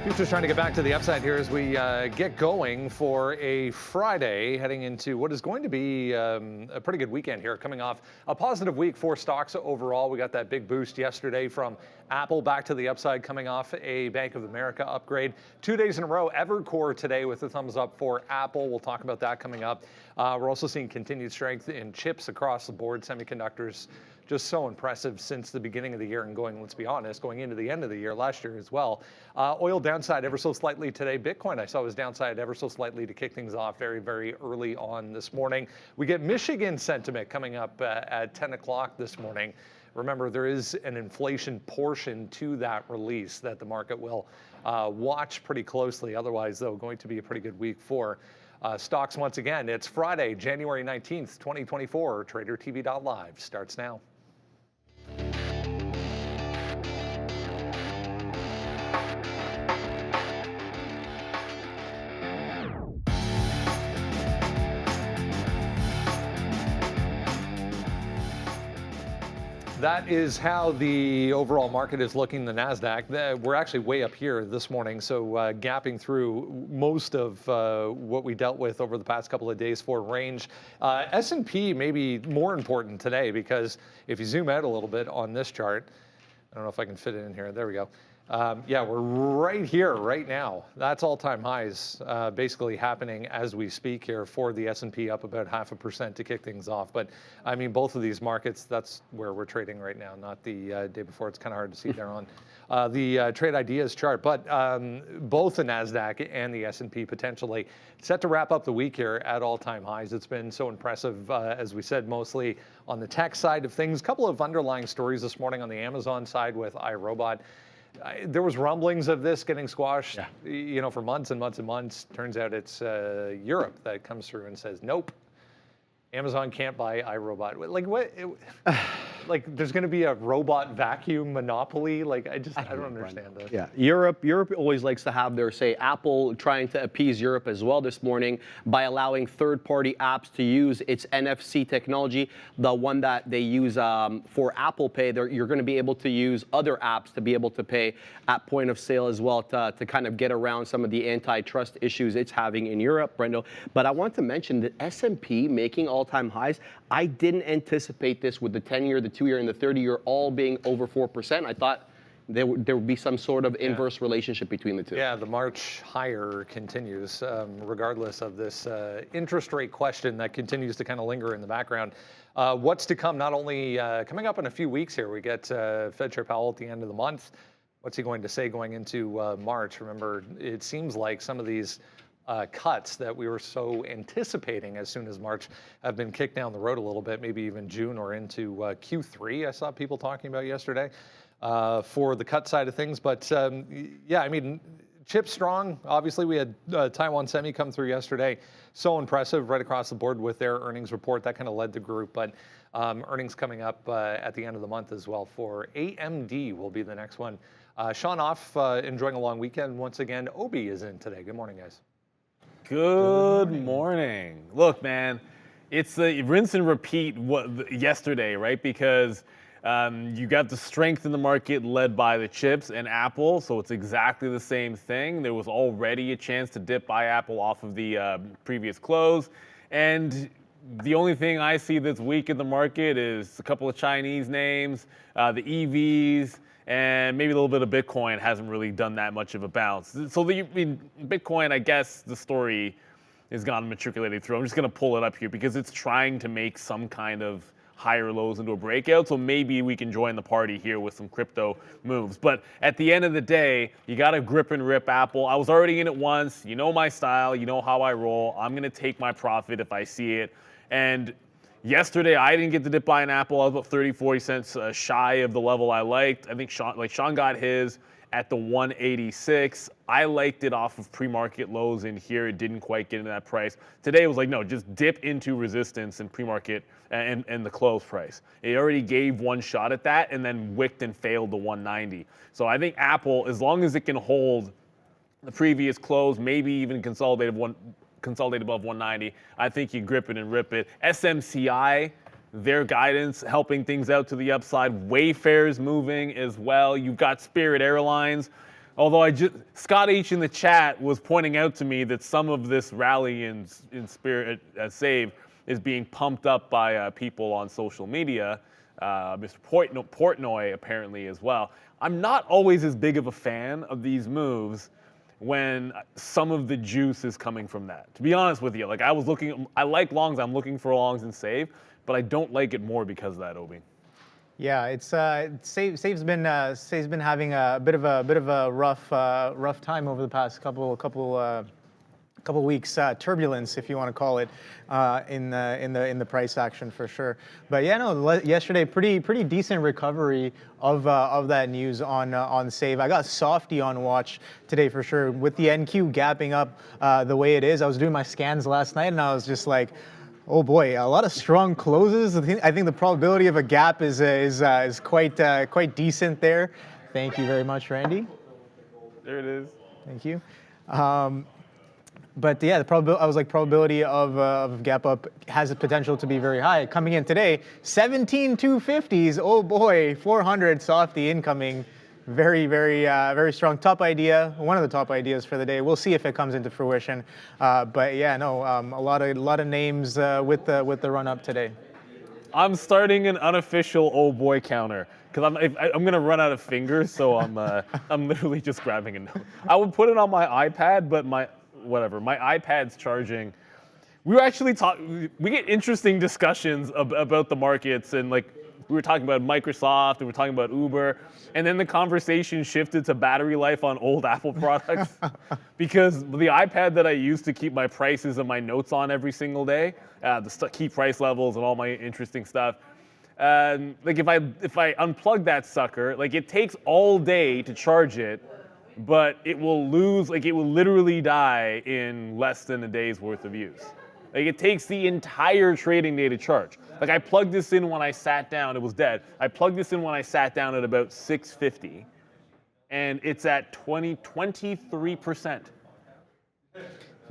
Futures trying to get back to the upside here as we get going for a Friday, heading into what is going to be a pretty good weekend here, coming off a positive week for stocks overall. We got that big boost yesterday from Apple back to the upside, coming off a Bank of America upgrade. 2 days in a row, Evercore today with a thumbs up for Apple. We'll talk about that coming up. We're also seeing continued strength in chips across the board. Semiconductors just so impressive since the beginning of the year and going, let's be honest, going into the end of the year last year as well. Oil downside ever so slightly today. Bitcoin I saw was downside ever so slightly to kick things off very, very early on this morning. We get Michigan sentiment coming up at 10 o'clock this morning. Remember, there is an inflation portion to that release that the market will watch pretty closely. Otherwise, though, going to be a pretty good week for stocks once again. It's Friday, January 19th, 2024. Tradertv.live starts now. That is how the overall market is looking, the NASDAQ. We're actually way up here this morning, so gapping through most of what we dealt with over the past couple of days for range. S&P may be more important today because if you zoom out a little bit on this chart, I don't know if I can fit it in here. There we go. Yeah, we're right here, right now. That's all-time highs basically happening as we speak here for the S&P, up about 0.5% to kick things off. But, I mean, both of these markets, that's where we're trading right now, not the day before. It's kind of hard to see there on the trade ideas chart. But both the NASDAQ and the S&P potentially set to wrap up the week here at all-time highs. It's been so impressive, as we said, mostly on the tech side of things. A couple of underlying stories this morning on the Amazon side with iRobot. There was rumblings of this getting squashed, you know, for months and months and months. Turns out it's Europe that comes through and says, nope, Amazon can't buy iRobot. Like what? Like there's going to be a robot vacuum monopoly? Like I don't understand this. Yeah, Europe always likes to have their say. Apple trying to appease Europe as well this morning by allowing third-party apps to use its NFC technology, the one that they use for Apple Pay. You're going to be able to use other apps to be able to pay at point of sale as well to kind of get around some of the antitrust issues it's having in Europe, Brendo. But I want to mention that S&P making all-time highs. I didn't anticipate this with the 10-year, the 2-year, and the 30-year all being over 4%. I thought there would be some sort of inverse relationship between the two. Yeah, the march higher continues, regardless of this interest rate question that continues to kind of linger in the background. What's to come, not only coming up in a few weeks here, we get Fed Chair Powell at the end of the month. What's he going to say going into March? Remember, it seems like some of these cuts that we were so anticipating as soon as March have been kicked down the road a little bit, maybe even June or into Q3. I saw people talking about yesterday for the cut side of things. But yeah, I mean, chips strong. Obviously, we had Taiwan Semi come through yesterday. So impressive right across the board with their earnings report. That kind of led the group. But earnings coming up at the end of the month as well for AMD will be the next one. Sean off, enjoying a long weekend. Once again, Obi is in today. Good morning, guys. Good morning. Look, man, it's a rinse and repeat yesterday, right? Because you got the strength in the market led by the chips and Apple, so it's exactly the same thing. There was already a chance to dip by Apple off of the previous close, and the only thing I see that's weak in the market is a couple of Chinese names, the EVs, and maybe a little bit of Bitcoin hasn't really done that much of a bounce. So Bitcoin, I guess the story is gone matriculated through. I'm just going to pull it up here because it's trying to make some kind of higher lows into a breakout. So maybe we can join the party here with some crypto moves. But at the end of the day, you got to grip and rip Apple. I was already in it once. You know my style. You know how I roll. I'm going to take my profit if I see it. And yesterday, I didn't get to dip by an Apple. I was about 30-40 cents shy of the level I liked. I think Sean got his at the 186. I liked it off of pre-market lows in here. It didn't quite get into that price. Today it was like, no, just dip into resistance in pre-market and the close price. It already gave one shot at that and then wicked and failed the 190. So I think Apple, as long as it can hold the previous close, maybe even consolidate above 190, I think you grip it and rip it. SMCI, their guidance helping things out to the upside. Wayfair's moving as well. You've got Spirit Airlines. Although Scott H in the chat was pointing out to me that some of this rally in spirit save is being pumped up by people on social media. Mr. Portnoy apparently as well. I'm not always as big of a fan of these moves when some of the juice is coming from that. To be honest with you, like I like longs. I'm looking for longs and save, but I don't like it more because of that, Obi. Yeah, it's Save's been having a bit of a rough time over the past couple weeks, turbulence, if you want to call it, in the price action for sure. But yeah, no, yesterday pretty decent recovery of that news on Save. I got softy on watch today for sure with the NQ gapping up the way it is. I was doing my scans last night and I was just like, oh boy, a lot of strong closes. I think the probability of a gap is quite decent there. Thank you very much, Randy. There it is. Thank you. But yeah, probability of gap up has the potential to be very high. Coming in today, 17,250s. Oh boy, 400 softy incoming. Very strong top idea. One of the top ideas for the day. We'll see if it comes into fruition. But yeah, no, a lot of names with the run up today. I'm starting an unofficial oh boy counter because I'm gonna run out of fingers, so I'm literally just grabbing a note. I would put it on my iPad, but my iPad's charging. We get interesting discussions about the markets, and like we were talking about Microsoft, and we were talking about Uber, and then the conversation shifted to battery life on old Apple products because the iPad that I use to keep my prices and my notes on every single day, the key price levels and all my interesting stuff. Like if I unplug that sucker, like it takes all day to charge it, but it will literally die in less than a day's worth of use. Like it takes the entire trading day to charge. Like I plugged this in when I sat down, it was dead. I plugged this in when I sat down at about 6:50, and it's at 23%.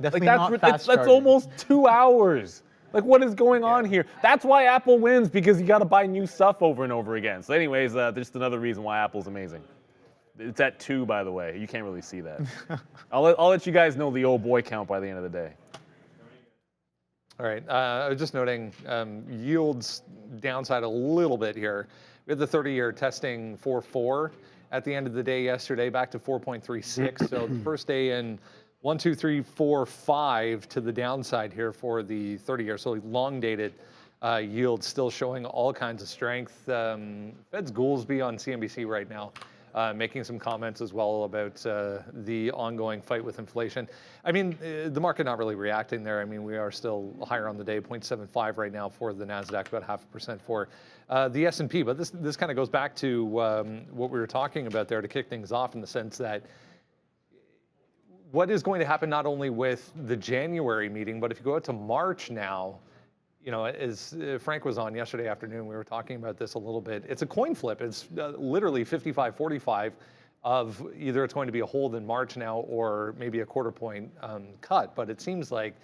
Definitely like not fast that's charging. almost 2 hours. Like what is going on here? That's why Apple wins, because you got to buy new stuff over and over again. So anyways, just another reason why Apple's amazing. It's at 2, by the way. You can't really see that. I'll let you guys know the old boy count by the end of the day. All right, I was just noting yields downside a little bit here. We had the 30-year testing 4.4 at the end of the day yesterday, back to 4.36. So the first day in 1, 2, 3, 4, 5 to the downside here for the 30-year. So long-dated yields still showing all kinds of strength. Fed's Goolsbee on CNBC right now. Making some comments as well about the ongoing fight with inflation. I mean, the market not really reacting there. I mean, we are still higher on the day, 0.75 right now for the NASDAQ, about 0.5% for the S&P. But this kind of goes back to what we were talking about there to kick things off, in the sense that what is going to happen not only with the January meeting, but if you go out to March now, you know, as Frank was on yesterday afternoon, we were talking about this a little bit. It's a coin flip. It's literally 55-45 of either it's going to be a hold in March now or maybe a quarter point cut. But it seems like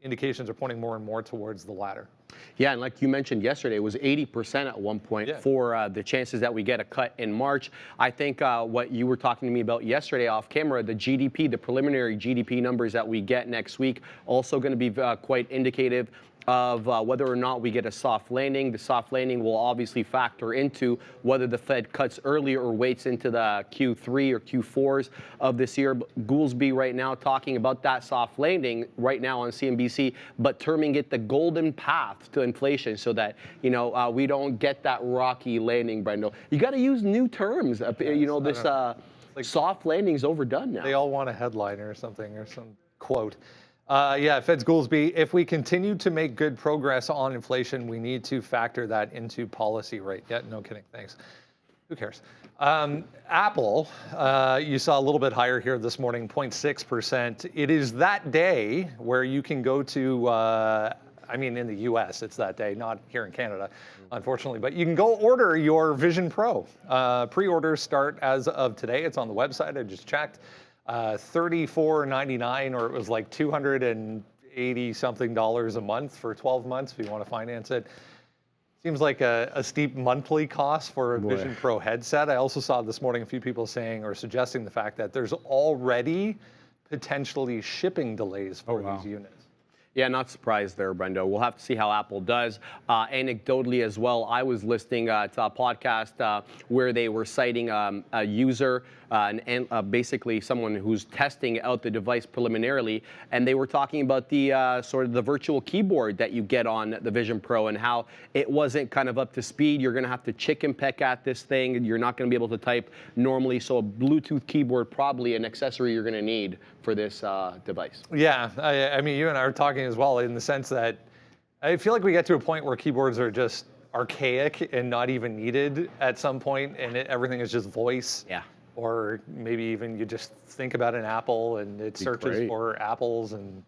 indications are pointing more and more towards the latter. Yeah, and like you mentioned yesterday, it was 80% at one point for the chances that we get a cut in March. I think what you were talking to me about yesterday off camera, the GDP, the preliminary GDP numbers that we get next week, also going to be quite indicative of whether or not we get a soft landing. The soft landing will obviously factor into whether the Fed cuts earlier or waits into the Q3 or Q4s of this year. Goolsbee right now talking about that soft landing right now on CNBC, but terming it the golden path to inflation, so that, you know, we don't get that rocky landing, Brendo. You got to use new terms. You know, this like soft landing's overdone now. They all want a headline or something, or some quote. Yeah, Fed's Goolsbee, if we continue to make good progress on inflation, we need to factor that into policy rate. Yeah, no kidding, thanks. Who cares? Apple, you saw a little bit higher here this morning, 0.6%. It is that day where you can go to, I mean, in the US, it's that day, not here in Canada, unfortunately, but you can go order your Vision Pro. Pre-orders start as of today. It's on the website, I just checked. $34.99, or it was like $280 something a month for 12 months if you want to finance it. Seems like a steep monthly cost for a Vision Pro headset. I also saw this morning a few people saying or suggesting the fact that there's already potentially shipping delays for these units. Yeah, not surprised there, Brendo. We'll have to see how Apple does. Anecdotally as well, I was listening to a podcast where they were citing a user, basically someone who's testing out the device preliminarily, and they were talking about the sort of the virtual keyboard that you get on the Vision Pro and how it wasn't kind of up to speed. You're going to have to chicken peck at this thing, and you're not going to be able to type normally. So a Bluetooth keyboard, probably an accessory you're going to need for this device. Yeah, I mean, you and I are talking as well in the sense that I feel like we get to a point where keyboards are just archaic and not even needed at some point, and everything is just voice. Yeah. Or maybe even you just think about an Apple and it searches for apples, and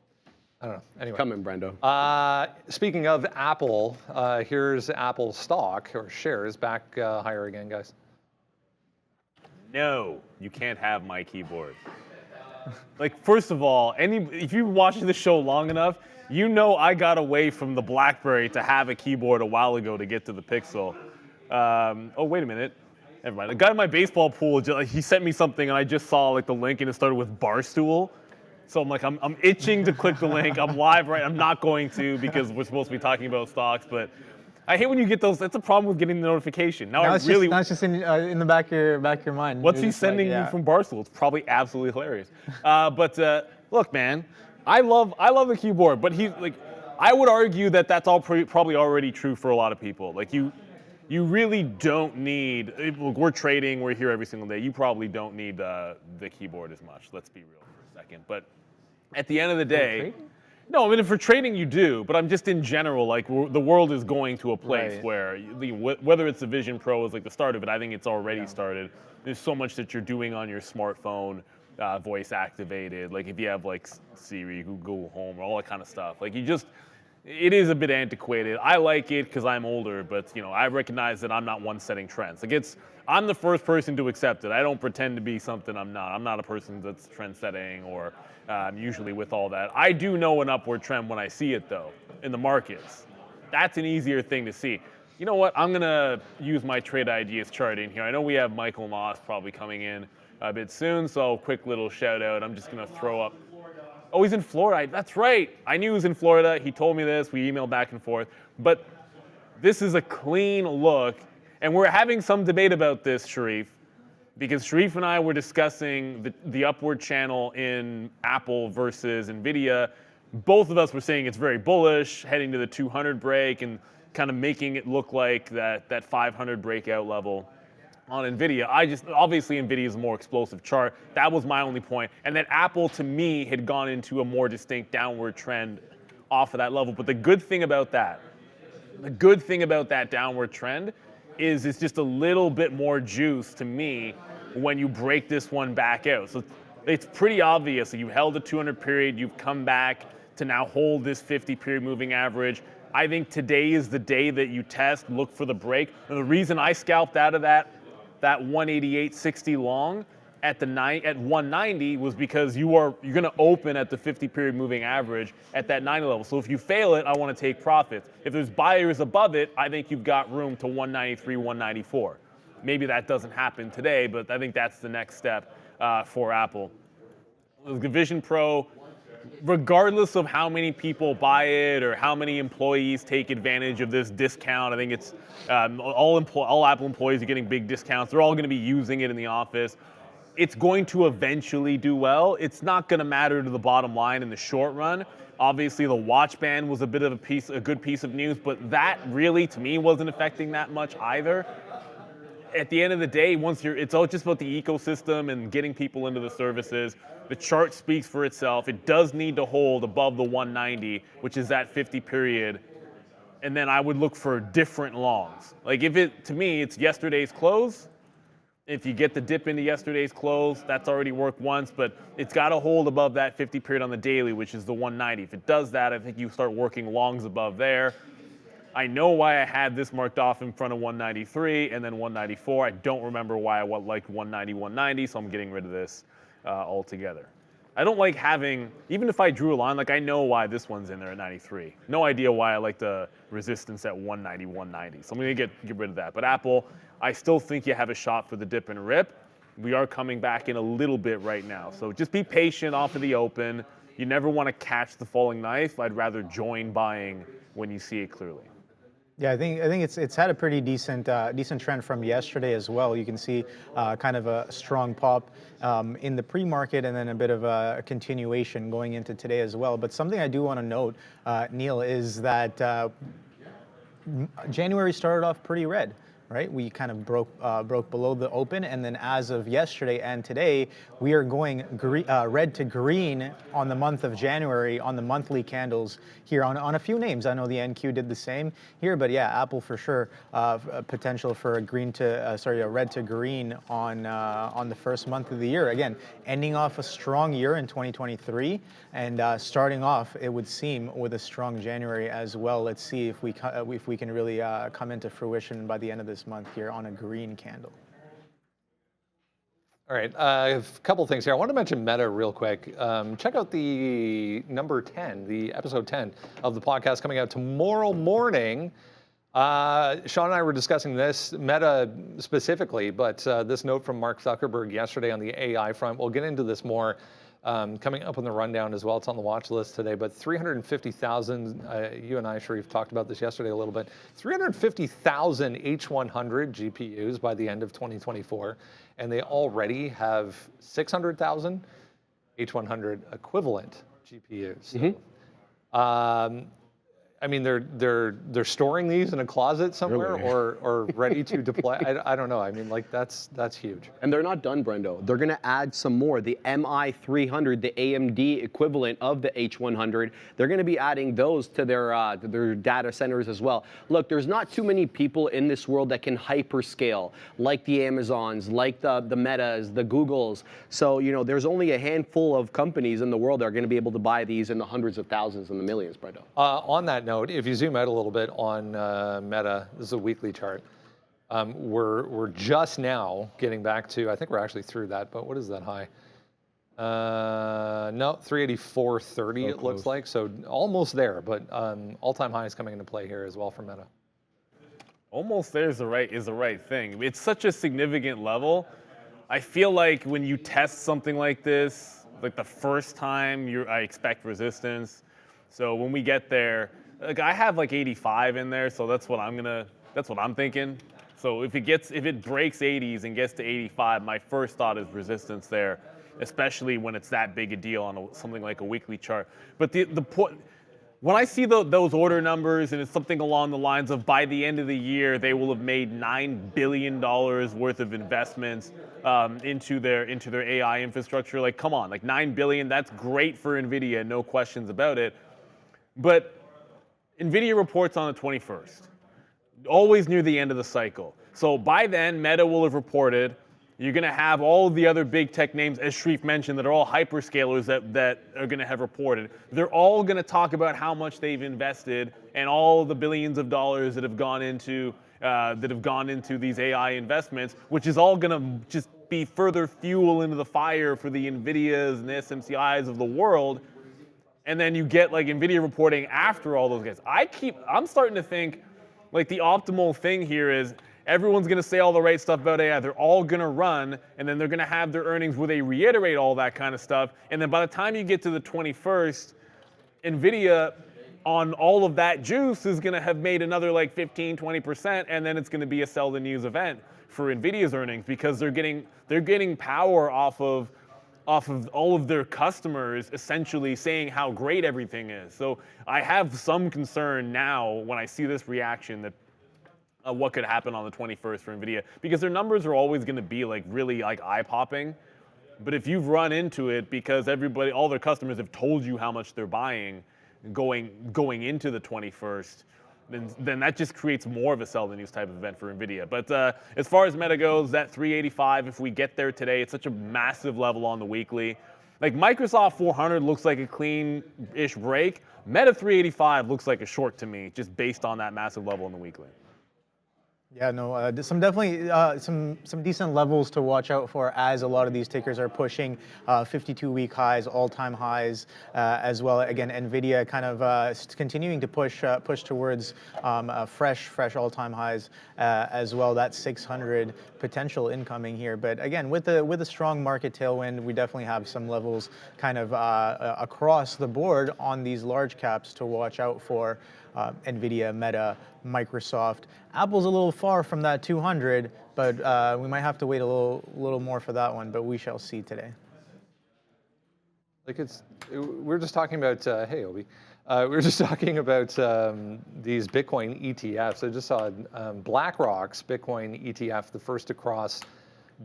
I don't know. Anyway. Coming, Brendo. Speaking of Apple, here's Apple stock or shares back higher again, guys. No, you can't have my keyboard. Like, first of all, if you've been watching the show long enough, you know I got away from the BlackBerry to have a keyboard a while ago to get to the Pixel. Oh, wait a minute. Never mind. The guy in my baseball pool, he sent me something, and I just saw like the link, and it started with Barstool. So I'm like, I'm itching to click the link. I'm live, right? I'm not going to because we're supposed to be talking about stocks, but I hate when you get those. That's a problem with getting the notification. Now it's just in the back of your mind. What's he sending me from Barstool? It's probably absolutely hilarious. But look, man, I love the keyboard, but I would argue that that's all probably already true for a lot of people. Like you really don't need. Look, we're trading. We're here every single day. You probably don't need the keyboard as much. Let's be real for a second. But at the end of the day. No, I mean, for trading you do, but I'm just in general, like, the world is going to a place where, whether it's the Vision Pro is like the start of it, I think it's already started. There's so much that you're doing on your smartphone, voice activated, like if you have like Siri, Google Home, all that kind of stuff. Like it is a bit antiquated. I like it because I'm older, but I recognize that I'm not one setting trends. Like I'm the first person to accept it. I don't pretend to be something I'm not. I'm not a person that's trend setting or usually with all that. I do know an upward trend when I see it though, in the markets. That's an easier thing to see. You know what, I'm gonna use my trade ideas chart in here. I know we have Michael Moss probably coming in a bit soon, so quick little shout out. I'm just gonna throw up. Oh, he's in Florida, that's right. I knew he was in Florida, he told me this, we emailed back and forth. But this is a clean look, and we're having some debate about this, Sharif, because Sharif and I were discussing the upward channel in Apple versus NVIDIA. Both of us were saying it's very bullish, heading to the 200 break and kind of making it look like that 500 breakout level on NVIDIA. Obviously NVIDIA is a more explosive chart. That was my only point. And that Apple, to me, had gone into a more distinct downward trend off of that level. But the good thing about that downward trend is it's just a little bit more juice to me when you break this one back out. So it's pretty obvious that you held the 200 period, you've come back to now hold this 50 period moving average. I think today is the day that you test, look for the break. And the reason I scalped out of that 188.60 long at 190 was because you're going to open at the 50 period moving average at that 90 level. So if you fail it, I want to take profits. If there's buyers above it, I think you've got room to 193, 194. Maybe that doesn't happen today, but I think that's the next step for Apple. The Vision Pro, regardless of how many people buy it or how many employees take advantage of this discount, I think it's all Apple employees are getting big discounts. They're all going to be using it in the office. It's going to eventually do well. It's not going to matter to the bottom line in the short run. Obviously, the watch ban was a bit of a good piece of news, but that really, to me, wasn't affecting that much either. At the end of the day, it's all just about the ecosystem and getting people into the services. The chart speaks for itself. It does need to hold above the 190, which is that 50 period. And then I would look for different longs. Like to me, it's yesterday's close. If you get the dip into yesterday's close, that's already worked once, but it's got to hold above that 50 period on the daily, which is the 190. If it does that, I think you start working longs above there. I know why I had this marked off in front of 193 and then 194. I don't remember why I liked 190, 190, so I'm getting rid of this altogether. I don't like having, even if I drew a line, like I know why this one's in there at 93. No idea why I like the resistance at 190, 190. So I'm gonna get rid of that. But Apple, I still think you have a shot for the dip and rip. We are coming back in a little bit right now. So just be patient off of the open. You never want to catch the falling knife. I'd rather join buying when you see it clearly. Yeah, I think it's had a pretty decent trend from yesterday as well. You can see kind of a strong pop in the pre-market and then a bit of a continuation going into today as well. But something I do want to note, Neil, is that January started off pretty red. Right, we kind of broke below the open, and then as of yesterday and today, we are going red to green on the month of January on the monthly candles here on a few names. I know the NQ did the same here, but yeah, Apple for sure potential for a red to green on the first month of the year. Again, ending off a strong year in 2023, and starting off, it would seem, with a strong January as well. Let's see if we can really come into fruition by the end of this month here on a green candle. All right, a couple things here. I want to mention Meta real quick. Check out the number 10, the episode 10 of the podcast coming out tomorrow morning. Sean and I were discussing this, Meta specifically, but this note from Mark Zuckerberg yesterday on the AI front. We'll get into this more coming up on the rundown as well. It's on the watch list today, but 350,000, you and I, Sharif, talked about this yesterday a little bit, 350,000 H100 GPUs by the end of 2024, and they already have 600,000 H100 equivalent GPUs. So, I mean, they're storing these in a closet somewhere, Really? or ready to deploy. I don't know. I mean, like that's huge. And they're not done, Brendo. They're going to add some more. The MI300, the AMD equivalent of the H100, they're going to be adding those to their data centers as well. Look, there's not too many people in this world that can hyperscale, like the Amazons, like the Metas, the Googles. So, you know, there's only a handful of companies in the world that are going to be able to buy these in the hundreds of thousands and the millions, Brendo. On that note, if you zoom out a little bit on Meta, this is a weekly chart. We're just now getting back to, I think we're actually through that, but what is that high? No, 384.30 it looks like, so almost there, but all-time high is coming into play here as well for Meta. Almost there is the right thing. It's such a significant level. I feel like when you test something like this, like the first time, I expect resistance. So when we get there, like I have like 85 in there, so that's what I'm thinking. So if it breaks 80s and gets to 85, my first thought is resistance there, especially when it's that big a deal on something like a weekly chart. But the point, when I see those order numbers and it's something along the lines of by the end of the year they will have made $9 billion worth of investments into their AI infrastructure, like come on, like $9 billion, that's great for NVIDIA, no questions about it. But NVIDIA reports on the 21st, always near the end of the cycle. So by then, Meta will have reported. You're going to have all the other big tech names, as Sharif mentioned, that are all hyperscalers that are going to have reported. They're all going to talk about how much they've invested and all the billions of dollars that have gone into these AI investments, which is all going to just be further fuel into the fire for the NVIDIAs and the SMCIs of the world. And then you get like NVIDIA reporting after all those guys. I'm starting to think like the optimal thing here is everyone's going to say all the right stuff about AI. They're all going to run, and then they're going to have their earnings where they reiterate all that kind of stuff. And then by the time you get to the 21st, NVIDIA on all of that juice is going to have made another like 15, 20%, and then it's going to be a sell the news event for NVIDIA's earnings because they're getting power off of all of their customers essentially saying how great everything is. So I have some concern now when I see this reaction that what could happen on the 21st for NVIDIA, because their numbers are always going to be like really like eye-popping. But if you've run into it because all their customers have told you how much they're buying going into the 21st, then that just creates more of a sell the news type of event for NVIDIA. But as far as Meta goes, that 385, if we get there today, it's such a massive level on the weekly. Like Microsoft 400 looks like a clean-ish break. Meta 385 looks like a short to me, just based on that massive level on the weekly. Yeah, no, there's some definitely some decent levels to watch out for as a lot of these tickers are pushing 52-week highs, all-time highs, as well. Again, NVIDIA kind of continuing to push towards fresh all-time highs as well. That's 600 potential incoming here. But again, with a strong market tailwind, we definitely have some levels kind of across the board on these large caps to watch out for. NVIDIA, Meta, Microsoft. Apple's a little far from that 200, but we might have to wait a little more for that one, but we shall see today. Like we're just talking about, hey Obi, we were just talking about these Bitcoin ETFs. I just saw BlackRock's Bitcoin ETF, the first to cross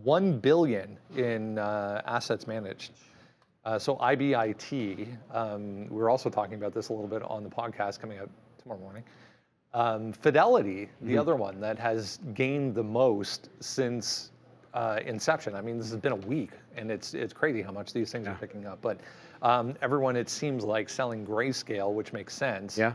1 billion in assets managed. So IBIT, we're also talking about this a little bit on the podcast coming out tomorrow morning. Fidelity, the other one that has gained the most since inception. I mean, this has been a week, and it's crazy how much these things are picking up. But everyone, it seems like, selling Grayscale, which makes sense. Yeah.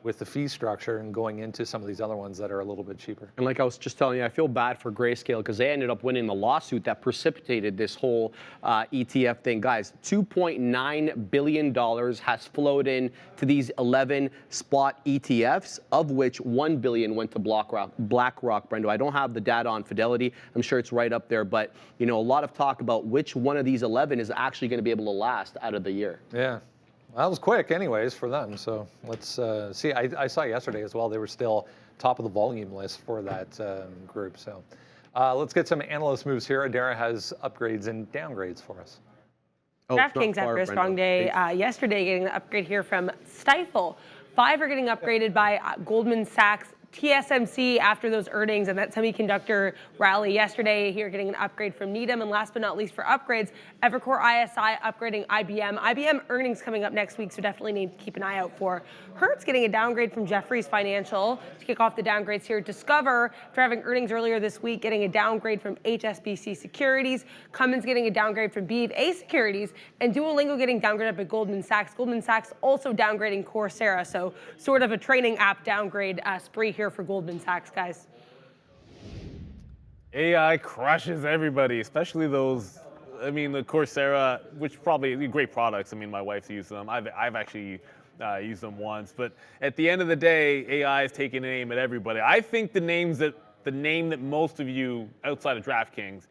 With the fee structure and going into some of these other ones that are a little bit cheaper. And like I was just telling you, I feel bad for Grayscale because they ended up winning the lawsuit that precipitated this whole ETF thing. Guys, $2.9 billion has flowed in to these 11 spot ETFs, of which $1 billion went to BlackRock, Brendo. I don't have the data on Fidelity. I'm sure it's right up there, but you know, a lot of talk about which one of these 11 is actually going to be able to last out of the year. Yeah. Well, that was quick anyways for them, so let's see. I saw yesterday as well, they were still top of the volume list for that group. So let's get some analyst moves here. Adara has upgrades and downgrades for us. DraftKings after a strong day yesterday, getting an upgrade here from Stifel. 5 are getting upgraded by Goldman Sachs. TSMC after those earnings and that semiconductor rally yesterday, here getting an upgrade from Needham. And last but not least for upgrades, Evercore ISI upgrading IBM. IBM earnings coming up next week, so definitely need to keep an eye out for. Hertz getting a downgrade from Jefferies Financial. To kick off the downgrades here, Discover, after having earnings earlier this week, getting a downgrade from HSBC Securities. Cummins getting a downgrade from BofA Securities. And Duolingo getting downgraded by Goldman Sachs. Goldman Sachs also downgrading Coursera, so sort of a training app downgrade spree here for Goldman Sachs, guys. AI crushes everybody, especially those, I mean, the Coursera, which probably great products. I mean, my wife's used them. I've actually used them once. But at the end of the day, AI is taking an aim at everybody. I think the name that most of you outside of DraftKings,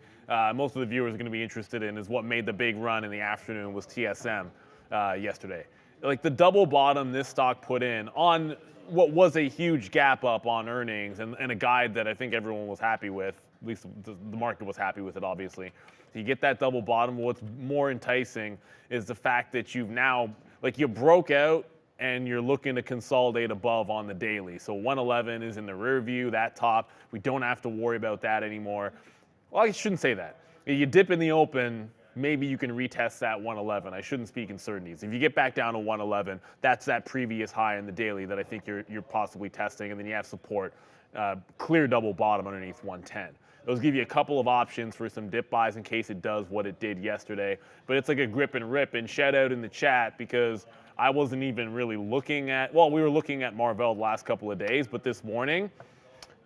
most of the viewers are going to be interested in is what made the big run in the afternoon was TSM yesterday. Like the double bottom this stock put in on what was a huge gap up on earnings and a guide that I think everyone was happy with, at least the market was happy with it, obviously. So you get that double bottom. What's more enticing is the fact that you've now, like you broke out and you're looking to consolidate above on the daily. So 111 is in the rear view, that top. We don't have to worry about that anymore. Well, I shouldn't say that. You dip in the open, maybe you can retest that 111. I shouldn't speak in certainties. If you get back down to 111, that's that previous high in the daily that I think you're possibly testing, and then you have support, clear double bottom underneath 110. Those give you a couple of options for some dip buys in case it does what it did yesterday. But it's like a grip and rip, and shout out in the chat because I wasn't even really looking at, well, we were looking at Marvell the last couple of days, but this morning,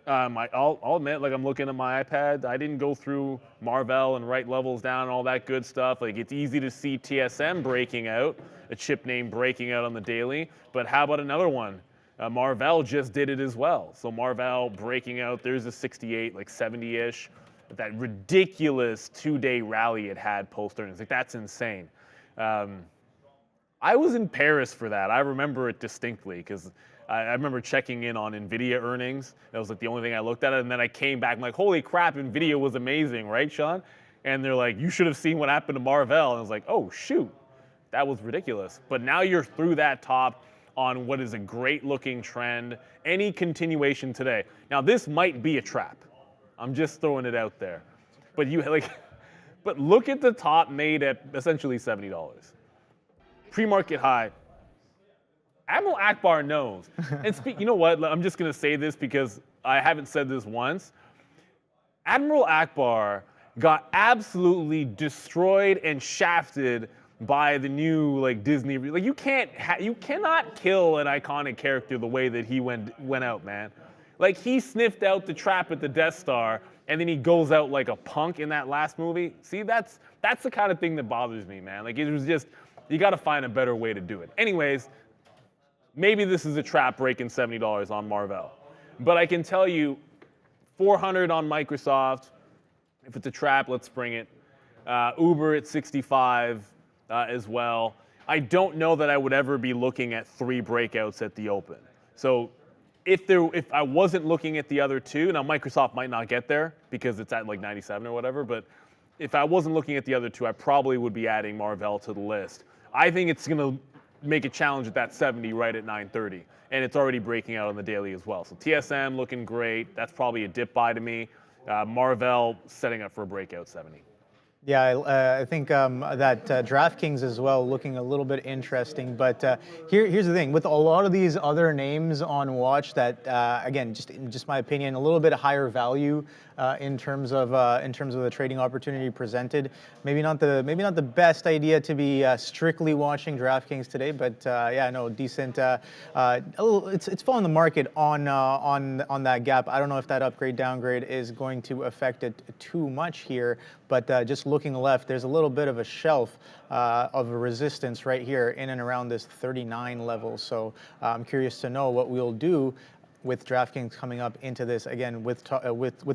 I'll admit, like I'm looking at my iPad, I didn't go through Marvell and write levels down and all that good stuff. Like it's easy to see TSM breaking out, a chip name breaking out on the daily, but how about another one? Marvell just did it as well. So Marvell breaking out, there's a 68, like 70-ish. That ridiculous 2-day rally it had post-earnings, like that's insane. I was in Paris for that. I remember it distinctly because I remember checking in on NVIDIA earnings. That was like the only thing I looked at. And then I came back, I'm like, holy crap, NVIDIA was amazing, right, Sean? And they're like, you should have seen what happened to Marvell. And I was like, oh, shoot, that was ridiculous. But now you're through that top on what is a great looking trend. Any continuation today. Now, this might be a trap. I'm just throwing it out there. But but look at the top made at essentially $70. Pre-market high. Admiral Akbar knows. And you know what? I'm just going to say this because I haven't said this once. Admiral Akbar got absolutely destroyed and shafted by the new like Disney. Like you cannot kill an iconic character the way that he went out, man. Like, he sniffed out the trap at the Death Star, and then he goes out like a punk in that last movie. See, that's the kind of thing that bothers me, man. Like, it was just, you got to find a better way to do it. Anyways, maybe this is a trap breaking $70 on Marvell. But I can tell you, 400 on Microsoft. If it's a trap, let's bring it. Uber at 65 as well. I don't know that I would ever be looking at 3 breakouts at the open. So if I wasn't looking at the other 2, now Microsoft might not get there because it's at like 97 or whatever, but if I wasn't looking at the other 2, I probably would be adding Marvell to the list. I think it's going to make a challenge at that 70 right at 930, and it's already breaking out on the daily as well. So TSM looking great. That's probably a dip buy to me. Marvell setting up for a breakout 70. Yeah, I think that DraftKings as well looking a little bit interesting. But here's the thing: with a lot of these other names on watch, that again, just my opinion, a little bit higher value in terms of the trading opportunity presented. Maybe not the best idea to be strictly watching DraftKings today, but yeah, no, decent. It's following the market on that gap. I don't know if that upgrade downgrade is going to affect it too much here, but just looking left, there's a little bit of a shelf of a resistance right here in and around this 39 level. So I'm curious to know what we'll do with DraftKings coming up into this. Again, with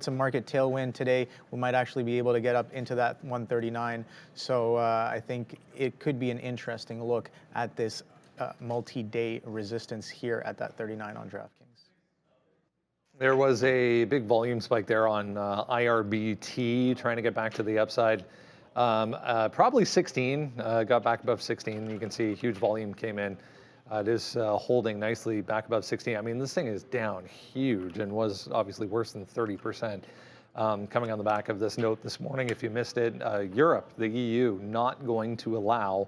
some market tailwind today, we might actually be able to get up into that 139. So I think it could be an interesting look at this multi-day resistance here at that 39 on DraftKings. There was a big volume spike there on IRBT, trying to get back to the upside. Probably 16, got back above 16. You can see huge volume came in. It is holding nicely back above 16. I mean, this thing is down huge and was obviously worse than 30%. Coming on the back of this note this morning, if you missed it, Europe, the EU, not going to allow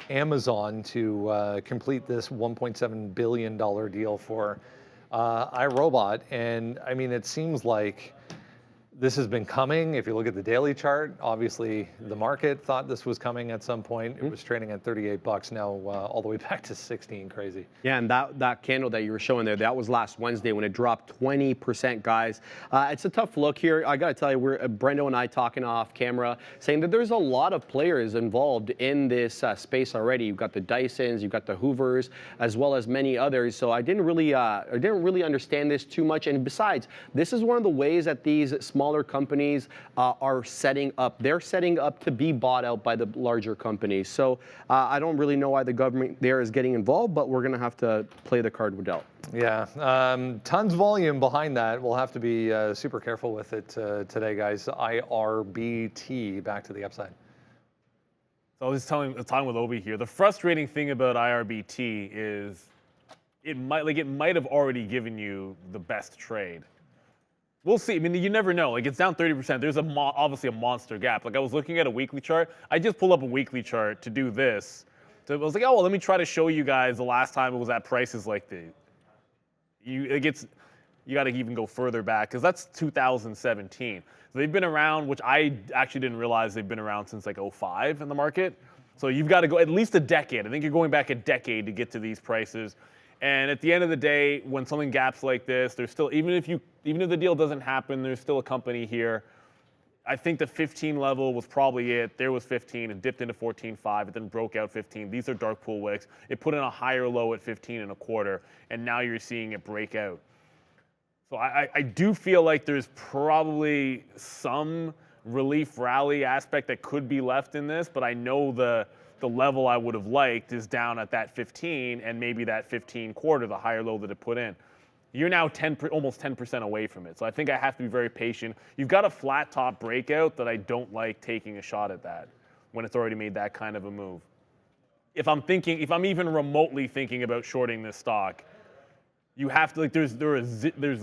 Amazon to complete this $1.7 billion deal for iRobot. And I mean, it seems like this has been coming. If you look at the daily chart, obviously the market thought this was coming at some point. It was trading at 38 bucks, now all the way back to 16, crazy. Yeah, and that candle that you were showing there, that was last Wednesday when it dropped 20%, guys. It's a tough look here. I gotta tell you, we're Brendo and I talking off camera, saying that there's a lot of players involved in this space already. You've got the Dysons, you've got the Hoovers, as well as many others. So I didn't really understand this too much. And besides, this is one of the ways that these smaller companies are setting up. They're setting up to be bought out by the larger companies. So I don't really know why the government there is getting involved, but we're going to have to play the card we're dealt. Yeah, tons of volume behind that. We'll have to be super careful with it today, guys. IRBT back to the upside. So I was talking with Obi here. The frustrating thing about IRBT is it might have already given you the best trade. We'll see. I mean, you never know. Like, it's down 30%. There's obviously a monster gap. Like, I was looking at a weekly chart. I just pulled up a weekly chart to do this. So I was like, oh, well, let me try to show you guys the last time it was at prices like these. You got to even go further back, because that's 2017. So they've been around, which I actually didn't realize they've been around since like 05 in the market. So you've got to go at least a decade. I think you're going back a decade to get to these prices. And at the end of the day, when something gaps like this, there's still, even if the deal doesn't happen, there's still a company here. I think the 15 level was probably it. There was 15. It dipped into 14.5. It then broke out 15. These are dark pool wicks. It put in a higher low at 15.25, and now you're seeing it break out. So I do feel like there's probably some relief rally aspect that could be left in this, but I know the level I would have liked is down at that 15, and maybe that 15.25, the higher low that it put in. You're now almost 10% away from it. So I think I have to be very patient. You've got a flat top breakout that I don't like taking a shot at that when it's already made that kind of a move. If I'm even remotely thinking about shorting this stock, you have to, like, there's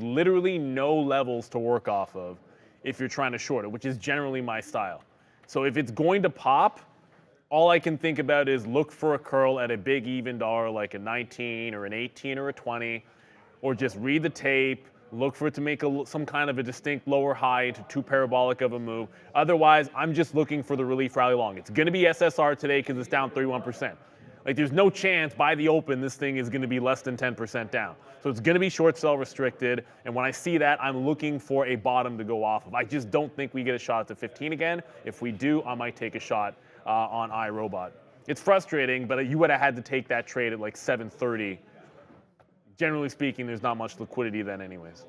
literally no levels to work off of if you're trying to short it, which is generally my style. So if it's going to pop, all I can think about is look for a curl at a big even dollar like a 19 or an 18 or a 20, or just read the tape, look for it to make some kind of a distinct lower high into too parabolic of a move. Otherwise, I'm just looking for the relief rally long. It's going to be SSR today because it's down 31%. Like there's no chance by the open this thing is going to be less than 10% down. So it's going to be short sell restricted. And when I see that, I'm looking for a bottom to go off of. I just don't think we get a shot at the 15 again. If we do, I might take a shot on iRobot. It's frustrating, but you would have had to take that trade at like 7:30. Generally speaking, there's not much liquidity then anyways.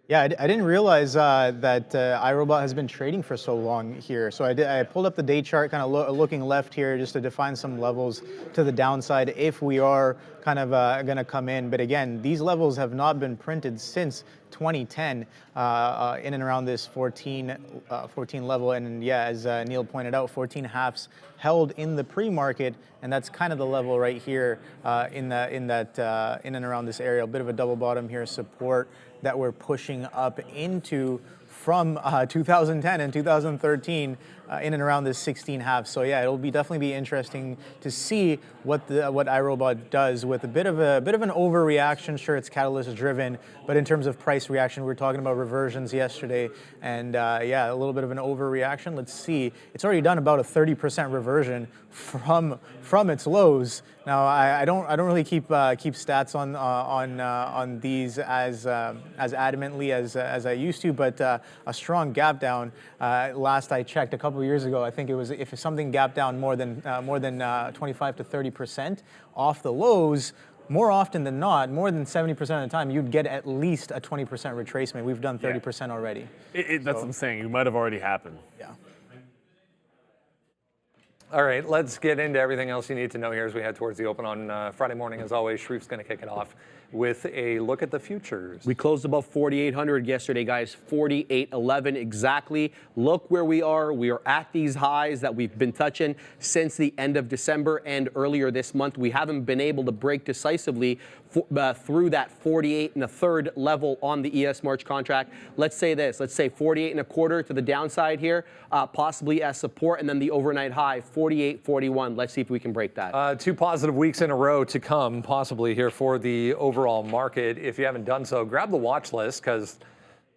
Yeah, I didn't realize that iRobot has been trading for so long here. So I pulled up the day chart, kind of looking left here, just to define some levels to the downside if we are kind of going to come in. But again, these levels have not been printed since 2010 in and around this 14 level. And yeah, as Neil pointed out, 14 halves held in the pre-market, and that's kind of the level right here in and around this area. A bit of a double bottom here, support that we're pushing up into from 2010 and 2013 in and around this 16 halves. So yeah, it'll definitely be interesting to see what iRobot does with a bit of an overreaction. Sure, it's catalyst driven, but in terms of price reaction, we were talking about reversions yesterday, and yeah, a little bit of an overreaction. Let's see. It's already done about a 30% reversion from its lows. Now I don't really keep stats on these as adamantly as I used to, but a strong gap down. Last I checked a couple of years ago, I think it was if something gapped down more than 25 to 30% off the lows, more often than not, more than 70% of the time, you'd get at least a 20% retracement. We've done 30% already. That's what I'm saying. It might have already happened. Yeah. All right, let's get into everything else you need to know here as we head towards the open on Friday morning. As always, Sharif's going to kick it off with a look at the futures. We closed above 4,800 yesterday, guys. 4,811 exactly. Look where we are. We are at these highs that we've been touching since the end of December and earlier this month. We haven't been able to break decisively through that 48 and a third level on the ES March contract. Let's say this. Let's say 48 and a quarter to the downside here, possibly as support, and then the overnight high, 48.41. Let's see if we can break that. 2 positive weeks in a row to come, possibly here for the overall market. If you haven't done so, grab the watch list, because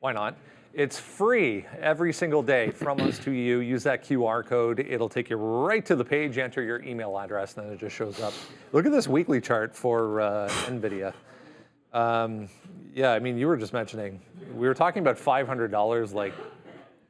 why not? It's free every single day from us to you. Use that QR code. It'll take you right to the page. Enter your email address, and then it just shows up. Look at this weekly chart for NVIDIA. Yeah, I mean, you were just mentioning, we were talking about $500 like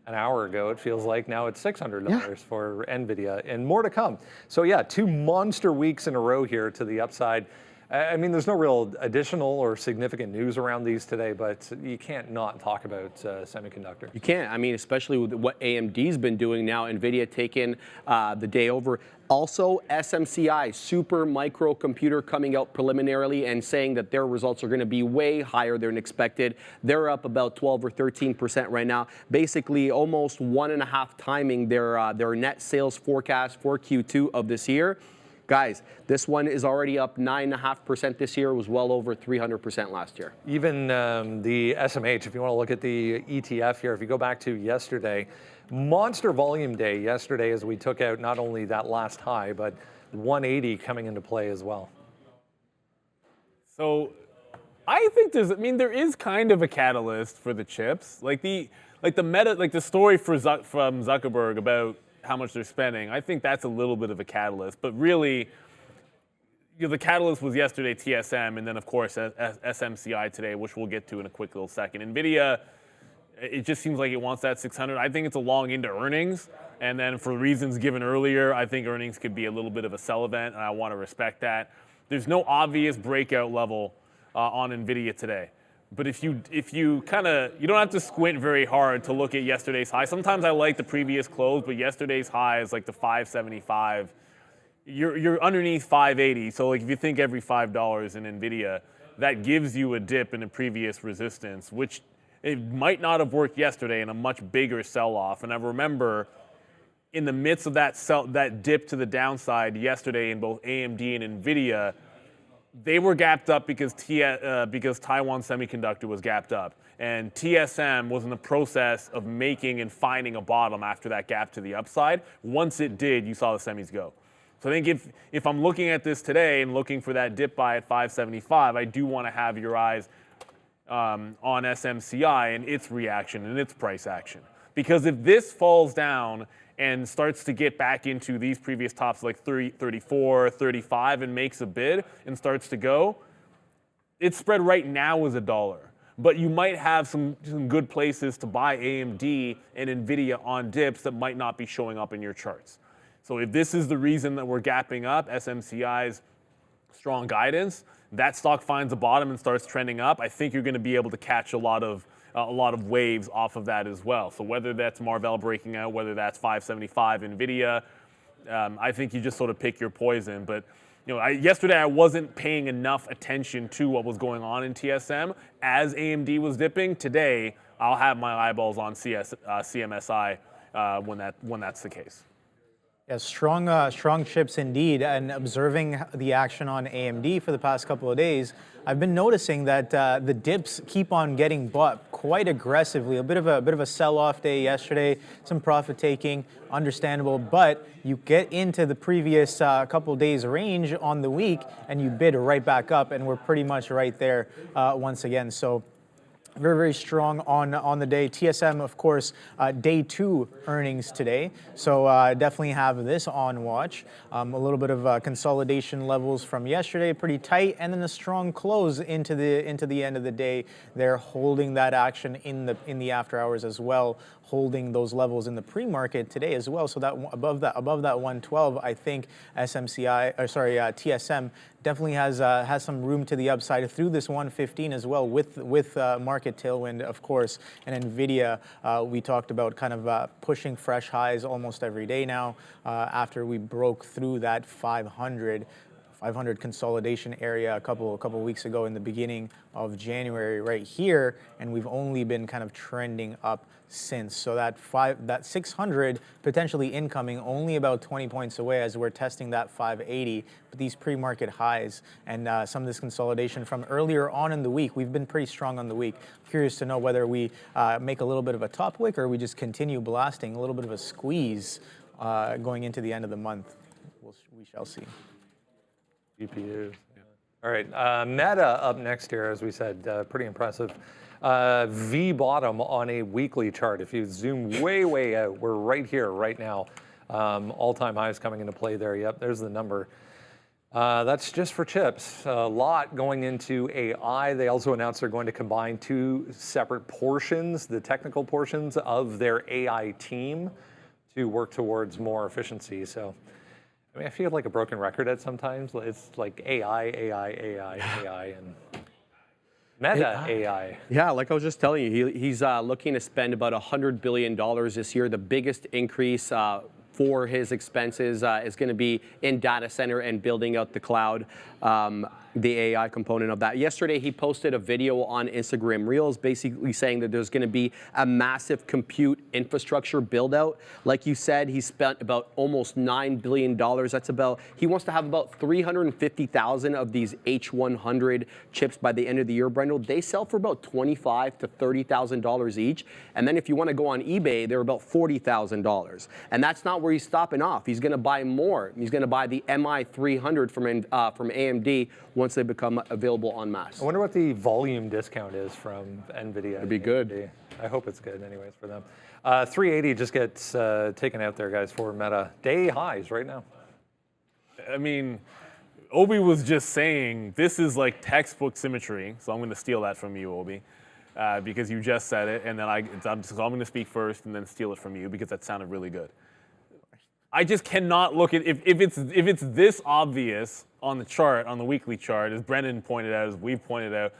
an hour ago, it feels like. Now it's $600 for NVIDIA, and more to come. So yeah, 2 monster weeks in a row here to the upside. I mean, there's no real additional or significant news around these today, but you can't not talk about semiconductor. You can't. I mean, especially with what AMD's been doing now, NVIDIA taking the day over. Also, SMCI, super microcomputer, coming out preliminarily and saying that their results are going to be way higher than expected. They're up about 12 or 13% right now, basically almost 1.5 timing their net sales forecast for Q2 of this year. Guys, this one is already up 9.5% this year. It was well over 300% last year. Even the SMH, if you want to look at the ETF here, if you go back to yesterday, monster volume day yesterday as we took out not only that last high, but 180 coming into play as well. So I think there is kind of a catalyst for the chips. Like the story from Zuckerberg about how much they're spending, I think that's a little bit of a catalyst. But really, the catalyst was yesterday TSM, and then of course SMCI today, which we'll get to in a quick little second. NVIDIA, it just seems like it wants that 600. I think it's a long into earnings, and then for reasons given earlier, I think earnings could be a little bit of a sell event, and I want to respect that. There's no obvious breakout level on NVIDIA today. But if you kind of, you don't have to squint very hard to look at yesterday's high. Sometimes I like the previous close, but yesterday's high is like the 575. You're underneath 580. So like if you think every $5 in NVIDIA, that gives you a dip in a previous resistance, which it might not have worked yesterday in a much bigger sell-off. And I remember in the midst of that dip to the downside yesterday in both AMD and NVIDIA, they were gapped up because Taiwan Semiconductor was gapped up. And TSM was in the process of making and finding a bottom after that gap to the upside. Once it did, you saw the semis go. So I think if I'm looking at this today and looking for that dip buy at 575, I do want to have your eyes on SMCI and its reaction and its price action. Because if this falls down and starts to get back into these previous tops like 30, 34, 35 and makes a bid and starts to go, its spread right now is $1. But you might have some good places to buy AMD and NVIDIA on dips that might not be showing up in your charts. So if this is the reason that we're gapping up, SMCI's strong guidance, that stock finds a bottom and starts trending up, I think you're going to be able to catch a lot of waves off of that as well. So whether that's Marvell breaking out, whether that's 575 NVIDIA, I think you just sort of pick your poison. But yesterday I wasn't paying enough attention to what was going on in TSM as AMD was dipping. Today I'll have my eyeballs on CMSI when that's the case. Yeah, strong chips indeed. And observing the action on AMD for the past couple of days, I've been noticing that the dips keep on getting bought quite aggressively. A bit of a sell-off day yesterday, some profit taking, understandable. But you get into the previous couple days range on the week, and you bid right back up, and we're pretty much right there once again. So very, very strong on the day. TSM, of course, day 2 earnings today. So definitely have this on watch. A little bit of consolidation levels from yesterday, pretty tight, and then a strong close into the end of the day. They're holding that action in the after hours as well, holding those levels in the pre-market today as well. So that above that 112, I think TSM definitely has some room to the upside through this 115 as well, with market tailwind, of course. And NVIDIA, we talked about kind of pushing fresh highs almost every day now after we broke through that 500 consolidation area a couple weeks ago in the beginning of January right here, and we've only been kind of trending up since. So that 600 potentially incoming, only about 20 points away as we're testing that 580. But these pre-market highs and some of this consolidation from earlier on in the week, we've been pretty strong on the week. Curious to know whether we make a little bit of a top wick or we just continue blasting a little bit of a squeeze going into the end of the month. We shall see. GPUs. Yeah. All right, Meta up next here, as we said, pretty impressive. V bottom on a weekly chart. If you zoom way out, we're right here, right now. All-time highs coming into play there. Yep, there's the number. That's just for chips. A lot going into AI. They also announced they're going to combine 2 separate portions, the technical portions of their AI team, to work towards more efficiency. So, I mean, I feel like a broken record at sometimes. It's like AI, and Meta AI. Yeah, like I was just telling you, he's looking to spend about $100 billion this year. The biggest increase for his expenses is going to be in data center and building out the cloud, the AI component of that. Yesterday, he posted a video on Instagram Reels basically saying that there's going to be a massive compute infrastructure build out. Like you said, he spent about almost $9 billion. That's about, he wants to have about 350,000 of these H100 chips by the end of the year, Brendel. They sell for about $25,000 to $30,000 each. And then if you want to go on eBay, they're about $40,000. And that's not where he's stopping off. He's going to buy more. He's going to buy the MI300 from AMD once they become available en masse. I wonder what the volume discount is from NVIDIA. It'd be good. I hope it's good anyways for them. 380 just gets taken out there, guys, for Meta. Day highs right now. I mean, Obi was just saying this is like textbook symmetry, so I'm going to steal that from you, Obi, because you just said it, and then I'm going to speak first and then steal it from you because that sounded really good. I just cannot look at if it's this obvious on the chart, on the weekly chart, as Brendan pointed out, as we've pointed out,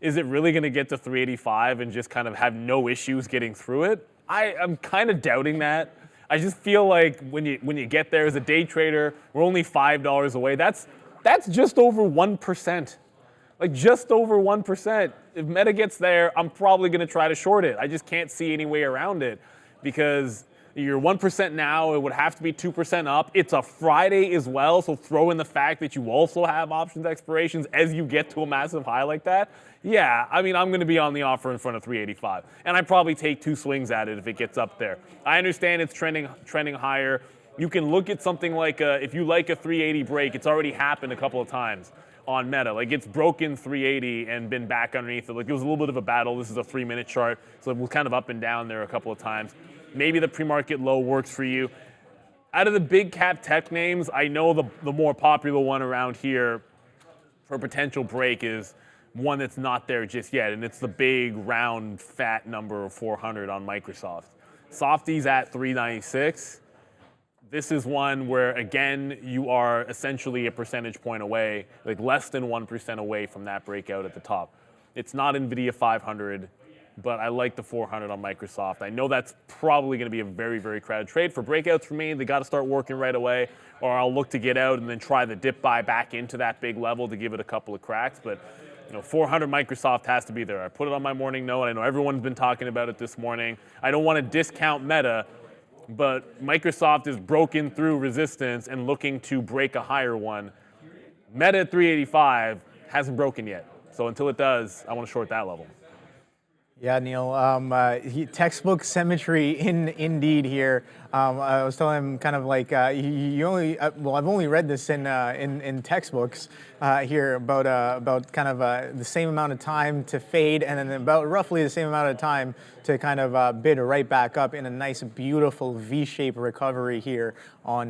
is it really going to get to 385 and just kind of have no issues getting through it? I'm kind of doubting that. I just feel like when you get there as a day trader, we're only $5 away. That's just over 1%. Like just over 1%. If Meta gets there, I'm probably going to try to short it. I just can't see any way around it because you're 1% now, it would have to be 2% up. It's a Friday as well, so throw in the fact that you also have options expirations as you get to a massive high like that. Yeah, I mean, I'm going to be on the offer in front of 385, and I'd probably take 2 swings at it if it gets up there. I understand it's trending higher. You can look at something like if you like a 380 break, it's already happened a couple of times on Meta. Like it's broken 380 and been back underneath it. Like it was a little bit of a battle. This is a 3-minute chart, so it was kind of up and down there a couple of times. Maybe the pre-market low works for you. Out of the big cap tech names, I know the more popular one around here for potential break is one that's not there just yet, and it's the big round fat number of 400 on Microsoft. Softy's at 396. This is one where, again, you are essentially a percentage point away, like less than 1% away from that breakout at the top. It's not NVIDIA 500, but I like the 400 on Microsoft. I know that's probably going to be a very, very crowded trade. For breakouts for me, they got to start working right away, or I'll look to get out and then try the dip buy back into that big level to give it a couple of cracks. But 400 Microsoft has to be there. I put it on my morning note. I know everyone's been talking about it this morning. I don't want to discount Meta, but Microsoft is broken through resistance and looking to break a higher one. Meta at 385 hasn't broken yet. So until it does, I want to short that level. Yeah, Neil. Textbook symmetry indeed here. I was telling him kind of like you only. Well, I've only read this in textbooks here about kind of the same amount of time to fade, and then about roughly the same amount of time to kind of bid right back up in a nice, beautiful V-shaped recovery here on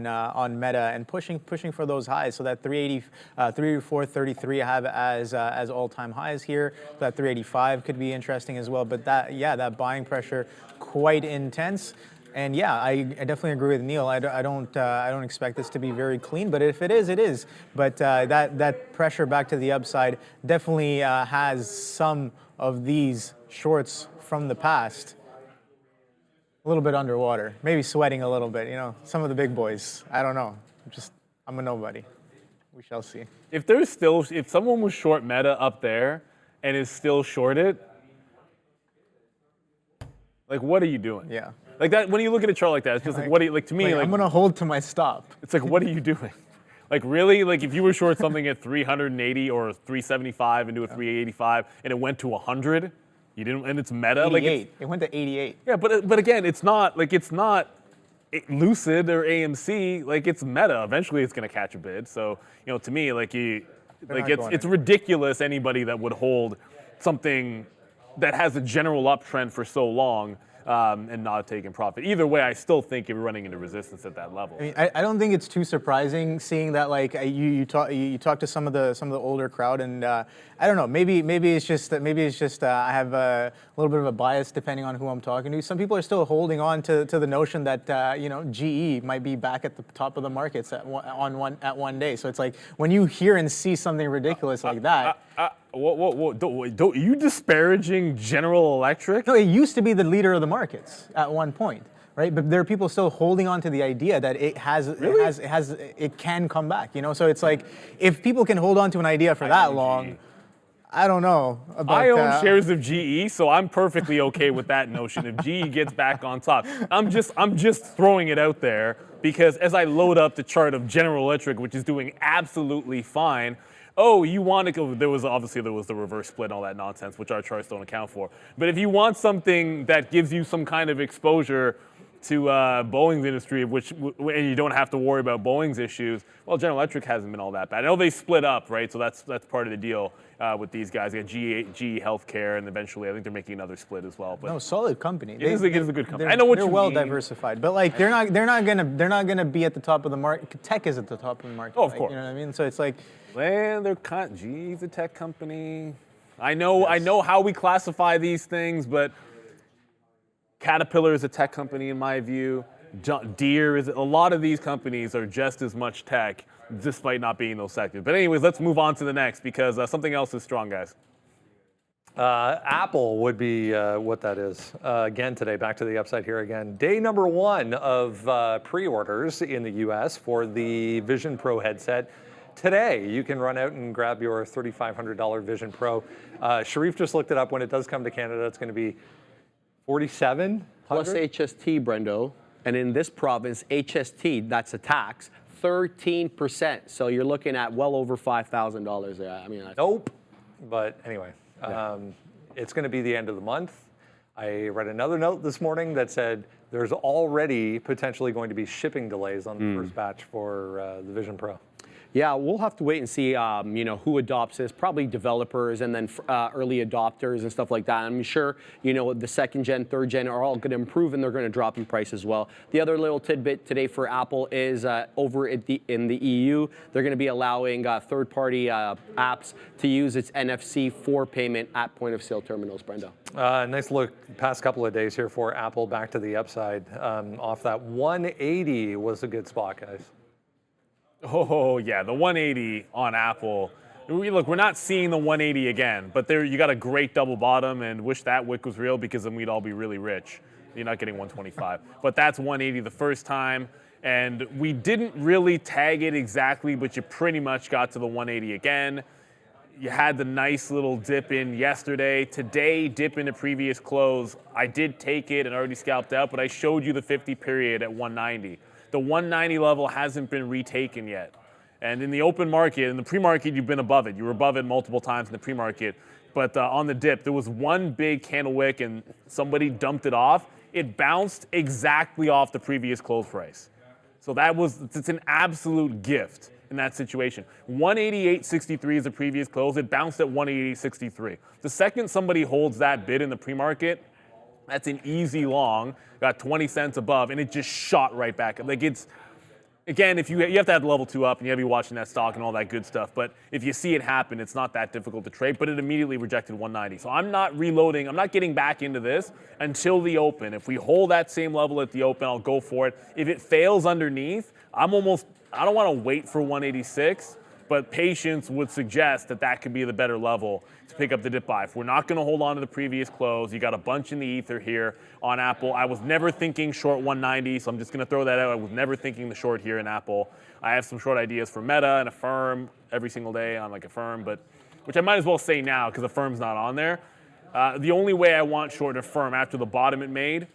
Meta, and pushing for those highs. So that 384, 33 I have as all-time highs here. That 385 could be interesting as well. But that buying pressure quite intense. And yeah, I definitely agree with Neil. I don't expect this to be very clean, but if it is, it is. But that pressure back to the upside definitely has some of these shorts from the past a little bit underwater, maybe sweating a little bit. Some of the big boys. I don't know. I'm a nobody. We shall see. If someone was short Meta up there and is still shorted, like, what are you doing? Yeah. Like that, when you look at a chart like that, it's just like, what do you, like, to me, like, I'm gonna hold to my stop. It's like, what are you doing? Like, really? Like, if you were short something at 380 or 375 into a 385 and it went to 100, you didn't, and it's Meta. 88. Like, It went to 88. yeah, but again, it's not Lucid or AMC. Like, it's Meta. Eventually, it's gonna catch a bid. So, to me, it's ridiculous anybody that would hold something that has a general uptrend for so long and not taking profit. Either way, I still think you're running into resistance at that level. I mean, I don't think it's too surprising seeing that, like, you talk to some of the older crowd, and I don't know, maybe it's just I have a little bit of a bias depending on who I'm talking to. Some people are still holding on to the notion that GE might be back at the top of the markets at one day. So it's like when you hear and see something ridiculous like that. Don't you disparaging General Electric? No, it used to be the leader of the markets at one point, right? But there are people still holding on to the idea that it can come back. So it's like, if people can hold on to an idea for that long, I don't know about. I own shares of GE, so I'm perfectly okay with that notion. If GE gets back on top, I'm just throwing it out there because as I load up the chart of General Electric, which is doing absolutely fine. Oh, you want to go, there was the reverse split and all that nonsense, which our charts don't account for. But if you want something that gives you some kind of exposure to Boeing's industry, and you don't have to worry about Boeing's issues, well, General Electric hasn't been all that bad. I know they split up, right? So that's part of the deal with these guys. They got GE Healthcare, and eventually I think they're making another split as well. But no, solid company. It is a good company. I know what you mean. They're well diversified, but like they're not gonna be at the top of the market. Tech is at the top of the market. Oh, of course. You know what I mean? So it's like. Well, GE's a tech company. I know how we classify these things, but Caterpillar is a tech company in my view. Deere is. A lot of these companies are just as much tech, despite not being those sectors. But anyways, let's move on to the next because something else is strong, guys. Apple would be what that is. Again today, back to the upside here again. Day number 1 of pre-orders in the US for the Vision Pro headset. Today, you can run out and grab your $3,500 Vision Pro. Sharif just looked it up. When it does come to Canada, it's going to be $4,700 plus HST, Brendo. And in this province, HST, that's a tax, 13%. So you're looking at well over $5,000 there. I mean, nope. But anyway, it's going to be the end of the month. I read another note this morning that said there's already potentially going to be shipping delays on the first batch for the Vision Pro. Yeah, we'll have to wait and see, who adopts this. Probably developers and then early adopters and stuff like that. I'm sure, the second gen, third gen are all going to improve and they're going to drop in price as well. The other little tidbit today for Apple is over in the EU, they're going to be allowing third-party apps to use its NFC for payment at point-of-sale terminals. Brenda. Nice look past couple of days here for Apple back to the upside. Off that 180 was a good spot, guys. Oh, yeah, the 180 on Apple. We're not seeing the 180 again, but there you got a great double bottom, and wish that wick was real because then we'd all be really rich. You're not getting 125. But that's 180 the first time, and we didn't really tag it exactly, but you pretty much got to the 180 again. You had the nice little dip in yesterday. Today, dip into previous close. I did take it and already scalped out, but I showed you the 50 period at 190. The 190 level hasn't been retaken yet. And in the open market, in the pre-market, you've been above it. You were above it multiple times in the pre-market. But on the dip, there was one big candle wick and somebody dumped it off. It bounced exactly off the previous close price. So it's an absolute gift in that situation. 188.63 is the previous close. It bounced at 188.63. The second somebody holds that bid in the pre-market, that's an easy long, got 20 cents above, and it just shot right back. Like it's, again, if you have to have level 2 up and you have to be watching that stock and all that good stuff, but if you see it happen, it's not that difficult to trade, but it immediately rejected 190. So I'm not reloading, I'm not getting back into this until the open. If we hold that same level at the open, I'll go for it. If it fails underneath, I don't want to wait for 186, but patience would suggest that could be the better level to pick up the dip buy. If we're not going to hold on to the previous close, you got a bunch in the ether here on Apple. I was never thinking short 190, so I'm just going to throw that out. I was never thinking the short here in Apple. I have some short ideas for Meta and Affirm every single day on like Affirm, which I might as well say now because Affirm's not on there. The only way I want short Affirm after the bottom it made,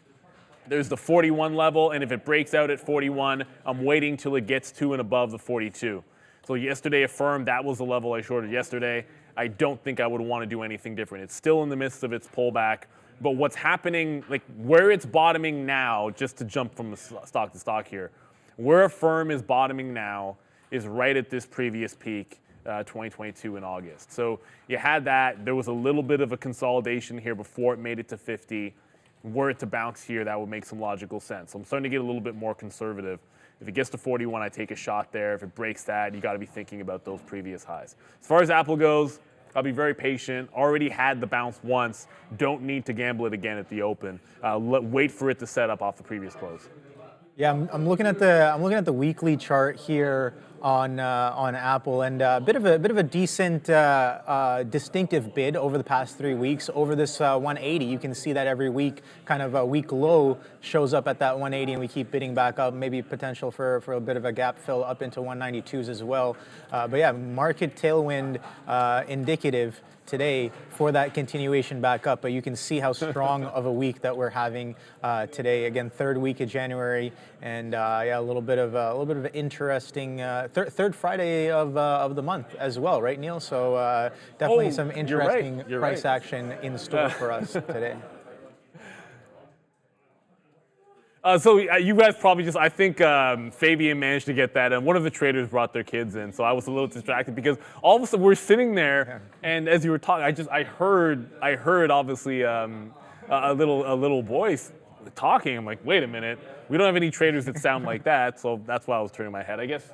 there's the 41 level, and if it breaks out at 41, I'm waiting till it gets to and above the 42. So yesterday, Affirm, that was the level I shorted yesterday. I don't think I would want to do anything different. It's still in the midst of its pullback, but what's happening, like where it's bottoming now, just to jump from stock to stock here, where Affirm is bottoming now is right at this previous peak, 2022 in August. So you had that. There was a little bit of a consolidation here before it made it to 50. Were it to bounce here, that would make some logical sense. So I'm starting to get a little bit more conservative. If it gets to 41, I take a shot there. If it breaks that, you got to be thinking about those previous highs. As far as Apple goes, I'll be very patient. Already had the bounce once. Don't need to gamble it again at the open. Wait for it to set up off the previous close. Yeah, I'm looking at the weekly chart here on Apple, and a bit of a decent distinctive bid over the past 3 weeks over this 180. You can see that every week, kind of a week low shows up at that 180, and we keep bidding back up. Maybe potential for a bit of a gap fill up into 192s as well. But yeah, market tailwind indicative today for that continuation back up, but you can see how strong of a week that we're having today. Again, third week of January, and yeah, a little bit of an interesting third Friday of the month as well, right, Neil? So definitely some interesting price action in store for us today. So you guys probably I think Fabian managed to get that, and one of the traders brought their kids in, so I was a little distracted because all of a sudden we're sitting there, and as you were talking, I heard obviously a little voice talking. I'm like, wait a minute, we don't have any traders that sound like that, so that's why I was turning my head. I guess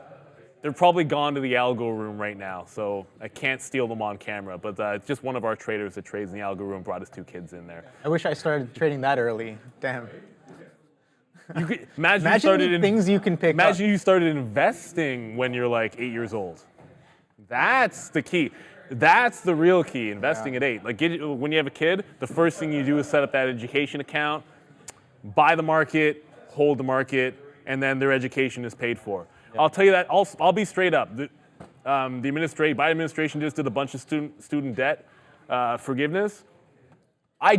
they're probably gone to the algo room right now, so I can't steal them on camera, but it's just one of our traders that trades in the algo room brought his 2 kids in there. I wish I started trading that early. Damn. You could, imagine the things you can pick up. Imagine you started investing when you're like 8 years old. That's the key. That's the real key, investing at 8. Like when you have a kid, the first thing you do is set up that education account, buy the market, hold the market, and then their education is paid for. Yep. I'll tell you that, I'll be straight up. The Biden administration just did a bunch of student debt forgiveness. I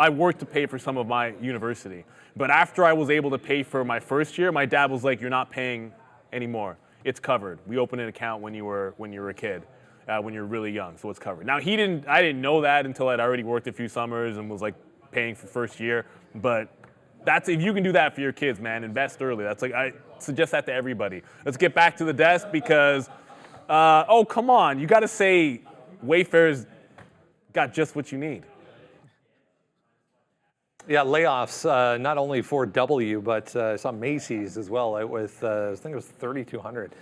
worked to pay for some of my university. But after I was able to pay for my first year, my dad was like, "You're not paying anymore. It's covered. We opened an account when you were a kid, when you're really young, so it's covered." Now I didn't know that until I'd already worked a few summers and was like paying for first year. But That's if you can do that for your kids, man. Invest early. That's like I suggest that to everybody. Let's get back to the desk because, oh come on, you got to say Wayfair's got just what you need. Yeah, layoffs, not only for W, but some Macy's as well, with, I think it was 3,200.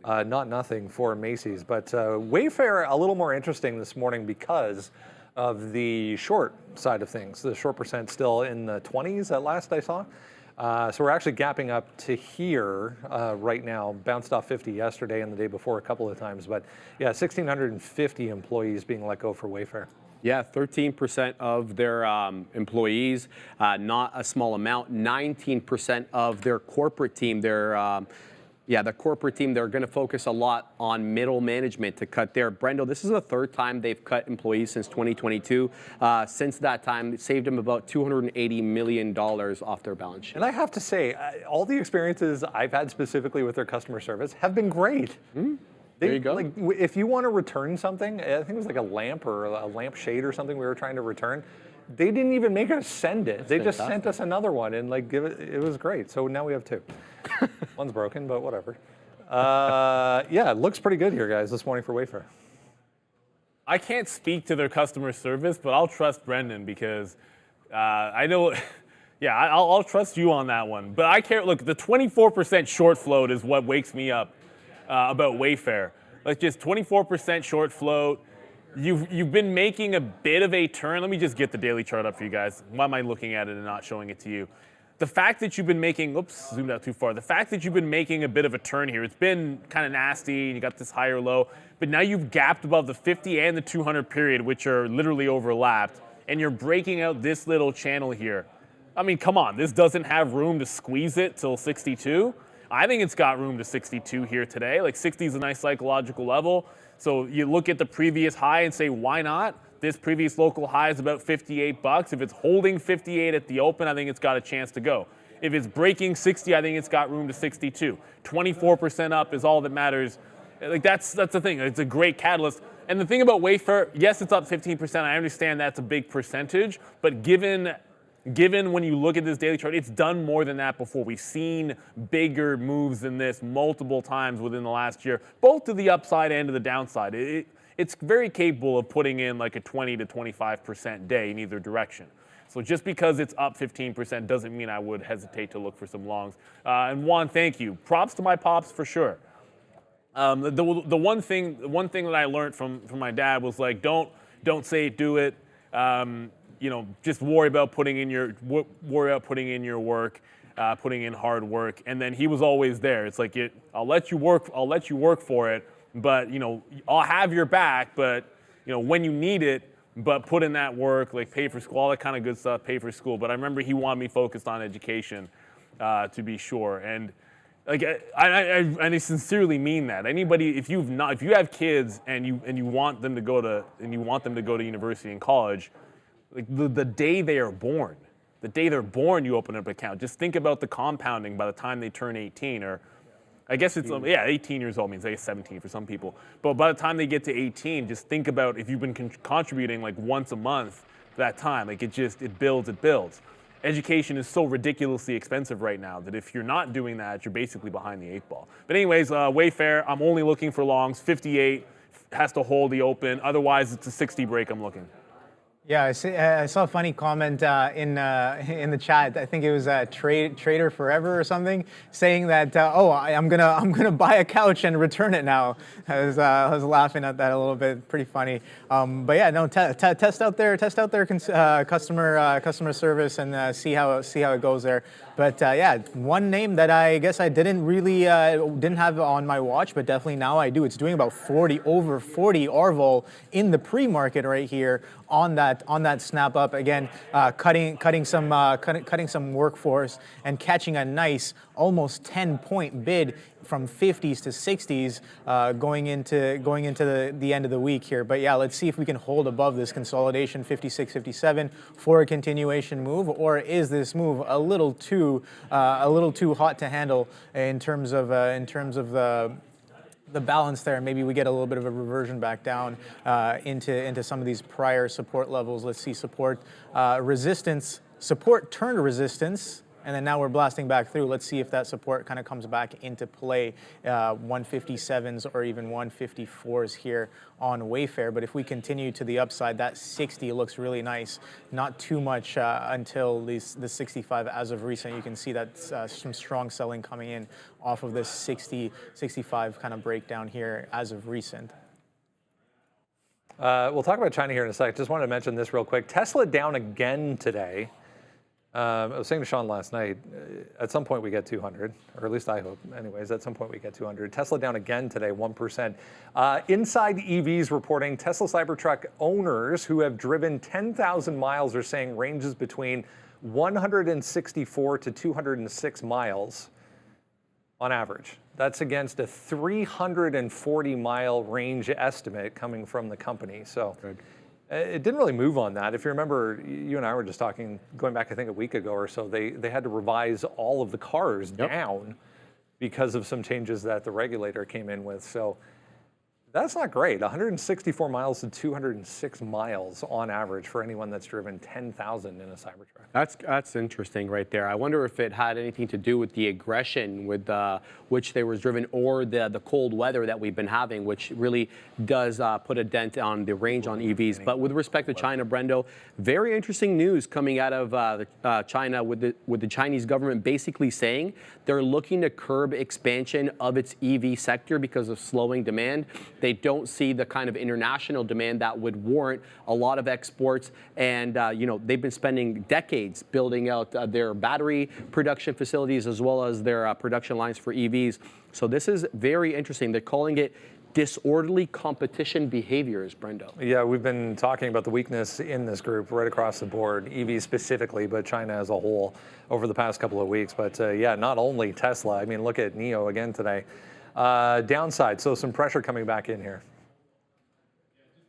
Not nothing for Macy's. But Wayfair, a little more interesting this morning because of the short side of things. The short percent still in the 20s at last I saw. So we're actually gapping up to here right now. Bounced off 50 yesterday and the day before a couple of times. But yeah, 1,650 employees being let go for Wayfair. Yeah, 13% of their employees, not a small amount. 19% of their corporate team, the corporate team, they're going to focus a lot on middle management to cut there. Brendo, this is the third time they've cut employees since 2022. Since that time, it saved them about $280 million off their balance sheet. And I have to say, all the experiences I've had specifically with their customer service have been great. There you go. Like, if you want to return something, I think it was like a lamp or a lamp shade or something we were trying to return. They didn't even make us send it. They just sent us another one and like it was great. So now we have two. One's broken, but whatever. Yeah, it looks pretty good here, guys, this morning for Wayfair. I can't speak to their customer service, but I'll trust Brendan because I know. Yeah, I'll trust you on that one. But I care. Look, the 24% short float is what wakes me up about Wayfair. Like just 24% short float. You've been making a bit of a turn. Let me just get the daily chart up for you guys. Why am I looking at it and not showing it to you? The fact that you've been making, oops, zoomed out too far. The fact that you've been making a bit of a turn here, it's been kind of nasty and you got this higher low, but now you've gapped above the 50 and the 200 period, which are literally overlapped, and you're breaking out this little channel here. I mean, come on, this doesn't have room to squeeze it till 62. I think it's got room to 62 here today. Like 60 is a nice psychological level. So you look at the previous high and say, why not? This previous local high is about 58 bucks. If it's holding 58 at the open, I think it's got a chance to go. If it's breaking 60, I think it's got room to 62. 24% up is all that matters. Like that's the thing. It's a great catalyst. And the thing about Wayfair, yes, it's up 15%. I understand that's a big percentage, but given when you look at this daily chart, it's done more than that before. We've seen bigger moves than this multiple times within the last year, both to the upside and to the downside. It's very capable of putting in like a 20 to 25% day in either direction. So just because it's up 15% doesn't mean I would hesitate to look for some longs. And Juan, thank you. Props to my pops for sure. The one thing that I learned from my dad was like, don't say it, do it. You know, just worry about putting in your work, putting in hard work, and then he was always there. It's like I'll let you work for it, but you know, I'll have your back, but you know, when you need it, but put in that work, like pay for school, all that kind of good stuff, pay for school. But I remember he wanted me focused on education, to be sure, and like I sincerely mean that. Anybody, if you have kids and you want them to go to university and college. Like the day they are born, you open up an account. Just think about the compounding by the time they turn 18, or I guess it's 18 years old means I guess 17 for some people. But by the time they get to 18, just think about if you've been contributing like once a month for that time. Like it builds. Education is so ridiculously expensive right now that if you're not doing that, you're basically behind the 8 ball. But anyways, Wayfair, I'm only looking for longs. 58 has to hold the open. Otherwise, it's a 60 break I'm looking. Yeah, I saw a funny comment in the chat. I think it was Trader Forever or something, saying that I'm gonna buy a couch and return it now. I was laughing at that a little bit, pretty funny. But yeah, no, test out their customer service and see how it goes there. But yeah, one name that I guess I didn't have on my watch, but definitely now I do. It's doing about over 40 RVOL in the pre-market right here on that snap up again, cutting some workforce and catching a nice almost 10-point bid from 50s to 60s going into the end of the week here. But yeah, let's see if we can hold above this consolidation 56, 57 for a continuation move, or is this move a little too hot to handle in terms of the balance there? Maybe we get a little bit of a reversion back down into some of these prior support levels. Let's see support, resistance, support turn to resistance, and then now we're blasting back through. Let's see if that support kind of comes back into play, 157s or even 154s here on Wayfair. But if we continue to the upside, that 60 looks really nice. Not too much until the 65 as of recent. You can see that some strong selling coming in off of this 60, 65 kind of breakdown here as of recent. We'll talk about China here in a sec. Just wanted to mention this real quick. Tesla down again today. I was saying to Sean last night, at some point we get 200, or at least I hope. Anyways, at some point we get 200. Tesla down again today, 1%. Inside EVs reporting, Tesla Cybertruck owners who have driven 10,000 miles are saying ranges between 164 to 206 miles on average. That's against a 340-mile range estimate coming from the company. So it didn't really move on that. If you remember, you and I were just talking, going back, I think, a week ago or so, they had to revise all of the cars down because of some changes that the regulator came in with. So that's not great. 164 miles to 206 miles on average for anyone that's driven 10,000 in a Cybertruck. That's interesting right there. I wonder if it had anything to do with the aggression with which they were driven, or the cold weather that we've been having, which really does put a dent on the range on EVs. But with respect to China, Brendo, very interesting news coming out of China with the Chinese government basically saying they're looking to curb expansion of its EV sector because of slowing demand. They don't see the kind of international demand that would warrant a lot of exports. And, they've been spending decades building out their battery production facilities as well as their production lines for EVs. So this is very interesting. They're calling it disorderly competition behaviors, Brendo. Yeah, we've been talking about the weakness in this group right across the board, EV specifically, but China as a whole over the past couple of weeks. But yeah, not only Tesla. I mean, look at NIO again today. Downside, so some pressure coming back in here.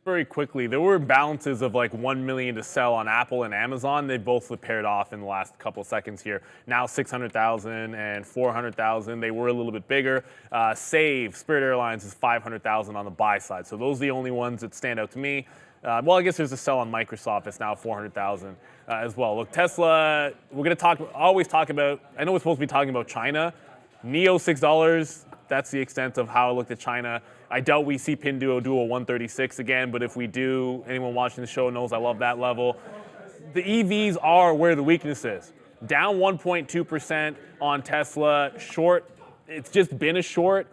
Very quickly, there were balances of like 1 million to sell on Apple and Amazon. They both paired off in the last couple of seconds here. Now 600,000 and 400,000. They were a little bit bigger. Save, Spirit Airlines is 500,000 on the buy side. So those are the only ones that stand out to me. Well, I guess there's a sell on Microsoft. It's now 400,000 as well. Look, Tesla, we're going to always talk about, I know we're supposed to be talking about China. NIO $6. That's the extent of how I looked at China. I doubt we see Pinduo do a 136 again, but if we do, anyone watching the show knows I love that level. The EVs are where the weakness is. Down 1.2% on Tesla, short. It's just been a short.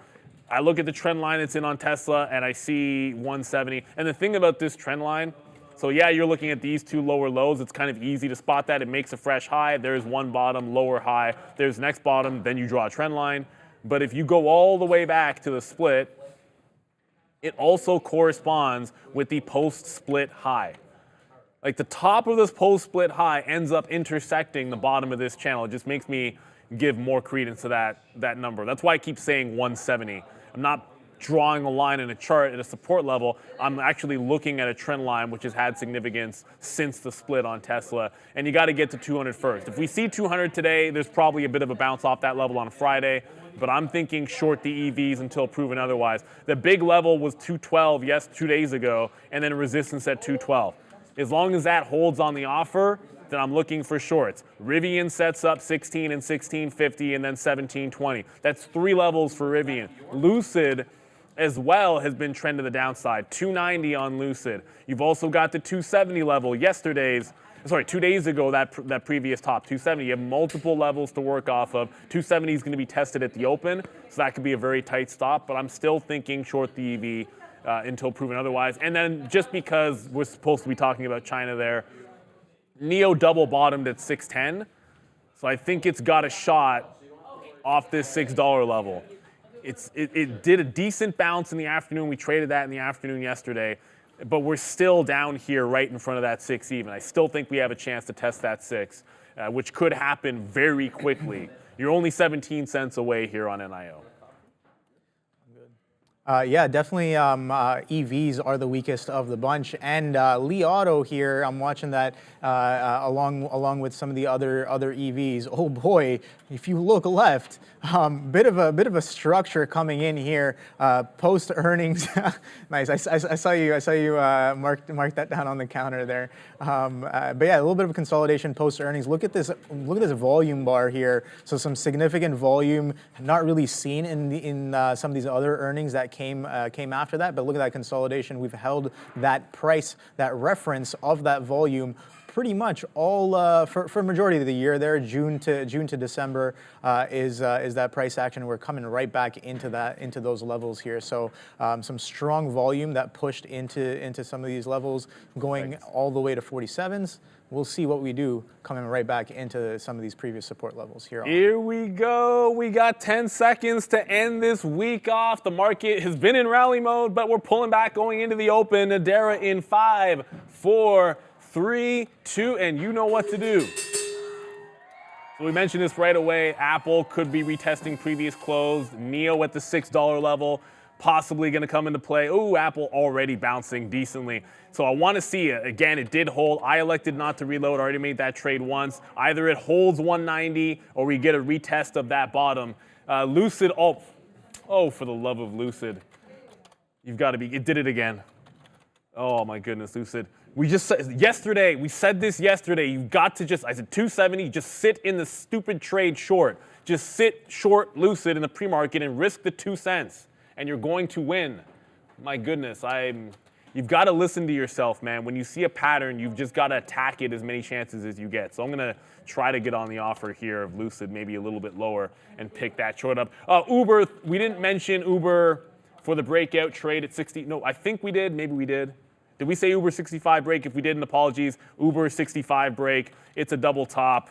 I look at the trend line it's in on Tesla, and I see 170. And the thing about this trend line, so yeah, you're looking at these two lower lows. It's kind of easy to spot that. It makes a fresh high. There's one bottom, lower high. There's next bottom, then you draw a trend line. But if you go all the way back to the split, it also corresponds with the post-split high. Like the top of this post-split high ends up intersecting the bottom of this channel. It just makes me give more credence to that number. That's why I keep saying 170. I'm not drawing a line in a chart at a support level. I'm actually looking at a trend line which has had significance since the split on Tesla. And you got to get to 200 first. If we see 200 today, there's probably a bit of a bounce off that level on Friday. But I'm thinking short the EVs until proven otherwise. The big level was 212, 2 days ago, and then resistance at 212. As long as that holds on the offer, then I'm looking for shorts. Rivian sets up 16 and 1650 and then 1720. That's 3 levels for Rivian. Lucid as well has been trend to the downside, 290 on Lucid. You've also got the 270 level, 2 days ago, that previous top, 270. You have multiple levels to work off of. 270 is going to be tested at the open, so that could be a very tight stop, but I'm still thinking short the EV until proven otherwise. And then just because we're supposed to be talking about China there, NIO double bottomed at 610, so I think it's got a shot off this $6 level. It did a decent bounce in the afternoon. We traded that in the afternoon yesterday. But we're still down here right in front of that 6 even. I still think we have a chance to test that 6, which could happen very quickly. You're only 17 cents away here on NIO. Yeah, definitely EVs are the weakest of the bunch. And Li Auto here, I'm watching that along with some of the other EVs. Oh boy, if you look left, bit of a structure coming in here post earnings. Nice. I saw you mark that down on the counter there. But yeah, a little bit of a consolidation post earnings. Look at this volume bar here. So some significant volume, not really seen in some of these other earnings that came after that. But look at that consolidation. We've held that price, that reference of that volume pretty much all for majority of the year there. June to December is that price action. We're coming right back into those levels here. So some strong volume that pushed into some of these levels, going all the way to 47s. We'll see what we do coming right back into some of these previous support levels here. Here we go. We got 10 seconds to end this week off. The market has been in rally mode, but we're pulling back going into the open. Nadera in 5, 4, 3, 2, and you know what to do. So we mentioned this right away. Apple could be retesting previous close. NEO at the $6 level, possibly going to come into play. Ooh, Apple already bouncing decently. So I want to see it. Again, it did hold. I elected not to reload. I already made that trade once. Either it holds 190 or we get a retest of that bottom. Lucid, oh, for the love of Lucid. You've got to be, it did it again. Oh my goodness, Lucid. We just said, yesterday, we said this yesterday, you've got to just, I said 270, just sit in the stupid trade short. Just sit short Lucid in the pre-market and risk the 2 cents, and you're going to win. My goodness, you've got to listen to yourself, man. When you see a pattern, you've just got to attack it as many chances as you get. So I'm going to try to get on the offer here of Lucid, maybe a little bit lower, and pick that short up. Uber, we didn't mention Uber for the breakout trade at 60. No, I think we did. Maybe we did. Did we say Uber 65 break? If we didn't, apologies. Uber 65 break. It's a double top.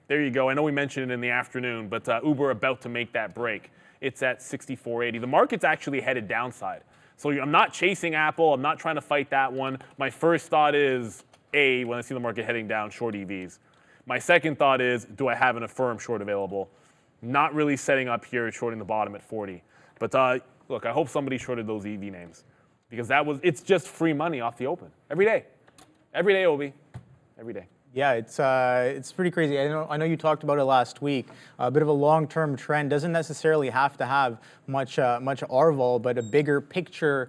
There you go. I know we mentioned it in the afternoon, but Uber about to make that break. It's at 64.80. The market's actually headed downside. So I'm not chasing Apple. I'm not trying to fight that one. My first thought is, A, when I see the market heading down, short EVs. My second thought is, do I have an Affirm short available? Not really setting up here, shorting the bottom at 40. But look, I hope somebody shorted those EV names, because it's just free money off the open every day. Every day, Obi. Every day. Yeah, it's pretty crazy. I know you talked about it last week. A bit of a long-term trend doesn't necessarily have to have much RVOL, but a bigger picture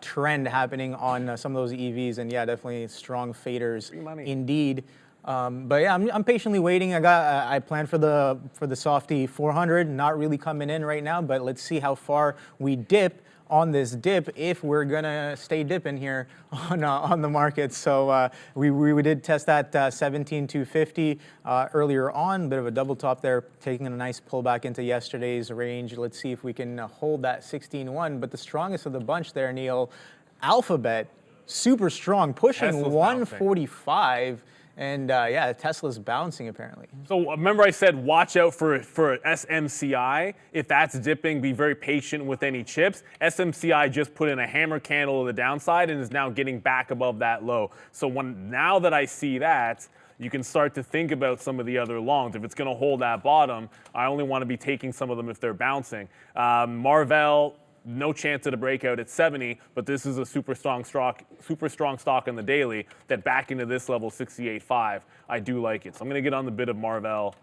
trend happening on some of those EVs. And yeah, definitely strong faders indeed. But yeah, I'm patiently waiting. I planned for the softy 400, not really coming in right now. But let's see how far we dip on this dip, if we're gonna stay dipping here on the market. So we did test that 17,250 earlier on, bit of a double top there, taking a nice pullback into yesterday's range. Let's see if we can hold that 16.1. But the strongest of the bunch there, Neil, Alphabet, super strong, pushing Tesla's 145. And yeah, Tesla's bouncing apparently. So remember I said watch out for SMCI. If that's dipping, be very patient with any chips. SMCI just put in a hammer candle to the downside and is now getting back above that low. So now that I see that, you can start to think about some of the other longs. If it's going to hold that bottom, I only want to be taking some of them if they're bouncing. Marvell, no chance at a breakout at 70, but this is a super strong stock on the daily that back into this level, 68.5. I do like it. So I'm going to get on the bid of Marvell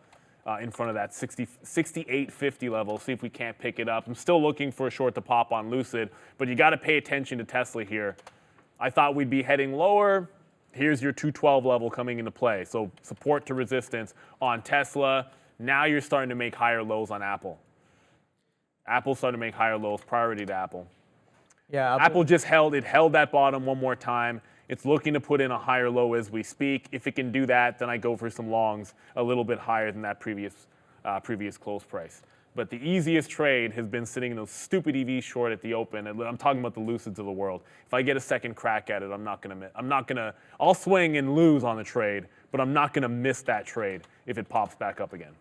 in front of that 68.50 level, see if we can't pick it up. I'm still looking for a short to pop on Lucid, but you got to pay attention to Tesla here. I thought we'd be heading lower. Here's your 212 level coming into play. So support to resistance on Tesla. Now you're starting to make higher lows on Apple. Apple's starting to make higher lows, priority to Apple. Yeah, Apple just held that bottom one more time. It's looking to put in a higher low as we speak. If it can do that, then I go for some longs a little bit higher than that previous close price. But the easiest trade has been sitting in those stupid EVs short at the open. And I'm talking about the Lucids of the world. If I get a second crack at it, I'll swing and lose on the trade, but I'm not gonna miss that trade if it pops back up again.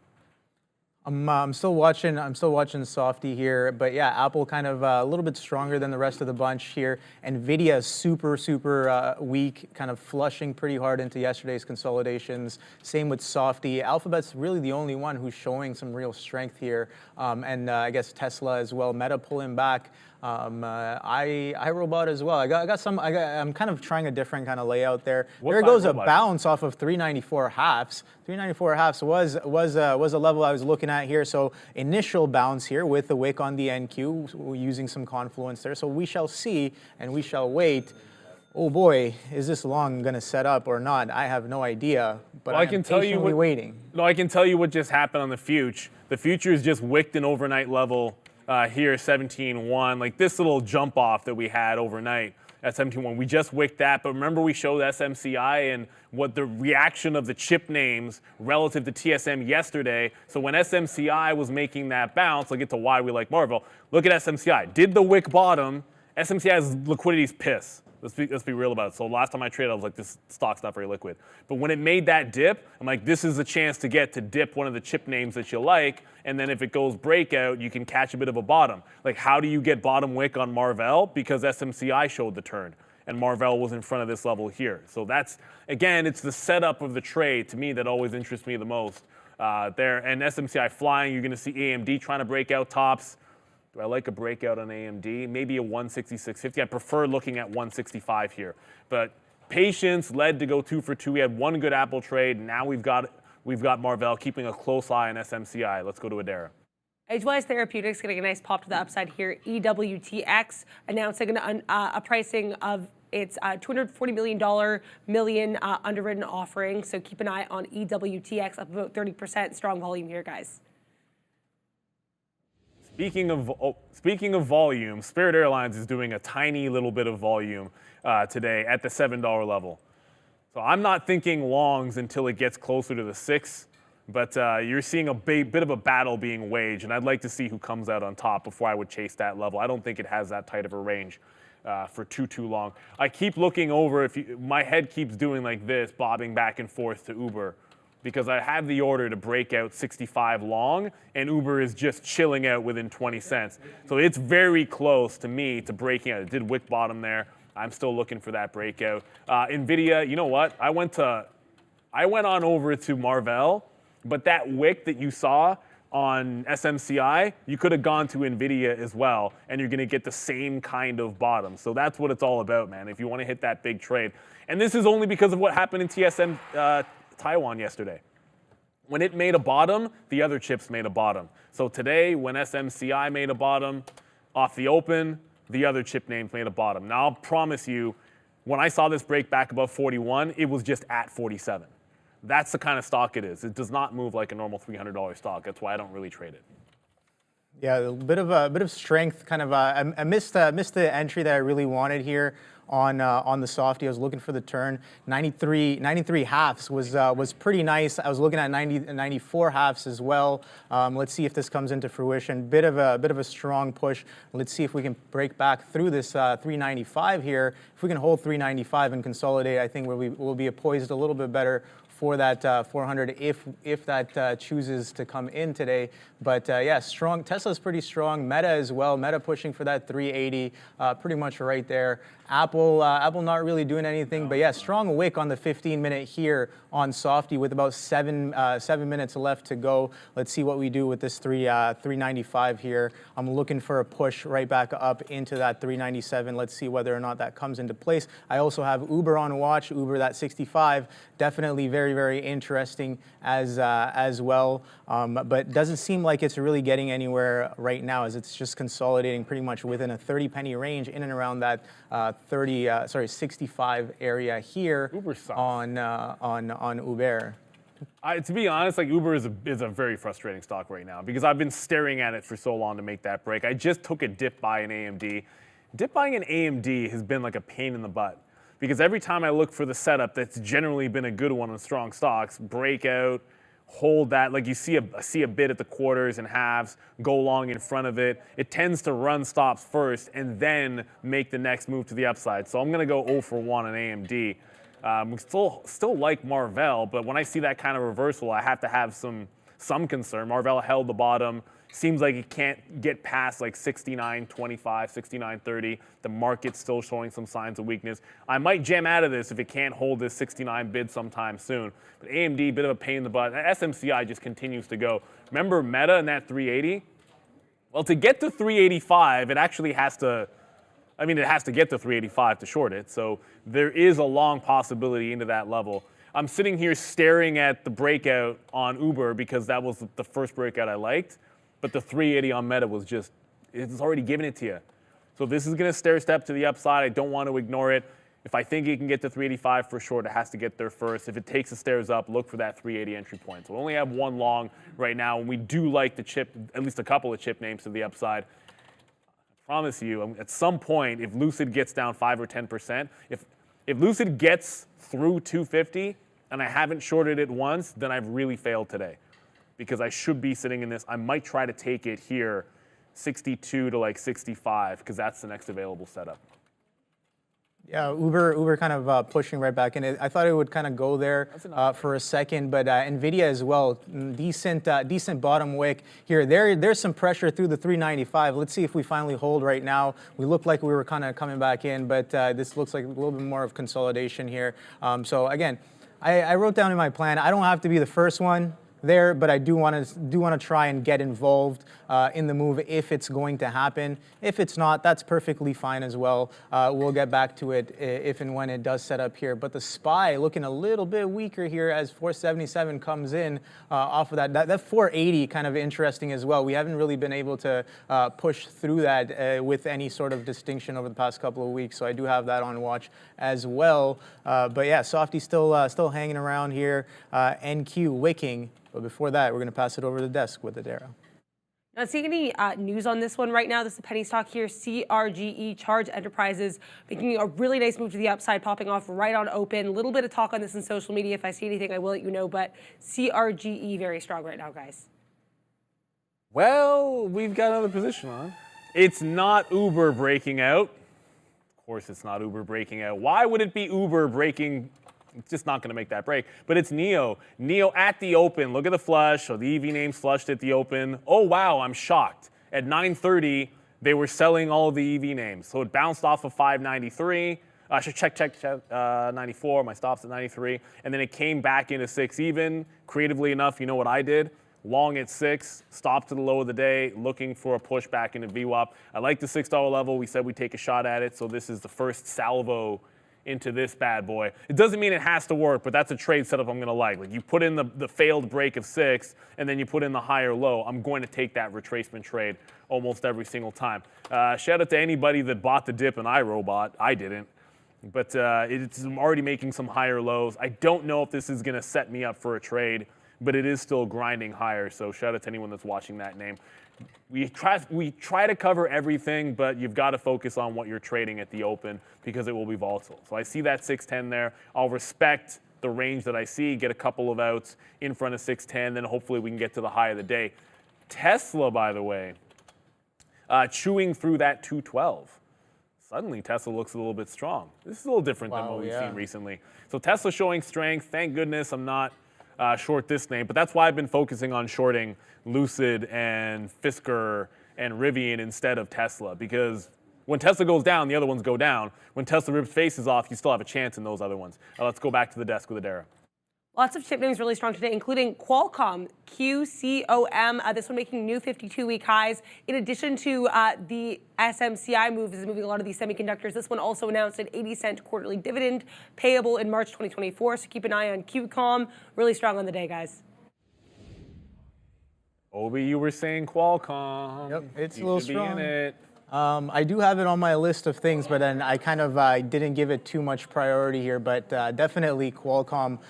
I'm still watching Softy here, but yeah, Apple kind of a little bit stronger than the rest of the bunch here. NVIDIA is super weak, kind of flushing pretty hard into yesterday's consolidations. Same with Softy. Alphabet's really the only one who's showing some real strength here, and I guess Tesla as well. Meta pulling back. I robot as well. I'm kind of trying a different kind of layout there. What There size goes a robot? bounce off of 394 halves. 394 halves was a level I was looking at here. So initial bounce here with the wick on the NQ, using some confluence there. So we shall see and we shall wait. Oh boy, is this long going to set up or not? I have no idea, but Well, I can tell you patiently waiting. No, I can tell you what just happened on the future. The future is just wicked an overnight level here, 17.1. Like this little jump off that we had overnight at 17.1. We just wicked that, but remember we showed SMCI and what the reaction of the chip names relative to TSM yesterday. So when SMCI was making that bounce, I'll get to why we like Marvell. Look at SMCI. Did the wick bottom? SMCI's liquidity's piss. Let's be real about it. So last time I traded, I was like, this stock's not very liquid. But when it made that dip, I'm like, this is a chance to get to dip one of the chip names that you like, and then if it goes breakout, you can catch a bit of a bottom. Like, how do you get bottom wick on Marvell? Because SMCI showed the turn, and Marvell was in front of this level here. So that's, again, it's the setup of the trade, to me, that always interests me the most there. And SMCI flying, you're going to see AMD trying to break out tops. Do I like a breakout on AMD? Maybe a 166.50. I prefer looking at 165 here. But patience led to go 2 for 2. We had one good Apple trade. Now we've got Marvell keeping a close eye on SMCI. Let's go to Adara. Edgewise Therapeutics getting a nice pop to the upside here. EWTX announcing a pricing of its $240 million underwritten offering. So keep an eye on EWTX, up about 30%. Strong volume here, guys. Speaking of volume, Spirit Airlines is doing a tiny little bit of volume today at the $7 level. So I'm not thinking longs until it gets closer to the 6, but you're seeing a bit of a battle being waged, and I'd like to see who comes out on top before I would chase that level. I don't think it has that tight of a range for too long. I keep looking over. My head keeps doing like this, bobbing back and forth to Uber, because I have the order to break out 65 long, and Uber is just chilling out within 20 cents. So it's very close to me to breaking out. It did wick bottom there. I'm still looking for that breakout. NVIDIA, you know what? I went on over to Marvell, but that wick that you saw on SMCI, you could have gone to NVIDIA as well, and you're gonna get the same kind of bottom. So that's what it's all about, man, if you wanna hit that big trade. And this is only because of what happened in TSM Taiwan yesterday. When it made a bottom, the other chips made a bottom. So today, when SMCI made a bottom off the open, the other chip names made a bottom. Now, I'll promise you, when I saw this break back above 41, it was just at 47. That's the kind of stock it is. It does not move like a normal $300 stock. That's why I don't really trade it. Yeah, a bit of strength. Kind of, I missed the entry that I really wanted here on the softy. I was looking for the turn. 93 halves was pretty nice. I was looking at 94 halves as well. Let's see if this comes into fruition. Bit of a strong push. Let's see if we can break back through this 395 here. If we can hold 395 and consolidate, I think we'll be poised a little bit better for that 400 if that chooses to come in today. But yeah, strong. Tesla's pretty strong. Meta as well. Meta pushing for that 380, pretty much right there. Apple not really doing anything, but yeah, strong wick on the 15-minute here on softy with about 7 minutes left to go. Let's see what we do with this 395 here. I'm looking for a push right back up into that 397. Let's see whether or not that comes into place. I also have Uber on watch. Uber, that 65, definitely very interesting as well. But doesn't seem like it's really getting anywhere right now, as it's just consolidating pretty much within a 30-penny range in and around that 65 area here on Uber. To be honest, like Uber is a very frustrating stock right now because I've been staring at it for so long to make that break. I just took a dip buy in AMD. Dip buying in AMD has been like a pain in the butt because every time I look for the setup that's generally been a good one on strong stocks, breakout, hold that, like you see a bid at the quarters and halves, go long in front of it. It tends to run stops first and then make the next move to the upside. So I'm going to go 0 for 1 on AMD. We still like Marvell, but when I see that kind of reversal, I have to have some concern. Marvell held the bottom. Seems like it can't get past like 69.25, 69.30. The market's still showing some signs of weakness. I might jam out of this if it can't hold this 69 bid sometime soon. But AMD, bit of a pain in the butt. SMCI just continues to go. Remember Meta and that 380? Well, to get to 385, it actually has to, I mean, it has to get to 385 to short it. So there is a long possibility into that level. I'm sitting here staring at the breakout on Uber because that was the first breakout I liked. But the 380 on Meta was just, it's already given it to you. So this is going to stair step to the upside. I don't want to ignore it. If I think it can get to 385 for short, it has to get there first. If it takes the stairs up, look for that 380 entry point. So we only have one long right now, and we do like the chip, at least a couple of chip names to the upside. I promise you, at some point, if Lucid gets down 5 or 10%, if Lucid gets through 250 and I haven't shorted it once, then I've really failed today because I should be sitting in this. I might try to take it here, 62 to like 65, because that's the next available setup. Yeah, Uber kind of pushing right back in. I thought it would kind of go there for a second, but NVIDIA as well, decent bottom wick here. There's some pressure through the 395. Let's see if we finally hold right now. We looked like we were kind of coming back in, but this looks like a little bit more of consolidation here. So again, I wrote down in my plan, I don't have to be the first one there, but I do want to try and get involved in the move if it's going to happen. If it's not, that's perfectly fine as well. We'll get back to it if and when it does set up here. But the SPY looking a little bit weaker here as 477 comes in off of that 480 kind of interesting as well. We haven't really been able to push through that with any sort of distinction over the past couple of weeks. So I do have that on watch as well. But yeah, Softy still hanging around here. NQ wicking. But before that, we're going to pass it over to the desk with Adara. Not seeing any news on this one right now. This is a penny stock here. CRGE, Charge Enterprises, making a really nice move to the upside, popping off right on open. A little bit of talk on this in social media. If I see anything, I will let you know. But CRGE, very strong right now, guys. Well, we've got another position on. It's not Uber breaking out. Of course, it's not Uber breaking out. Why would it be Uber breaking? It's just not going to make that break. But it's NEO. NEO at the open. Look at the flush. So the EV names flushed at the open. Oh, wow, I'm shocked. At 9:30, they were selling all of the EV names. So it bounced off of 593. I should check 94. My stop's at 93. And then it came back into 6 even. Creatively enough, you know what I did? Long at 6, stopped to the low of the day, looking for a push back into VWAP. I like the $6 level. We said we'd take a shot at it. So this is the first salvo into this bad boy. It doesn't mean it has to work, but that's a trade setup I'm going to like. Like you put in the failed break of 6, and then you put in the higher low. I'm going to take that retracement trade almost every single time. Shout out to anybody that bought the dip in iRobot. I didn't. But I'm already making some higher lows. I don't know if this is going to set me up for a trade, but it is still grinding higher. So shout out to anyone that's watching that name. We try to cover everything, but you've got to focus on what you're trading at the open because it will be volatile. So I see that 610 there. I'll respect the range that I see, get a couple of outs in front of 610, then hopefully we can get to the high of the day. Tesla, by the way, chewing through that 212. Suddenly Tesla looks a little bit strong. This is a little different than what we've seen recently. So Tesla showing strength. Thank goodness I'm not short this name, but that's why I've been focusing on shorting Lucid and Fisker and Rivian instead of Tesla, because when Tesla goes down, the other ones go down. When Tesla rips faces off, you still have a chance in those other ones. Let's go back to the desk with Adara. Lots of chip names really strong today, including Qualcomm, QCOM, this one making new 52-week highs. In addition to the SMCI move, is moving a lot of these semiconductors. This one also announced an 80-cent quarterly dividend payable in March 2024, so keep an eye on QCOM. Really strong on the day, guys. Obi, you were saying Qualcomm. Yep, it's you a little should strong. Be in it. I do have it on my list of things, but then I kind of didn't give it too much priority here. But definitely Qualcomm.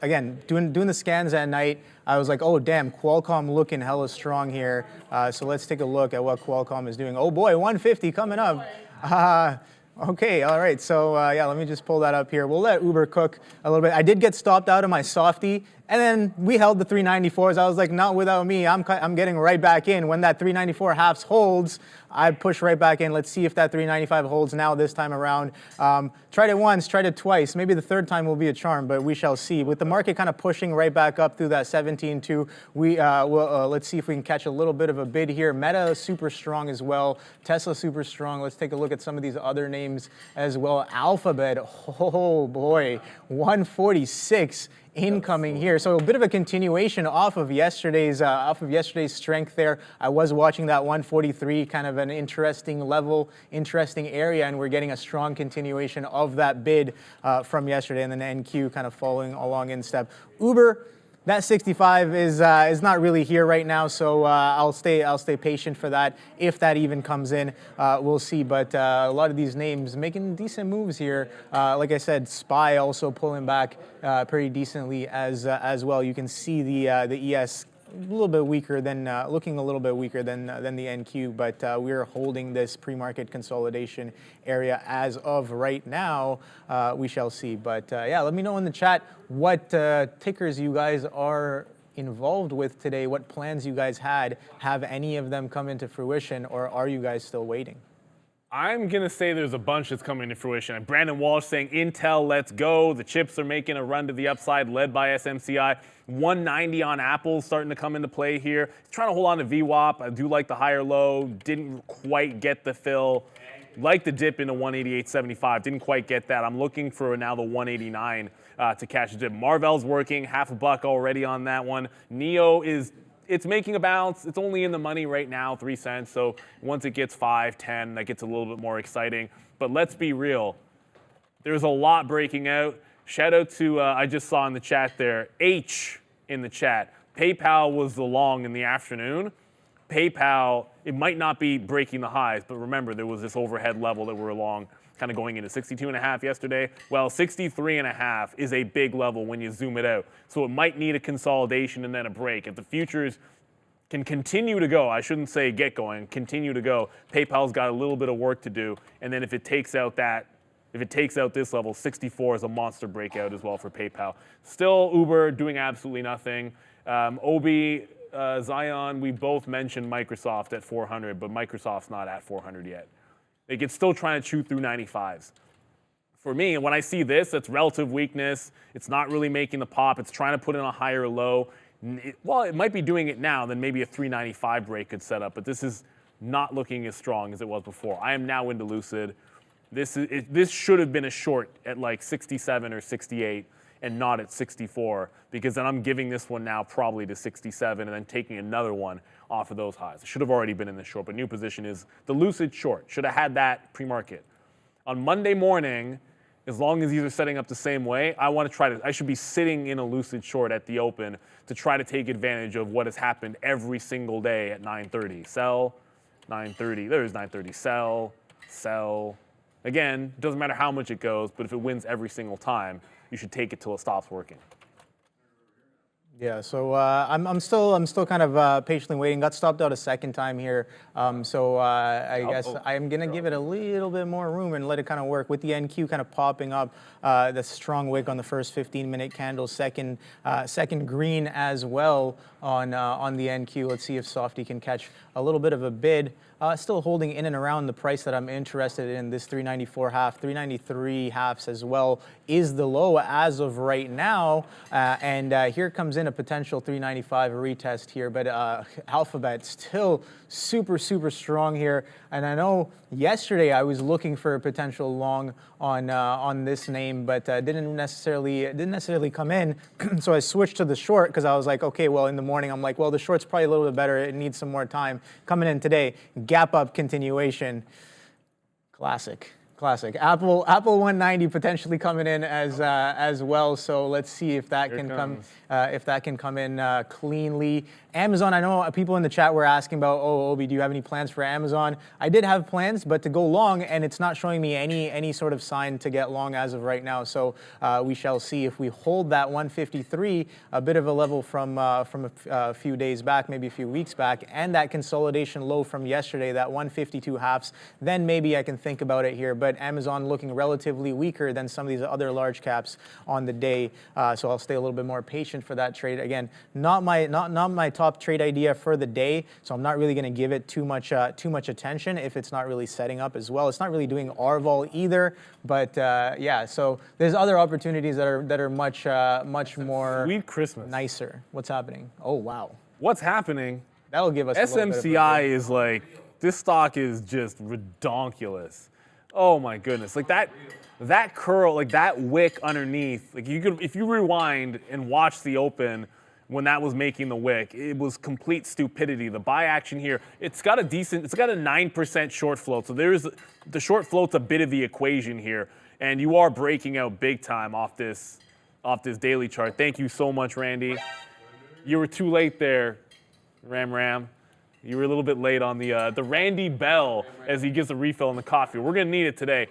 Again, doing the scans at night, I was like, oh damn, Qualcomm looking hella strong here. So let's take a look at what Qualcomm is doing. Oh boy, 150 coming up. Okay, all right. So yeah, let me just pull that up here. We'll let Uber cook a little bit. I did get stopped out of my softy, and then we held the 394s. I was like, not without me. I'm getting right back in. When that 394 halves holds, I push right back in. Let's see if that 395 holds now this time around. Tried it once, tried it twice. Maybe the third time will be a charm, but we shall see. With the market kind of pushing right back up through that 17.2, let's see if we can catch a little bit of a bid here. Meta super strong as well. Tesla super strong. Let's take a look at some of these other names as well. Alphabet, oh boy, 146 incoming here. So a bit of a continuation off of yesterday's strength there. I was watching that 143, kind of an interesting level, interesting area, and we're getting a strong continuation of that bid from yesterday, and then NQ kind of following along in step. Uber, that 65 is not really here right now, so I'll stay patient for that. If that even comes in, we'll see. But a lot of these names making decent moves here. Like I said, SPY also pulling back pretty decently as well. You can see the ES a little bit weaker than looking a little bit weaker than the NQ, but we're holding this pre-market consolidation area as of right now. We shall see. But yeah, let me know in the chat what tickers you guys are involved with today, what plans you guys had. Have any of them come into fruition, or are you guys still waiting? I'm going to say there's a bunch that's coming to fruition. Brandon Walsh saying, Intel, let's go. The chips are making a run to the upside, led by SMCI. 190 on Apple starting to come into play here. Trying to hold on to VWAP. I do like the higher low. Didn't quite get the fill. Like the dip into 188.75. Didn't quite get that. I'm looking for now the 189 to catch a dip. Marvell's working. $0.50 already on that one. Neo is... It's making a bounce. It's only in the money right now, 3 cents. So once it gets 5, 10, that gets a little bit more exciting. But let's be real. There's a lot breaking out. Shout out to, I just saw in the chat there, H in the chat. PayPal was the long in the afternoon. PayPal, it might not be breaking the highs, but remember there was this overhead level that we're long, kind of going into 62.5 yesterday. Well, 63.5 is a big level when you zoom it out. So it might need a consolidation and then a break. If the futures can continue to go, I shouldn't say get going, continue to go, PayPal's got a little bit of work to do. And then if it takes out this level, 64 is a monster breakout as well for PayPal. Still Uber doing absolutely nothing. Obi, Zion, we both mentioned Microsoft at 400, but Microsoft's not at 400 yet. It's still trying to chew through 95s. For me, when I see this, that's relative weakness. It's not really making the pop. It's trying to put in a higher low. Well, it might be doing it now, then maybe a 395 break could set up, but this is not looking as strong as it was before. I am now into Lucid. This should have been a short at like 67 or 68 and not at 64, because then I'm giving this one now probably to 67 and then taking another one off of those highs. It should have already been in the short, but new position is the Lucid short. Should have had that pre-market. On Monday morning, as long as these are setting up the same way, I should be sitting in a Lucid short at the open to try to take advantage of what has happened every single day at 9:30. Sell, 9:30, there's 9:30, sell, sell. Again, doesn't matter how much it goes, but if it wins every single time, you should take it till it stops working. Yeah, so I'm still kind of patiently waiting. Got stopped out a second time here, so I guess I'm gonna give it a little bit more room and let it kind of work with the NQ kind of popping up. The strong wick on the first 15-minute candle, second green as well on the NQ. Let's see if Softy can catch a little bit of a bid. Still holding in and around the price that I'm interested in. This 394.5, 393 halves as well is the low as of right now. And here comes in a potential 395 retest here, but Alphabet still super strong here. And I know yesterday I was looking for a potential long on this name, but didn't necessarily come in. So I switched to the short because I was like, okay, well in the morning I'm like, well the short's probably a little bit better. It needs some more time. Coming in today, gap up continuation. Classic. Apple 190 potentially coming in as well. So let's see if that can come in cleanly. Amazon, I know people in the chat were asking about, oh, Obi, do you have any plans for Amazon? I did have plans, but to go long, and it's not showing me any sort of sign to get long as of right now. So we shall see if we hold that 153, a bit of a level from a few days back, maybe a few weeks back, and that consolidation low from yesterday, that 152 halves, then maybe I can think about it here. But Amazon looking relatively weaker than some of these other large caps on the day, so I'll stay a little bit more patient for that trade. Again, not my top trade idea for the day, so I'm not really going to give it too much attention if it's not really setting up as well. It's not really doing RVol either, but yeah. So there's other opportunities that are much more Sweet Christmas. Nicer. What's happening? Oh wow. What's happening? That'll give us SMCI is like, this stock is just redonkulous. Oh my goodness, like that curl, like that wick underneath, like if you rewind and watch the open when that was making the wick, it was complete stupidity. The buy action here, it's got a 9% short float. So the short float's a bit of the equation here, and you are breaking out big time off this daily chart. Thank you so much, Randy. You were too late there, Ram. You were a little bit late on the Randy Bell as he gets a refill on the coffee. We're gonna need it today.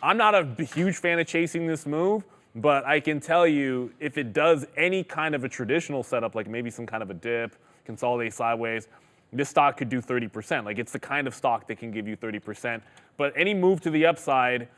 I'm not a huge fan of chasing this move, but I can tell you if it does any kind of a traditional setup, like maybe some kind of a dip, consolidate sideways, this stock could do 30%. Like it's the kind of stock that can give you 30%. But any move to the upside,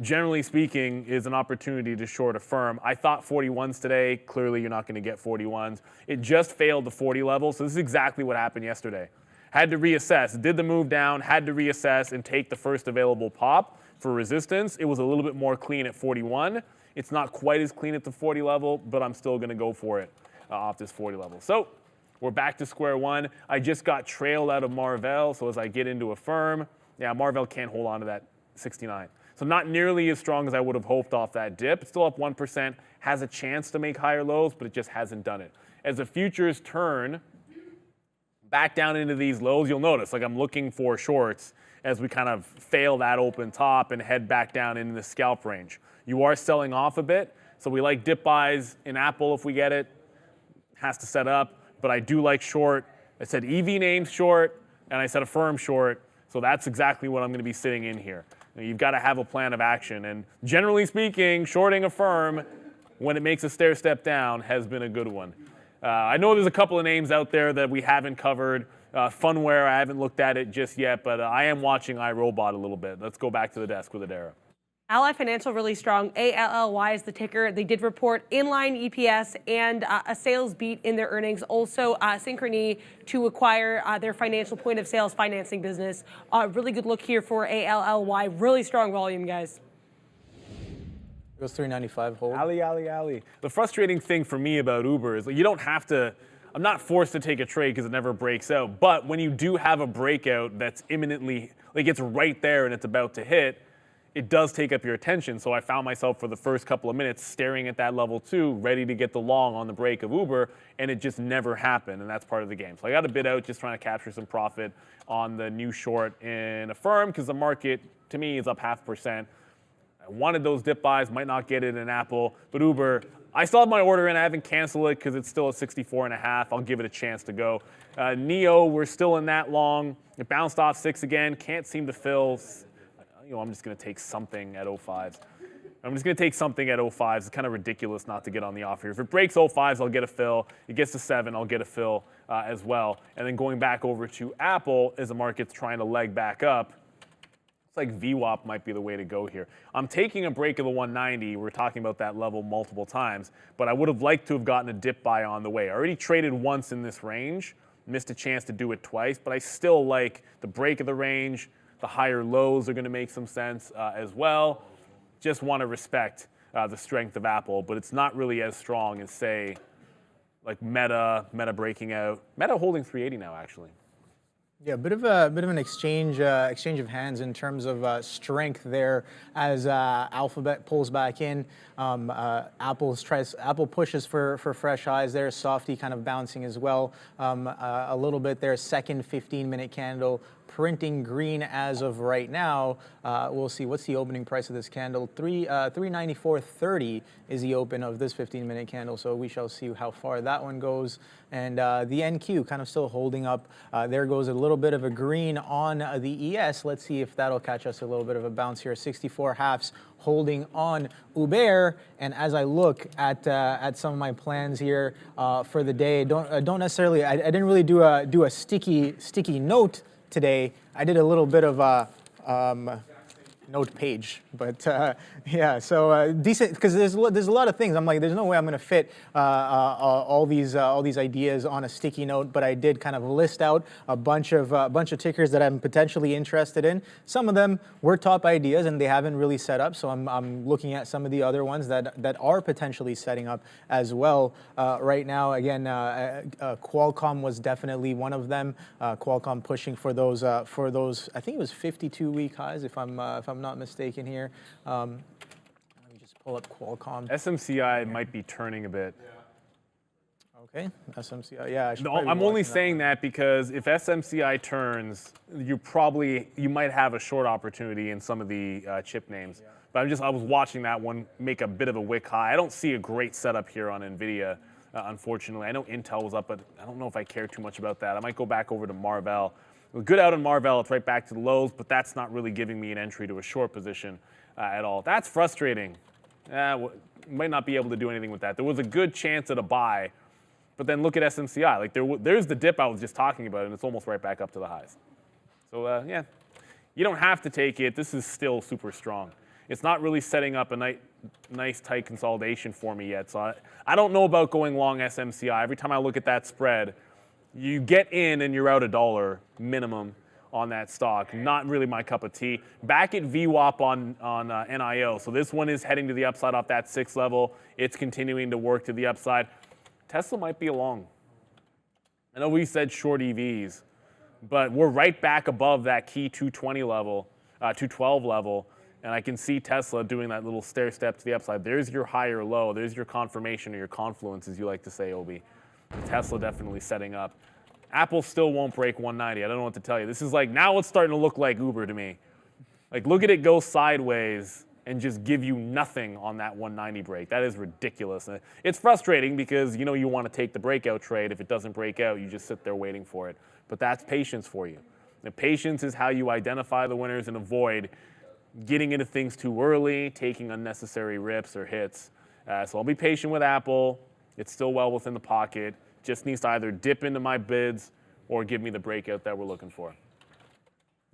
generally speaking, is an opportunity to short a firm. I thought 41s today. Clearly, you're not going to get 41s. It just failed the 40 level, so this is exactly what happened yesterday. Had to reassess, did the move down, had to reassess and take the first available pop for resistance. It was a little bit more clean at 41. It's not quite as clean at the 40 level, but I'm still going to go for it off this 40 level. So we're back to square one. I just got trailed out of Marvell, so as I get into a firm, yeah, Marvell can't hold on to that 69. So not nearly as strong as I would have hoped off that dip. It's still up 1%, has a chance to make higher lows, but it just hasn't done it. As the futures turn back down into these lows, you'll notice, like I'm looking for shorts as we kind of fail that open top and head back down into the scalp range. You are selling off a bit, so we like dip buys in Apple if we get it. Has to set up, but I do like short. I said EV names short, and I said a firm short, so that's exactly what I'm going to be sitting in here. You've got to have a plan of action, and generally speaking, shorting a firm when it makes a stair step down has been a good one. I know there's a couple of names out there that we haven't covered. Funware, I haven't looked at it just yet, but I am watching iRobot a little bit. Let's go back to the desk with Adara. Ally Financial really strong. ALLY is the ticker. They did report inline EPS and a sales beat in their earnings. Also, Synchrony to acquire their financial point of sales financing business. Really good look here for ALLY. Really strong volume, guys. It was 395 hold. Ally. The frustrating thing for me about Uber is like, you don't have to. I'm not forced to take a trade because it never breaks out. But when you do have a breakout that's imminently, like it's right there and it's about to hit, it does take up your attention. So I found myself for the first couple of minutes staring at that level 2, ready to get the long on the break of Uber, and it just never happened, and that's part of the game. So I got a bid out just trying to capture some profit on the new short in a firm because the market, to me, is up 0.5%. I wanted those dip buys, might not get it in Apple, but Uber, I still have my order in. I haven't canceled it because it's still at 64.5. I'll give it a chance to go. NEO, we're still in that long. It bounced off 6 again. Can't seem to fill. I'm just going to take something at 05s. I'm just going to take something at 05s. It's kind of ridiculous not to get on the offer. If it breaks 05s, I'll get a fill. It gets to 7, I'll get a fill as well. And then going back over to Apple as the market's trying to leg back up, it's like VWAP might be the way to go here. I'm taking a break of the 190. We're talking about that level multiple times, but I would have liked to have gotten a dip buy on the way. I already traded once in this range, missed a chance to do it twice, but I still like the break of the range. The higher lows are going to make some sense as well. Just want to respect the strength of Apple, but it's not really as strong as, say, like Meta breaking out. Meta holding 380 now, actually. Yeah, a bit of an exchange of hands in terms of strength there as Alphabet pulls back in. Apple pushes for fresh highs there. Softy kind of bouncing as well a little bit there. Second 15-minute candle printing green as of right now. We'll see what's the opening price of this candle. 394.30 is the open of this 15-minute candle. So we shall see how far that one goes. And the NQ kind of still holding up. There goes a little bit of a green on the ES. Let's see if that'll catch us a little bit of a bounce here. 64 halves holding on Uber. And as I look at some of my plans here for the day, don't necessarily. I didn't really do a sticky note today. I did a little bit of a note page, but yeah, so decent, because there's a lot of things. I'm like, there's no way I'm going to fit all these ideas on a sticky note, but I did kind of list out a bunch of tickers that I'm potentially interested in. Some of them were top ideas and they haven't really set up, so I'm looking at some of the other ones that are potentially setting up as well right now. Again, Qualcomm was definitely one of them. Qualcomm pushing for those I think it was 52-week highs, if I'm I'm not mistaken here. Let me just pull up Qualcomm. SMCI might be turning a bit. Okay, SMCI. Yeah, I should No, probably be I'm only watching saying that because if SMCI turns, you might have a short opportunity in some of the chip names. Yeah. But I was watching that one make a bit of a wick high. I don't see a great setup here on NVIDIA, unfortunately. I know Intel was up, but I don't know if I care too much about that. I might go back over to Marvell. Good out on Marvell, it's right back to the lows, but that's not really giving me an entry to a short position at all. That's frustrating. Might not be able to do anything with that. There was a good chance at a buy, but then look at SMCI. Like there's the dip I was just talking about, and it's almost right back up to the highs. So yeah, you don't have to take it. This is still super strong. It's not really setting up a nice tight consolidation for me yet. So I don't know about going long SMCI. Every time I look at that spread, you get in and you're out $1 minimum on that stock. Not really my cup of tea. Back at VWAP on NIO. So this one is heading to the upside off that 6 level. It's continuing to work to the upside. Tesla might be along. I know we said short EVs, but we're right back above that key 220 level, 212 level, and I can see Tesla doing that little stair step to the upside. There's your high or low. There's your confirmation or your confluence, as you like to say, Obi. Tesla definitely setting up. Apple still won't break 190. I don't know what to tell you. This is like, now it's starting to look like Uber to me. Like, look at it go sideways and just give you nothing on that 190 break. That is ridiculous. And it's frustrating because you know you want to take the breakout trade. If it doesn't break out, you just sit there waiting for it. But that's patience for you. And patience is how you identify the winners and avoid getting into things too early, taking unnecessary rips or hits. So I'll be patient with Apple. It's still well within the pocket. Just needs to either dip into my bids or give me the breakout that we're looking for.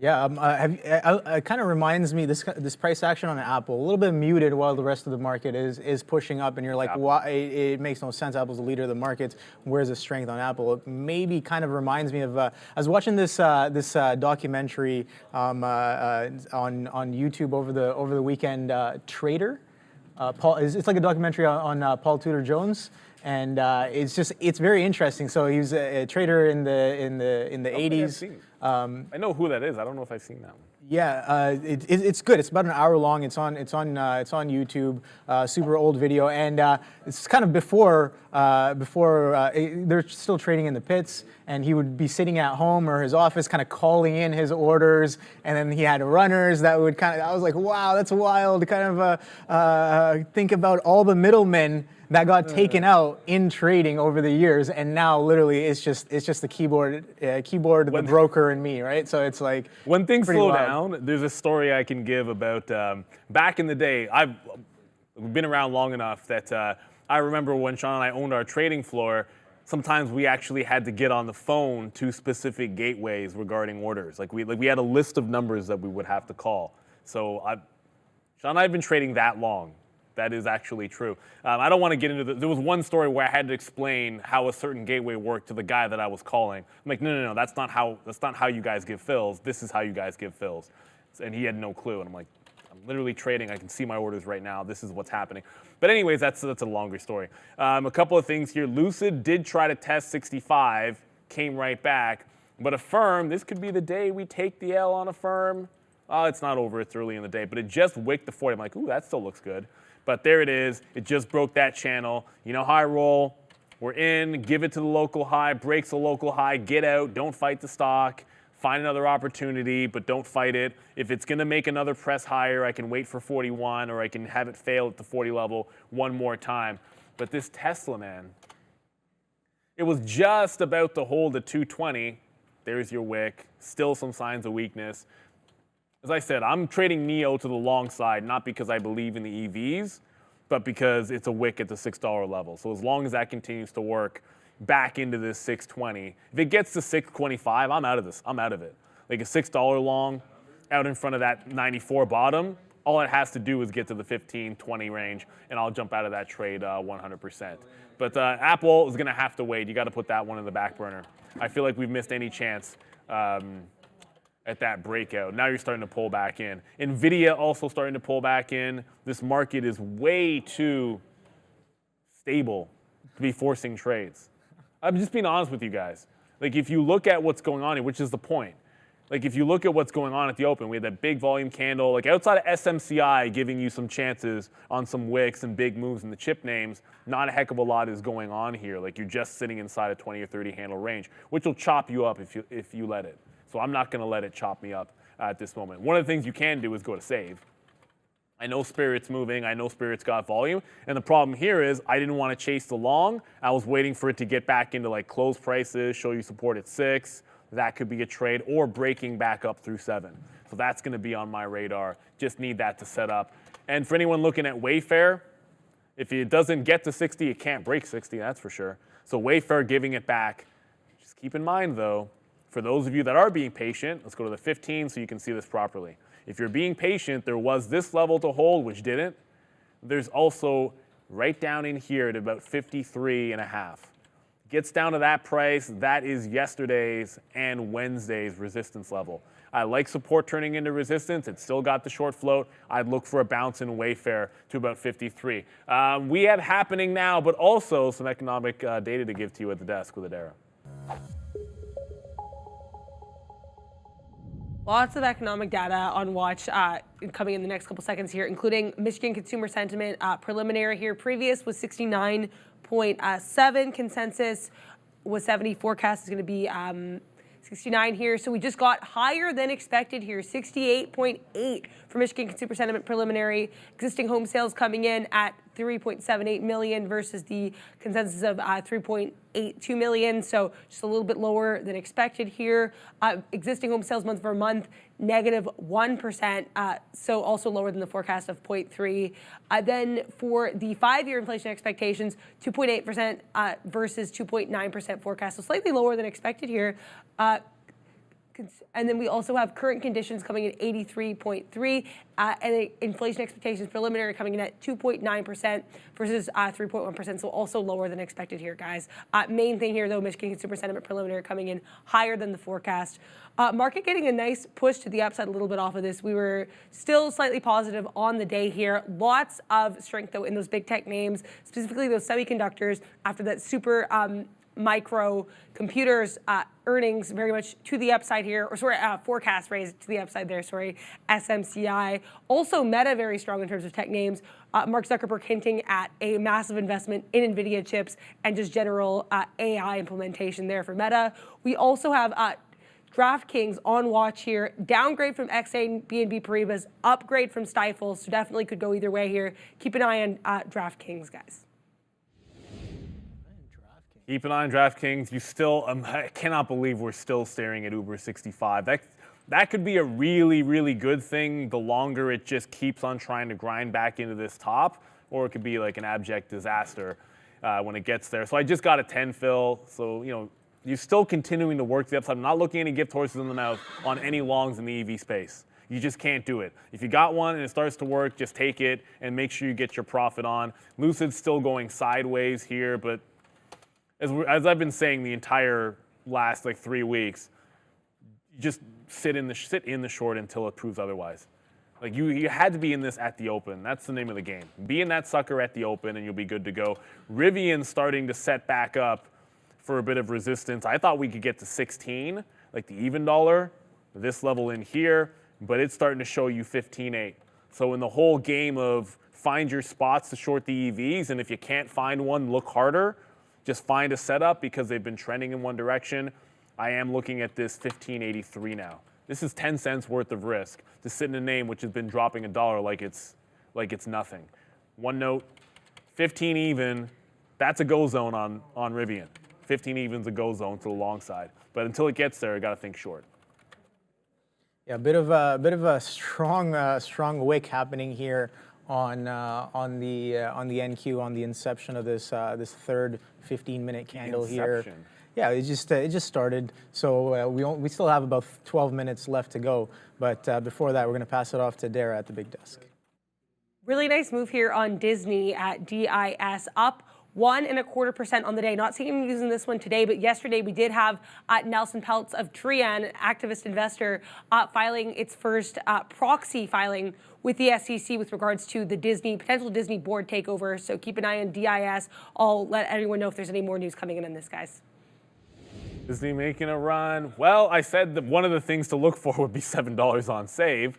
Yeah, it kind of reminds me, this price action on Apple, a little bit muted while the rest of the market is pushing up, and you're like, why? It makes no sense. Apple's the leader of the markets. Where's the strength on Apple? It maybe kind of reminds me of, I was watching this documentary on YouTube over the weekend, Trader. It's like a documentary on Paul Tudor Jones. And it's very interesting. So he was a trader in the 80s. I know who that is. I don't know if I've seen that one. Yeah, it's good. It's about an hour long. It's on YouTube. Super old video, and it's kind of before they're still trading in the pits, and he would be sitting at home or his office, kind of calling in his orders, and then he had runners that would kind of. I was like, wow, that's wild. To kind of think about all the middlemen that got taken out in trading over the years, and now literally it's just the keyboard, the broker, and me, right? So it's like when things slow down. There's a story I can give about back in the day. I've been around long enough that I remember when Sean and I owned our trading floor. Sometimes we actually had to get on the phone to specific gateways regarding orders. Like we had a list of numbers that we would have to call. So Sean and I have been trading that long. That is actually true. I don't want to get into there was one story where I had to explain how a certain gateway worked to the guy that I was calling. I'm like, no, that's not how you guys give fills. This is how you guys give fills. And he had no clue. And I'm like, I'm literally trading. I can see my orders right now. This is what's happening. But anyways, that's a longer story. A couple of things here. Lucid did try to test 65, came right back. But Affirm, this could be the day we take the L on Affirm. Oh, it's not over. It's early in the day. But it just wicked the 40. I'm like, ooh, that still looks good. But there it is. It just broke that channel. You know how I roll. We're in, give it to the local high, breaks the local high, get out, don't fight the stock, find another opportunity, but don't fight it. If it's going to make another press higher, I can wait for 41, or I can have it fail at the 40 level one more time. But this Tesla, man, it was just about to hold at 220. There's your wick. Still some signs of weakness. As I said, I'm trading NEO to the long side, not because I believe in the EVs, but because it's a wick at the $6 level. So as long as that continues to work back into this 620, if it gets to 625, I'm out of this. I'm out of it. Like a $6 long out in front of that 94 bottom, all it has to do is get to the 15, 20 range, and I'll jump out of that trade 100%. But Apple is going to have to wait. You got to put that one in the back burner. I feel like we've missed any chance at that breakout. Now you're starting to pull back in. NVIDIA also starting to pull back in. This market is way too stable to be forcing trades. I'm just being honest with you guys. Like if you look at what's going on here, which is the point, Like if you look at what's going on at the open, we had that big volume candle, like outside of SMCI giving you some chances on some wicks and big moves in the chip names, not a heck of a lot is going on here. Like you're just sitting inside a 20 or 30 handle range, which will chop you up if you let it. So I'm not going to let it chop me up at this moment. One of the things you can do is go to save. I know Spirit's moving, I know Spirit's got volume, and the problem here is I didn't want to chase the long. I was waiting for it to get back into like close prices, show you support at 6. That could be a trade, or breaking back up through 7. So that's going to be on my radar. Just need that to set up. And for anyone looking at Wayfair, if it doesn't get to 60, it can't break 60, that's for sure. So Wayfair giving it back. Just keep in mind though, for those of you that are being patient, let's go to the 15 so you can see this properly. If you're being patient, there was this level to hold, which didn't. There's also right down in here at about 53.5. Gets down to that price, that is yesterday's and Wednesday's resistance level. I like support turning into resistance. It's still got the short float. I'd look for a bounce in Wayfair to about 53. We have happening now, but also some economic data to give to you at the desk with Adara. Lots of economic data on watch coming in the next couple seconds here, including Michigan consumer sentiment preliminary here. Previous was 69.7. Consensus was 70. Forecast is going to be 69 here. So we just got higher than expected here, 68.8 for Michigan consumer sentiment preliminary. Existing home sales coming in at 3.78 million versus the consensus of 3.82 million. So just a little bit lower than expected here. Existing home sales month over month, negative 1%. So also lower than the forecast of 0.3. Then for the 5-year inflation expectations, 2.8% versus 2.9% forecast. So slightly lower than expected here. And then we also have current conditions coming in 83.3, and the inflation expectations preliminary coming in at 2.9% versus 3.1%, so also lower than expected here, guys. Main thing here, though, Michigan consumer sentiment preliminary coming in higher than the forecast. Market getting a nice push to the upside a little bit off of this. We were still slightly positive on the day here. Lots of strength, though, in those big tech names, specifically those semiconductors after that super micro computers earnings very much to the upside here, or sorry, forecast raised to the upside there, sorry, SMCI. Also Meta very strong in terms of tech names. Mark Zuckerberg hinting at a massive investment in NVIDIA chips and just general AI implementation there for Meta. We also have DraftKings on watch here. Downgrade from XA BNB Paribas, upgrade from Stifel, so definitely could go either way here. Keep an eye on DraftKings, guys. Keep an eye on DraftKings. You still, I cannot believe we're still staring at Uber 65. That could be a really, really good thing the longer it just keeps on trying to grind back into this top, or it could be like an abject disaster when it gets there. So I just got a 10 fill. So, you know, you're still continuing to work the upside. I'm not looking any gift horses in the mouth on any longs in the EV space. You just can't do it. If you got one and it starts to work, just take it and make sure you get your profit on. Lucid's still going sideways here, but as I've been saying the entire last like 3 weeks, just sit in the short until it proves otherwise. Like you had to be in this at the open. That's the name of the game. Be in that sucker at the open and you'll be good to go. Rivian's starting to set back up for a bit of resistance. I thought we could get to 16, like the even dollar, this level in here, but it's starting to show you 15.8. So in the whole game of find your spots to short the EVs, and if you can't find one, look harder. Just find a setup because they've been trending in one direction. I am looking at this 15.83 now. This is 10 cents worth of risk to sit in a name which has been dropping $1 like it's nothing. One note, 15 even, that's a go zone on Rivian. 15 even's a go zone to the long side. But until it gets there, I got to think short. Yeah, a bit of a strong wick happening here on the NQ, on the inception of this third 15-minute candle here. Yeah, it just started. So we still have about 12 minutes left to go. But before that, we're going to pass it off to Dara at the big desk. Really nice move here on Disney at DIS, up 1.25% on the day. Not seeing him using this one today, but yesterday we did have Nelson Peltz of Trian, an activist investor, filing its first proxy filing with the SEC with regards to the potential Disney board takeover. So keep an eye on DIS. I'll let everyone know if there's any more news coming in on this, guys. Disney making a run. Well, I said that one of the things to look for would be $7 on save.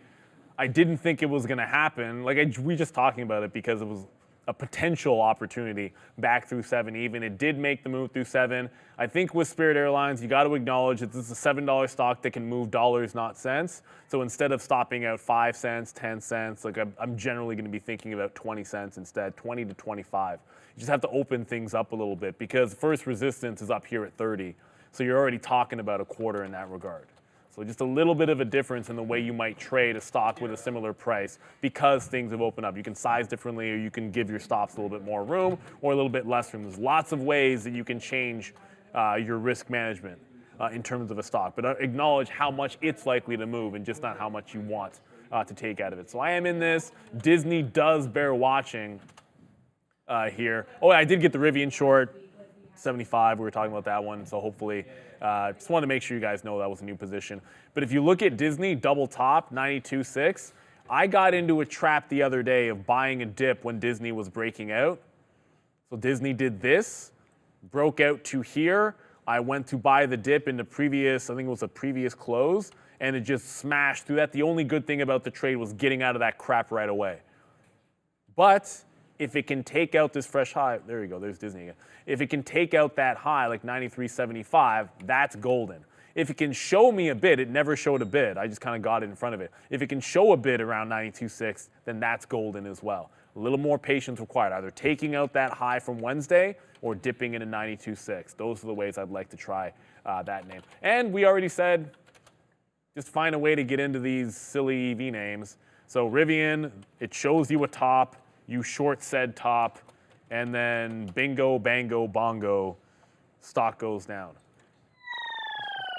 I didn't think it was going to happen. Like we just talking about it because it was a potential opportunity back through 7 even. It did make the move through 7. I think with Spirit Airlines, you got to acknowledge that this is a $7 stock that can move dollars, not cents. So instead of stopping out 5 cents, 10 cents, like I'm generally going to be thinking about 20 cents instead, 20 to 25. You just have to open things up a little bit because first resistance is up here at 30. So you're already talking about a quarter in that regard. So just a little bit of a difference in the way you might trade a stock with a similar price because things have opened up. You can size differently, or you can give your stops a little bit more room or a little bit less room. There's lots of ways that you can change your risk management in terms of a stock, but acknowledge how much it's likely to move and just not how much you want to take out of it. So I am in this. Disney does bear watching here. Oh, I did get the Rivian short. 75, we were talking about that one, so hopefully, just wanted to make sure you guys know that was a new position. But if you look at Disney, double top, 92.6, I got into a trap the other day of buying a dip when Disney was breaking out. So Disney did this, broke out to here. I went to buy the dip in the previous, I think it was a previous close, and it just smashed through that. The only good thing about the trade was getting out of that crap right away. But if it can take out this fresh high, there you go, there's Disney again. If it can take out that high, like 93.75, that's golden. If it can show me a bid, it never showed a bid. I just kind of got it in front of it. If it can show a bid around 92.6, then that's golden as well. A little more patience required, either taking out that high from Wednesday or dipping into 92.6. Those are the ways I'd like to try that name. And we already said, just find a way to get into these silly EV names. So Rivian, it shows you a top. You short said top, and then bingo, bango, bongo, stock goes down.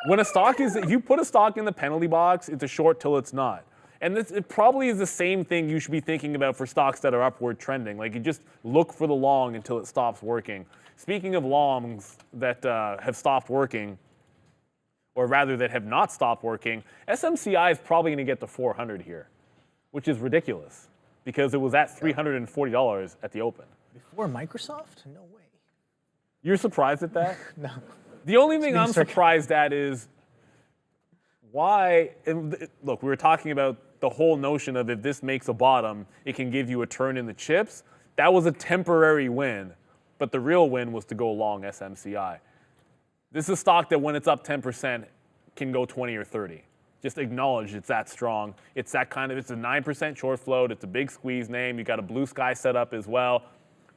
When a stock is, if you put a stock in the penalty box, it's a short till it's not. And it probably is the same thing you should be thinking about for stocks that are upward trending. Like you just look for the long until it stops working. Speaking of longs that have stopped working, or rather that have not stopped working, SMCI is probably going to get to 400 here, which is ridiculous, because it was at $340 at the open. Before Microsoft? No way. You're surprised at that? No. The only thing I'm surprised at is why, look, we were talking about the whole notion of if this makes a bottom, it can give you a turn in the chips. That was a temporary win, but the real win was to go long SMCI. This is a stock that when it's up 10% can go 20 or 30. Just acknowledge it's that strong. It's that kind of, it's a 9% short float. It's a big squeeze name. You got a blue sky set up as well.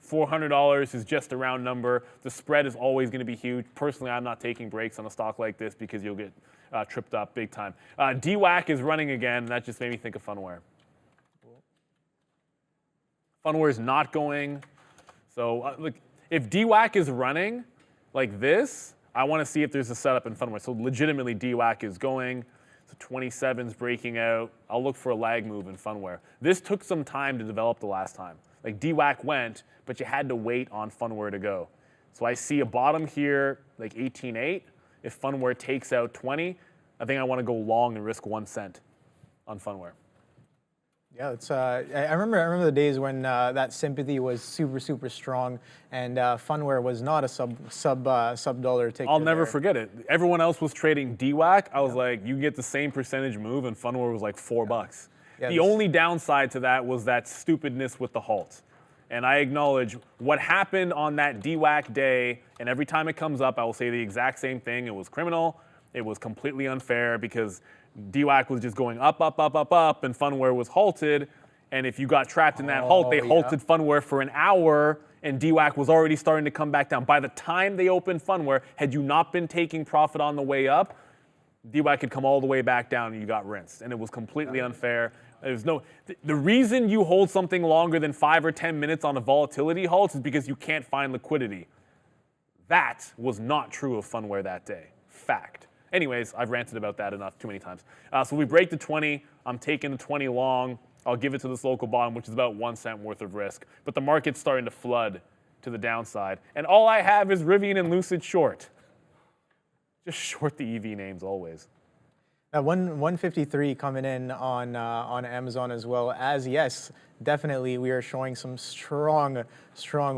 $400 is just a round number. The spread is always going to be huge. Personally, I'm not taking breaks on a stock like this because you'll get tripped up big time. DWAC is running again, and that just made me think of Funware. Funware is not going. So look, if DWAC is running like this, I want to see if there's a setup in Funware. So legitimately, DWAC is going. So 27's breaking out. I'll look for a lag move in Funware. This took some time to develop the last time. Like DWAC went, but you had to wait on Funware to go. So I see a bottom here, like 18.8. If Funware takes out 20, I think I want to go long and risk 1 cent on Funware. Yeah, it's. I remember the days when that sympathy was super strong, and Funware was not a sub dollar ticket. I'll never forget it. Everyone else was trading DWAC. I was like, you get the same percentage move, and Funware was like $4. Yeah, the only downside to that was that stupidness with the halt. And I acknowledge what happened on that DWAC day, and every time it comes up, I will say the exact same thing. It was criminal. It was completely unfair because DWAC was just going up, and Funware was halted. And if you got trapped in that halt, they halted Funware for an hour, and DWAC was already starting to come back down. By the time they opened Funware, had you not been taking profit on the way up, DWAC had come all the way back down and you got rinsed. And it was completely unfair. There's no, the reason you hold something longer than 5 or 10 minutes on a volatility halt is because you can't find liquidity. That was not true of Funware that day. Fact. Anyways, I've ranted about that enough, too many times. So we break the 20. I'm taking the 20 long. I'll give it to this local bottom, which is about 1 cent worth of risk. But the market's starting to flood to the downside. And all I have is Rivian and Lucid short. Just short the EV names always. 153 coming in on Amazon as well as, yes, definitely we are showing some strong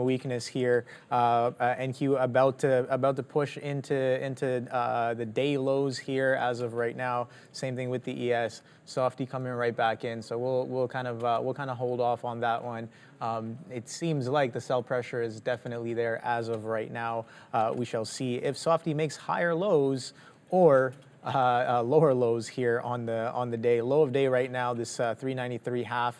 weakness here. NQ about to push into the day lows here as of right now. Same thing with the ES. Softy coming right back in, so we'll kind of hold off on that one. It seems like the sell pressure is definitely there as of right now. We shall see if Softy makes higher lows or lower lows here on the day. Low of day right now, this 393.5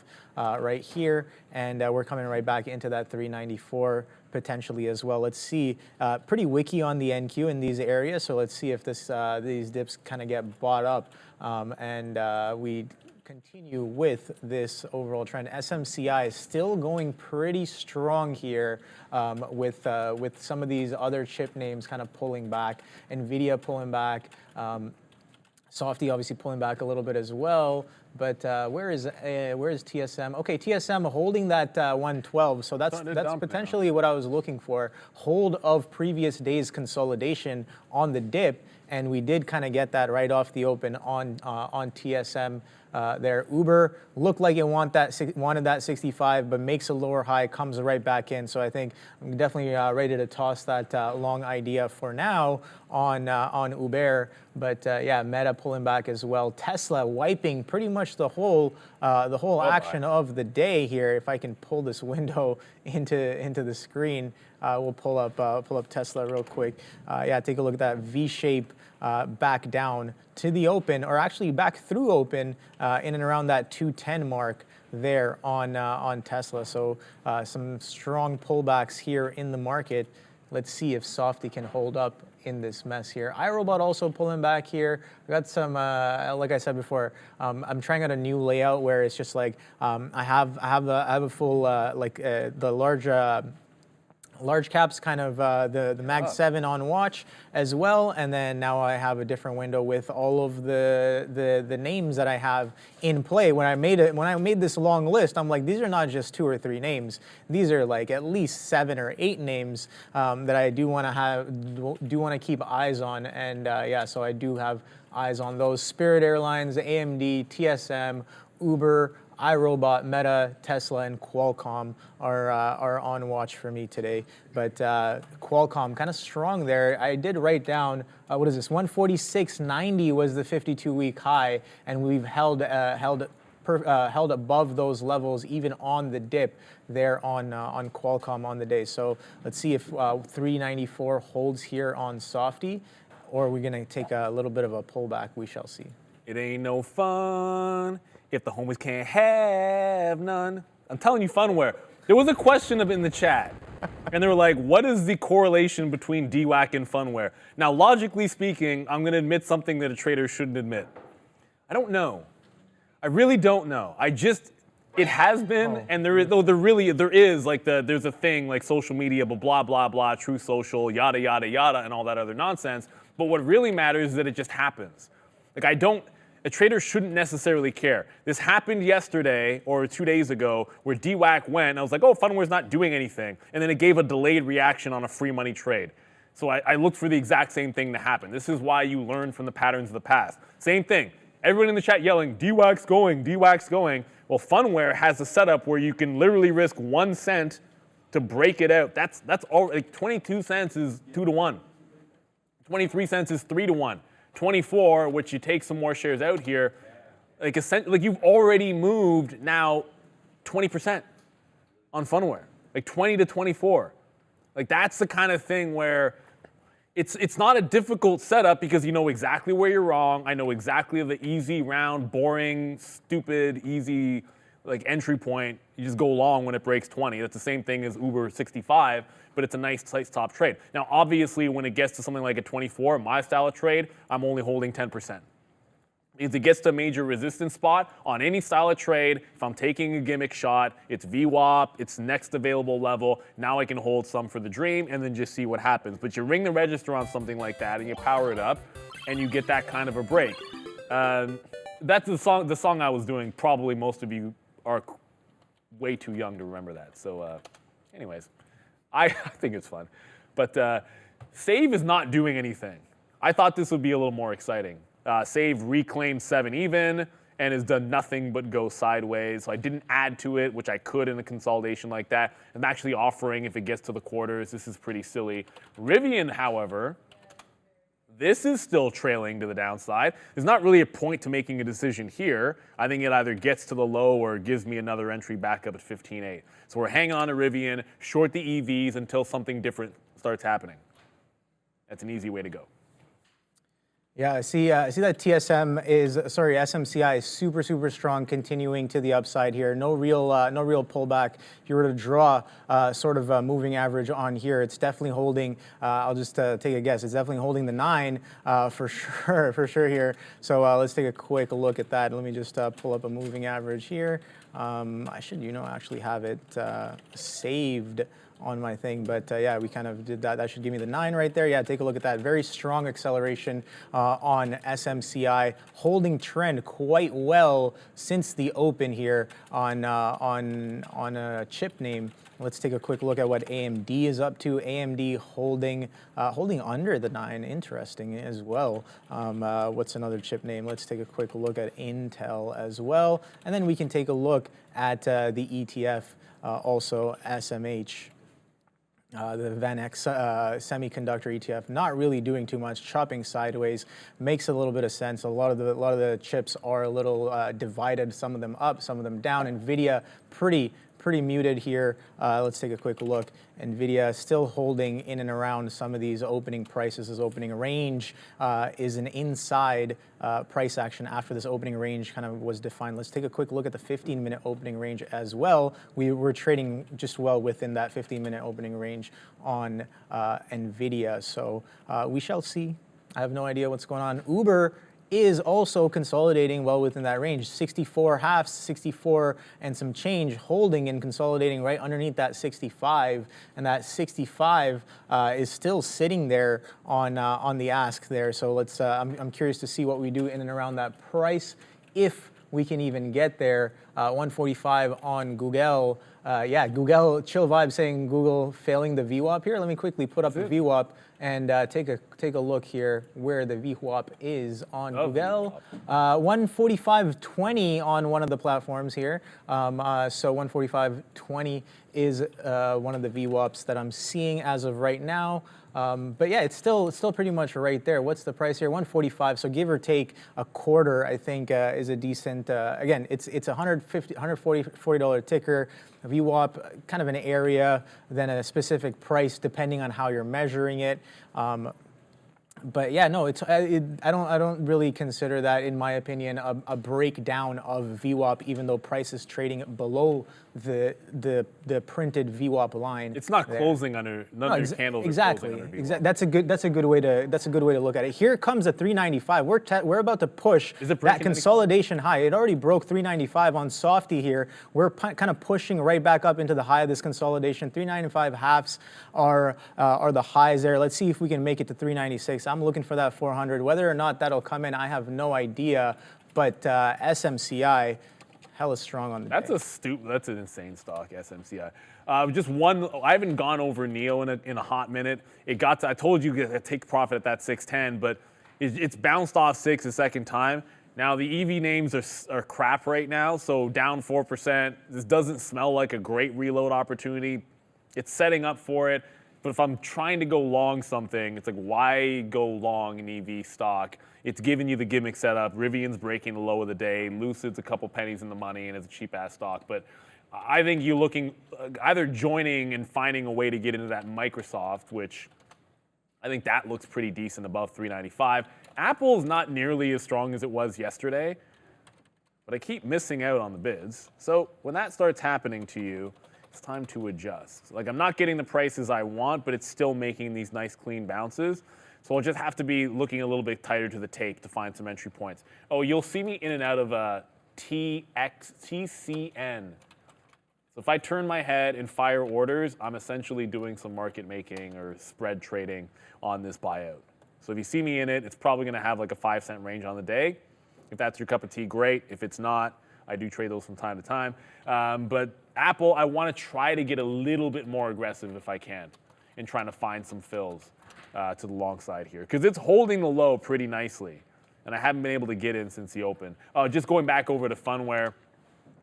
right here, and we're coming right back into that 394 potentially as well. Let's see, pretty wicky on the NQ in these areas, so let's see if these dips kind of get bought up and we continue with this overall trend. SMCI is still going pretty strong here with some of these other chip names kind of pulling back. NVDA pulling back. Softy obviously pulling back a little bit as well. But where is TSM? Okay, TSM holding that 112. So that's potentially what I was looking for. Hold of previous day's consolidation on the dip, and we did kind of get that right off the open on TSM. There, Uber looked like it wanted that 65, but makes a lower high, comes right back in. So I think I'm definitely ready to toss that long idea for now on Uber. But yeah, Meta pulling back as well. Tesla wiping pretty much the whole action of the day here. If I can pull this window into the screen, we'll pull up Tesla real quick. Yeah, take a look at that V-shape back down to the open, or actually back through open in and around that 210 mark there on Tesla. So some strong pullbacks here in the market. Let's see if Softy can hold up in this mess here. iRobot also pulling back here. I got some, like I said before, I'm trying out a new layout where it's just like I have a full the large caps, kind of the Mag 7 on watch as well, and then now I have a different window with all of the names that I have in play. When I made this long list, I'm like, these are not just 2 or 3 names. These are like at least 7 or 8 names that I do want to keep eyes on, and yeah, so I do have eyes on those. Spirit Airlines, AMD, TSM, Uber, iRobot, Meta, Tesla, and Qualcomm are on watch for me today. But Qualcomm kind of strong there. I did write down, what is this, 146.90 was the 52-week high, and we've held above those levels even on the dip there on Qualcomm on the day. So let's see if 394 holds here on Softy, or we're going to take a little bit of a pullback. We shall see. It ain't no fun if the homies can't have none. I'm telling you, Funware. There was a question in the chat, and they were like, what is the correlation between DWAC and Funware? Now, logically speaking, I'm going to admit something that a trader shouldn't admit. I don't know. I really don't know. It has been, and there is, like, there's a thing like social media, blah, blah, blah, True Social, yada, yada, yada, and all that other nonsense. But what really matters is that it just happens. Like, a trader shouldn't necessarily care. This happened yesterday or 2 days ago where DWAC went, and I was like, oh, Funware's not doing anything. And then it gave a delayed reaction on a free money trade. So I looked for the exact same thing to happen. This is why you learn from the patterns of the past. Same thing. Everyone in the chat yelling, DWAC's going, DWAC's going. Well, Funware has a setup where you can literally risk 1 cent to break it out. That's all, like 22 cents is 2 to 1. 23 cents is 3 to 1. 24, which you take some more shares out here, like you've already moved now 20% on Funware, like 20 to 24. Like that's the kind of thing where it's not a difficult setup because you know exactly where you're wrong. I know exactly the easy, round, boring, stupid, easy like entry point. You just go long when it breaks 20. That's the same thing as Uber 65, but it's a nice top trade. Now, obviously, when it gets to something like a 24, my style of trade, I'm only holding 10%. If it gets to a major resistance spot on any style of trade, if I'm taking a gimmick shot, it's VWAP, it's next available level, now I can hold some for the dream and then just see what happens. But you ring the register on something like that and you power it up and you get that kind of a break. That's the song I was doing. Probably most of you are way too young to remember that. So anyways, I think it's fun. But Save is not doing anything. I thought this would be a little more exciting. Save reclaimed 7 even and has done nothing but go sideways. So I didn't add to it, which I could in a consolidation like that. I'm actually offering if it gets to the quarters. This is pretty silly. Rivian, however, this is still trailing to the downside. There's not really a point to making a decision here. I think it either gets to the low or gives me another entry back up at 15.8. So we're hanging on to Rivian, short the EVs until something different starts happening. That's an easy way to go. Yeah, I see that SMCI is super strong, continuing to the upside here. No real pullback. If you were to draw sort of a moving average on here, it's definitely holding. I'll just take a guess. It's definitely holding the 9 for sure here. So let's take a quick look at that. Let me just pull up a moving average here. I should actually have it saved on my thing, but yeah, we kind of did that. That should give me the 9 right there. Yeah, take a look at that. Very strong acceleration on SMCI, holding trend quite well since the open here on a chip name. Let's take a quick look at what AMD is up to. AMD holding under the 9. Interesting as well. What's another chip name? Let's take a quick look at Intel as well, and then we can take a look at the ETF, also SMH. The VanEck semiconductor ETF, not really doing too much, chopping sideways, makes a little bit of sense. A lot of the chips are a little divided, some of them up, some of them down. NVIDIA pretty muted here. Let's take a quick look. NVIDIA still holding in and around some of these opening prices. This opening range is an inside price action after this opening range kind of was defined. Let's take a quick look at the 15-minute opening range as well. We were trading just well within that 15-minute opening range on NVIDIA. So we shall see. I have no idea what's going on. Uber is also consolidating well within that range. 64 halves, 64 and some change, holding and consolidating right underneath that 65, and that 65 is still sitting there on the ask there. So let's. I'm curious to see what we do in and around that price, if we can even get there. 145 on Google. Yeah, Google, chill vibe saying Google failing the VWAP here. Let me quickly put up the VWAP and take a look here where the VWAP is on Google. 145.20 on one of the platforms here. So 145.20 is one of the VWAPs that I'm seeing as of right now. But yeah, it's still pretty much right there. What's the price here? 145. So give or take a quarter, I think is a decent. Again, it's a $140 ticker. VWAP, kind of an area, then a specific price depending on how you're measuring it. But yeah, no, I don't really consider that, in my opinion, a breakdown of VWAP, even though price is trading below the printed VWAP line. It's not closing under none of your candles. Exactly. That's a good way to look at it. Here comes a 395. We're about to push that consolidation high. It already broke 395 on Softy here. We're kind of pushing right back up into the high of this consolidation. 395 halves are the highs there. Let's see if we can make it to 396. I'm looking for that 400. Whether or not that'll come in, I have no idea. But SMCI, hella strong on the day. That's an insane stock, SMCI. Just one. I haven't gone over NEO in a hot minute. It got to. I told you to take profit at that 610, but it's bounced off 6 a second time. Now the EV names are crap right now, so down 4%. This doesn't smell like a great reload opportunity. It's setting up for it. But if I'm trying to go long something, it's like, why go long an EV stock? It's giving you the gimmick setup. Rivian's breaking the low of the day. Lucid's a couple pennies in the money, and it's a cheap-ass stock. But I think you're looking either joining and finding a way to get into that Microsoft, which I think that looks pretty decent above 395. Apple's not nearly as strong as it was yesterday, but I keep missing out on the bids. So when that starts happening to you, it's time to adjust. Like, I'm not getting the prices I want, but it's still making these nice clean bounces. So I'll just have to be looking a little bit tighter to the tape to find some entry points. Oh, you'll see me in and out of TCN. So if I turn my head and fire orders, I'm essentially doing some market making or spread trading on this buyout. So if you see me in it, it's probably going to have like a 5-cent range on the day. If that's your cup of tea, great. If it's not, I do trade those from time to time. But Apple, I want to try to get a little bit more aggressive if I can in trying to find some fills to the long side here, because it's holding the low pretty nicely. and I haven't been able to get in since the open. Just going back over to Funware,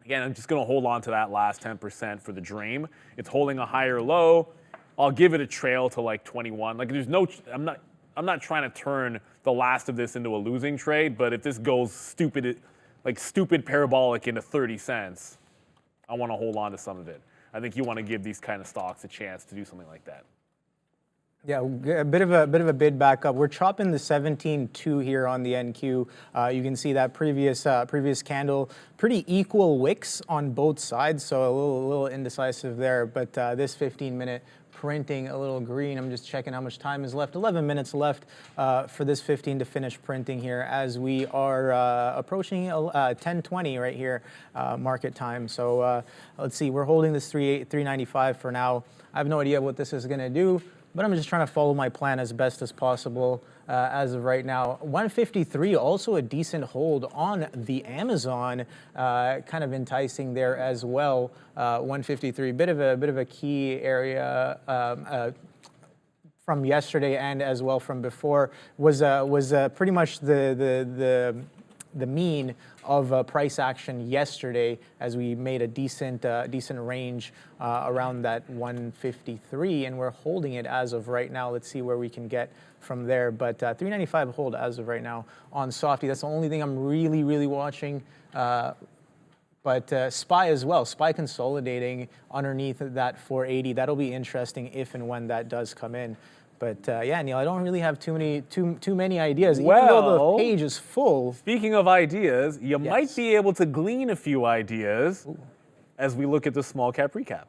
again, I'm just going to hold on to that last 10% for the dream. It's holding a higher low. I'll give it a trail to like 21. Like there's no, I'm not trying to turn the last of this into a losing trade, but if this goes stupid parabolic into 30 cents, I want to hold on to some of it. I think you want to give these kind of stocks a chance to do something like that. Yeah, a bit of a bid back up. We're chopping the 17.2 here on the NQ. You can see that previous candle, pretty equal wicks on both sides, so a little indecisive there. But this 15-minute printing a little green. I'm just checking how much time is left. 11 minutes left for this 15 to finish printing here, as we are approaching 10:20 right here market time. So let's see. We're holding this 395 for now. I have no idea what this is going to do, but I'm just trying to follow my plan as best as possible as of right now. 153, also a decent hold on the Amazon, kind of enticing there as well. 153, bit of a key area from yesterday and as well from before, was pretty much the mean of price action yesterday, as we made a decent range around that 153, and we're holding it as of right now. Let's see where we can get from there, but 395 hold as of right now on Softy. That's the only thing I'm really watching. But SPY as well, SPY consolidating underneath that 480. That'll be interesting if and when that does come in. But yeah, Neil, I don't really have too many ideas. Even though the page is full. Speaking of ideas, you might be able to glean a few ideas as we look at the small cap recap.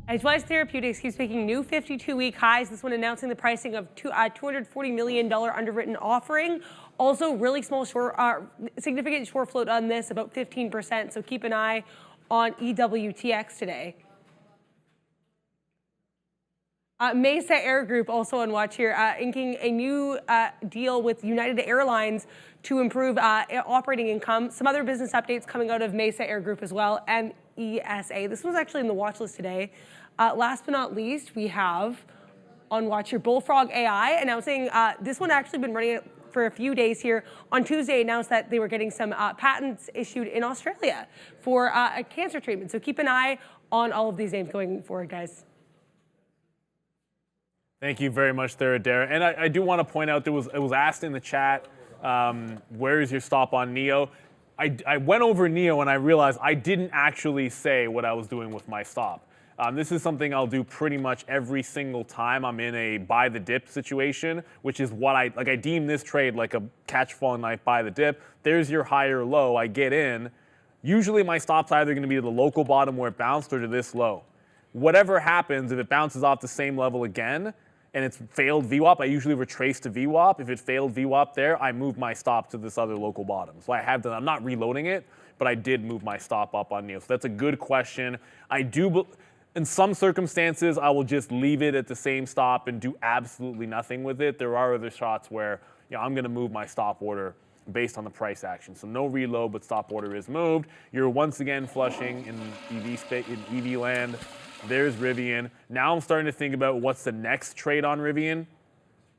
Edgewise Therapeutics keeps making new 52-week highs. This one announcing the pricing of $240 million underwritten offering. Also, really small significant short float on this, about 15%. So keep an eye on EWTX today. Mesa Air Group also on watch here, inking a new deal with United Airlines to improve operating income. Some other business updates coming out of Mesa Air Group as well, and ESA. This was actually in the watch list today. Last but not least, we have on watch here Bullfrog AI announcing this one actually been running for a few days here. On Tuesday, announced that they were getting some patents issued in Australia for a cancer treatment. So keep an eye on all of these names going forward, guys. Thank you very much there, Dara. And I do want to point out, it was asked in the chat, where is your stop on NEO? I went over NEO and I realized I didn't actually say what I was doing with my stop. This is something I'll do pretty much every single time I'm in a buy the dip situation, which is what I deem this trade like a catch falling knife buy the dip. There's your higher low, I get in. Usually my stop's either going to be to the local bottom where it bounced or to this low. Whatever happens, if it bounces off the same level again and it's failed VWAP, I usually retrace to VWAP. If it failed VWAP there, I move my stop to this other local bottom. So I have done, I'm not reloading it, but I did move my stop up on NEO. So that's a good question. In some circumstances, I will just leave it at the same stop and do absolutely nothing with it. There are other shots where I'm going to move my stop order based on the price action. So no reload, but stop order is moved. You're once again flushing in EV land. There's Rivian. Now I'm starting to think about what's the next trade on Rivian. A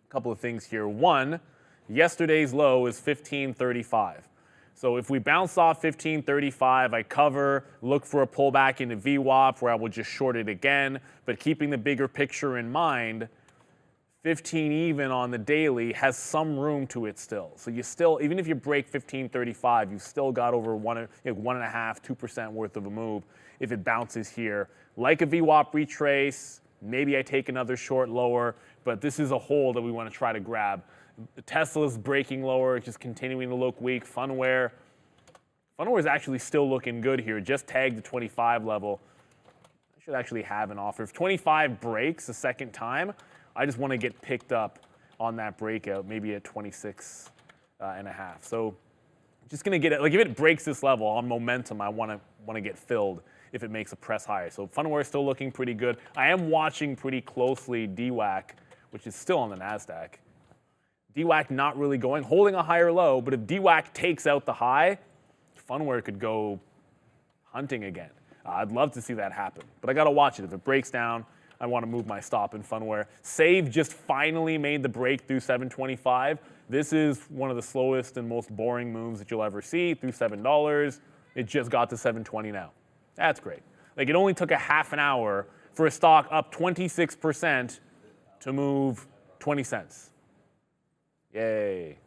couple of things here. One, yesterday's low is 1535. So if we bounce off 1535, I cover, look for a pullback into VWAP where I will just short it again. But keeping the bigger picture in mind, 15 even on the daily has some room to it still. So you still, even if you break 1535, you've still got over 1.5–2% worth of a move if it bounces here. Like a VWAP retrace, maybe I take another short lower, but this is a hold that we want to try to grab. Tesla's breaking lower, just continuing to look weak. Funware is actually still looking good here. Just tagged the 25 level. I should actually have an offer. If 25 breaks a second time, I just want to get picked up on that breakout, maybe at 26.5. So just going to get it. Like if it breaks this level on momentum, I want to get filled if it makes a press higher. So Funware is still looking pretty good. I am watching pretty closely DWAC, which is still on the NASDAQ. DWAC not really going, holding a higher low, but if DWAC takes out the high, Funware could go hunting again. I'd love to see that happen, but I got to watch it. If it breaks down, I want to move my stop in Funware. Save just finally made the break through 725. This is one of the slowest and most boring moves that you'll ever see through $7. It just got to 720 now. That's great. Like, it only took a half an hour for a stock up 26% to move 20 cents. Yay.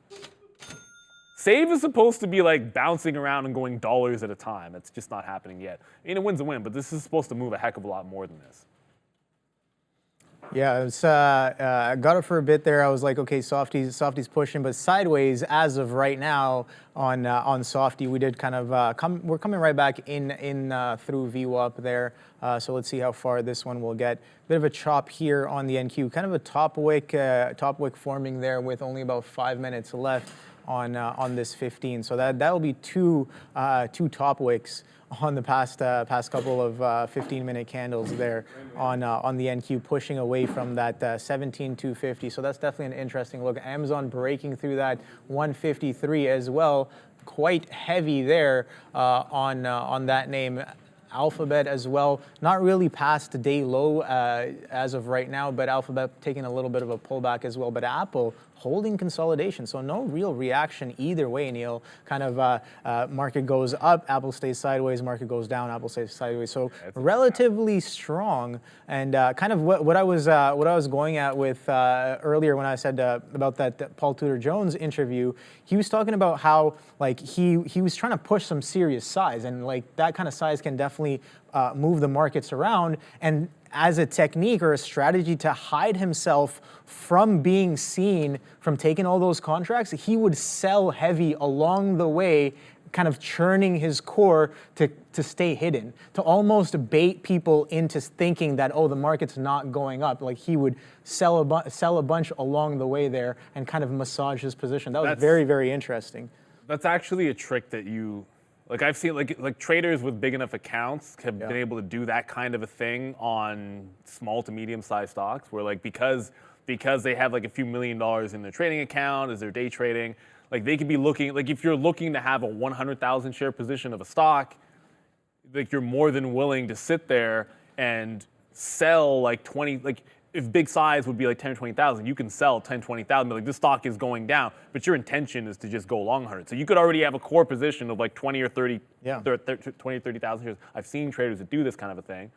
Save is supposed to be like bouncing around and going dollars at a time. It's just not happening yet. I mean, a win's a win, but this is supposed to move a heck of a lot more than this. Yeah, it's, I got it for a bit there. I was like, okay, Softy's pushing, but sideways as of right now on Softy, we did kind of we're coming right back in through VWAP there. So let's see how far this one will get. Bit of a chop here on the NQ, kind of a top wick forming there with only about 5 minutes left on this 15. So that'll be two top wicks on the past couple of 15-minute candles there on the NQ, pushing away from that 17,250. So that's definitely an interesting look. Amazon breaking through that 153 as well, quite heavy there on that name. Alphabet as well, not really past the day low as of right now, but Alphabet taking a little bit of a pullback as well. But Apple holding consolidation, so no real reaction either way, Neil. Kind of market goes up, Apple stays sideways, market goes down, Apple stays sideways. So relatively strong, and kind of what I was going at with earlier when I said about that Paul Tudor Jones interview. He was talking about how like he was trying to push some serious size, and like that kind of size can definitely move the markets around. And as a technique or a strategy to hide himself from being seen, from taking all those contracts, he would sell heavy along the way, kind of churning his core to stay hidden, to almost bait people into thinking that, oh, the market's not going up. Like he would sell a bunch along the way there and kind of massage his position. That was very, very interesting. That's actually a trick that like I've seen, like traders with big enough accounts have been able to do that kind of a thing on small to medium-sized stocks, where like because they have like a few $1 million in their trading account as they're day trading, like they could be looking, like if you're looking to have a 100,000 share position of a stock, like you're more than willing to sit there and sell like 20, like if big size would be like 10 or 20,000, you can sell 10, 20,000, but like this stock is going down, but your intention is to just go long 100. So you could already have a core position of like 20 or 30, 20 or 30,000 shares. I've seen traders that do this kind of a thing,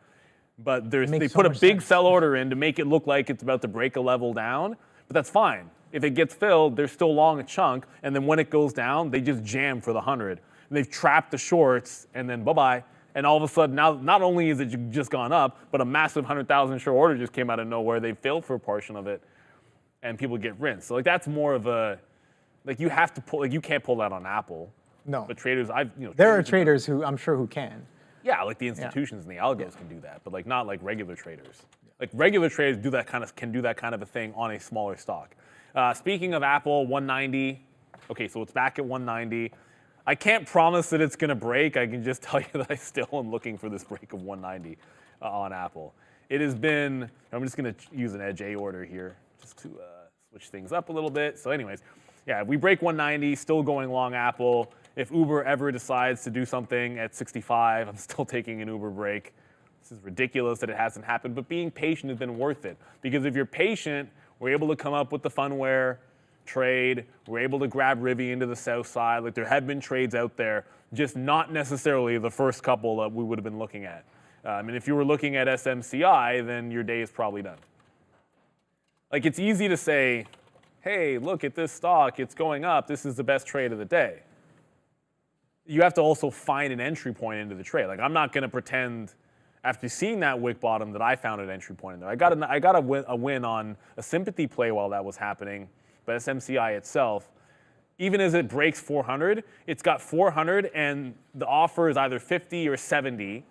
but they put a big sell order in to make it look like it's about to break a level down, but that's fine. If it gets filled, they're still long a chunk, and then when it goes down, they just jam for the 100. And they've trapped the shorts, and then bye-bye. And all of a sudden, now not only is it just gone up, but a massive 100,000 share order just came out of nowhere. They failed for a portion of it, and people get rinsed. So like that's more of a, like you have to pull, like you can't pull that on Apple. No. But traders, there are traders who I'm sure who can. Yeah, like the institutions and the algos can do that, but like not like regular traders. Like regular traders can do that kind of a thing on a smaller stock. Speaking of Apple, 190. Okay, so it's back at 190. I can't promise that it's going to break. I can just tell you that I still am looking for this break of 190 on Apple. It has been, I'm just going to use an Edge A order here just to switch things up a little bit. So anyways, yeah, if we break 190, still going long Apple. If Uber ever decides to do something at 65, I'm still taking an Uber break. This is ridiculous that it hasn't happened, but being patient has been worth it. Because if you're patient, we're able to come up with the Funware trade. We're able to grab Rivian into the south side. Like there have been trades out there, just not necessarily the first couple that we would have been looking at. And if you were looking at SMCI, then your day is probably done. Like it's easy to say, hey, look at this stock, it's going up, this is the best trade of the day. You have to also find an entry point into the trade. Like I'm not going to pretend after seeing that wick bottom that I found an entry point in there. I got a win on a sympathy play while that was happening. But SMCI itself, even as it breaks 400, it's got 400 and the offer is either 50 or 70,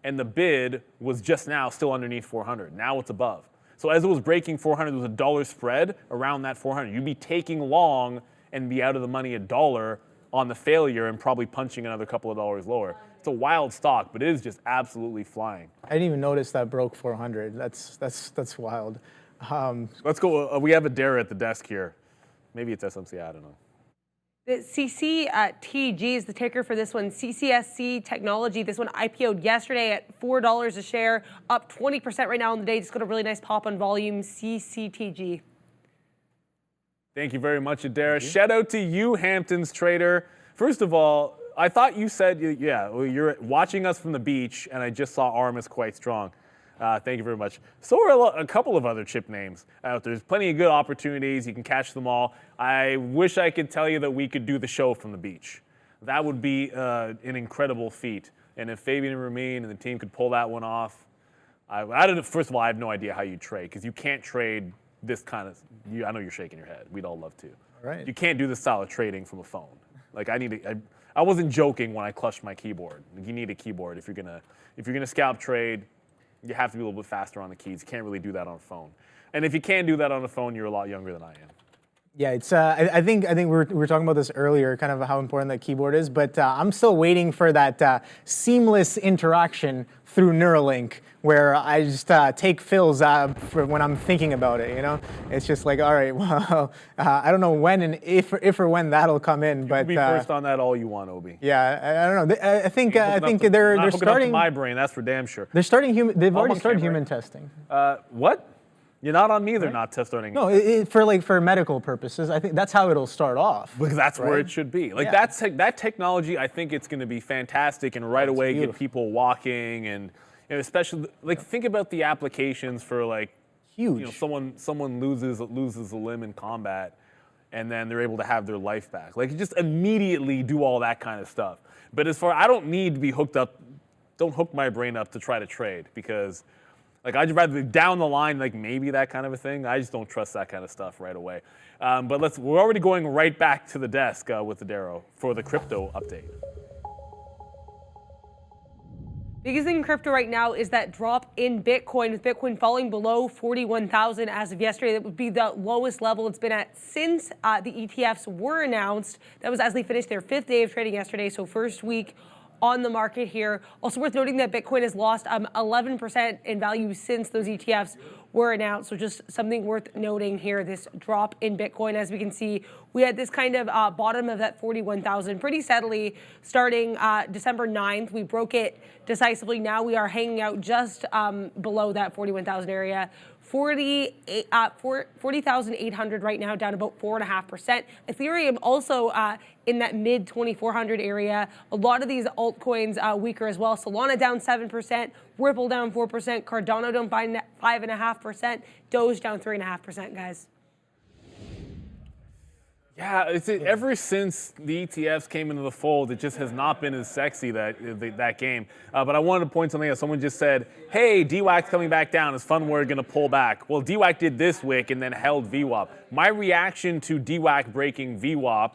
and the bid was just now still underneath 400. Now it's above. So as it was breaking 400, there was a dollar spread around that 400. You'd be taking long and be out of the money $1 on the failure and probably punching another couple of dollars lower. It's a wild stock, but it is just absolutely flying. I didn't even notice that broke 400. That's wild. Let's go. We have a dare at the desk here. Maybe it's SMCI, I don't know. The CCTG is the ticker for this one. CCSC Technology. This one IPO'd yesterday at $4 a share, up 20% right now on the day. Just got a really nice pop on volume. CCTG. Thank you very much, Adara. Shout out to you, Hamptons Trader. First of all, I thought you said, yeah, well, you're watching us from the beach, and I just saw ARM is quite strong. Thank you very much. So are a couple of other chip names out there. There's plenty of good opportunities. You can catch them all. I wish I could tell you that we could do the show from the beach. That would be an incredible feat. And if Fabian and Ramin and the team could pull that one off, I don't know, first of all, I have no idea how you trade, because you can't trade this kind of, I know you're shaking your head. We'd all love to. Right. You can't do this style of trading from a phone. Like I wasn't joking when I clutched my keyboard. Like, you need a keyboard if you're gonna scalp trade. You have to be a little bit faster on the keys. You can't really do that on a phone. And if you can do that on a phone, you're a lot younger than I am. Yeah, it's. I think we were talking about this earlier, kind of how important that keyboard is. But I'm still waiting for that seamless interaction through Neuralink, where I just take fills for when I'm thinking about it. You know, it's just like, all right, well, I don't know when and if or when that'll come in. But be first on that all you want, Obi. Yeah, I don't know. I think they're starting. Up to my brain, that's for damn sure. They're starting human. They've already Almost started camera. human testing. What? You're not on me. They're not starting. No, for medical purposes, I think that's how it'll start off. Because that's where right? it should be. Like Yeah. that technology, I think it's going to be fantastic, and right away get people walking, and especially like think about the applications for like Huge. someone loses a limb in combat, and then they're able to have their life back. Like just immediately do all that kind of stuff. But as far I don't need to be hooked up. Don't hook my brain up to try to trade, because like I'd rather be down the line, like maybe that kind of a thing. I just don't trust that kind of stuff right away. But we're already going right back to the desk with Adaro for the crypto update. Biggest thing in crypto right now is that drop in Bitcoin, with Bitcoin falling below 41,000 as of yesterday. That would be the lowest level it's been at since the ETFs were announced. That was as they finished their 5th day of trading yesterday, so first week on the market here. Also worth noting that Bitcoin has lost 11% in value since those ETFs were announced. So just something worth noting here, this drop in Bitcoin. As we can see, we had this kind of bottom of that 41,000 pretty steadily starting December 9th. We broke it decisively. Now we are hanging out just below that 41,000 area. 40,800 right now, down about 4.5%. Ethereum also in that mid 2,400 area. A lot of these altcoins weaker as well. Solana down 7%, Ripple down 4%, Cardano down 5.5%, Doge down 3.5%, guys. Yeah, ever since the ETFs came into the fold, it just has not been as sexy, that game. But I wanted to point something out. Someone just said, hey, DWAC's coming back down. Is Funware going to pull back? Well, DWAC did this wick and then held VWAP. My reaction to DWAC breaking VWAP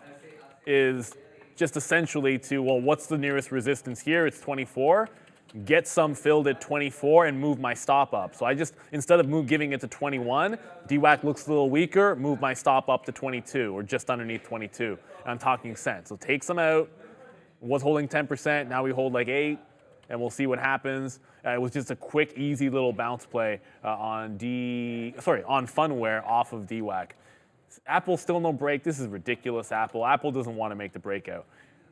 is just essentially to, well, what's the nearest resistance here? It's 24. Get some filled at 24 and move my stop up. So I just, instead of giving it to 21, DWAC looks a little weaker, move my stop up to 22 or just underneath 22. I'm talking cents. So take some out. Was holding 10%, now we hold like 8, and we'll see what happens. It was just a quick, easy little bounce play on Funware off of DWAC. Apple still no break. This is ridiculous, Apple. Apple doesn't want to make the breakout.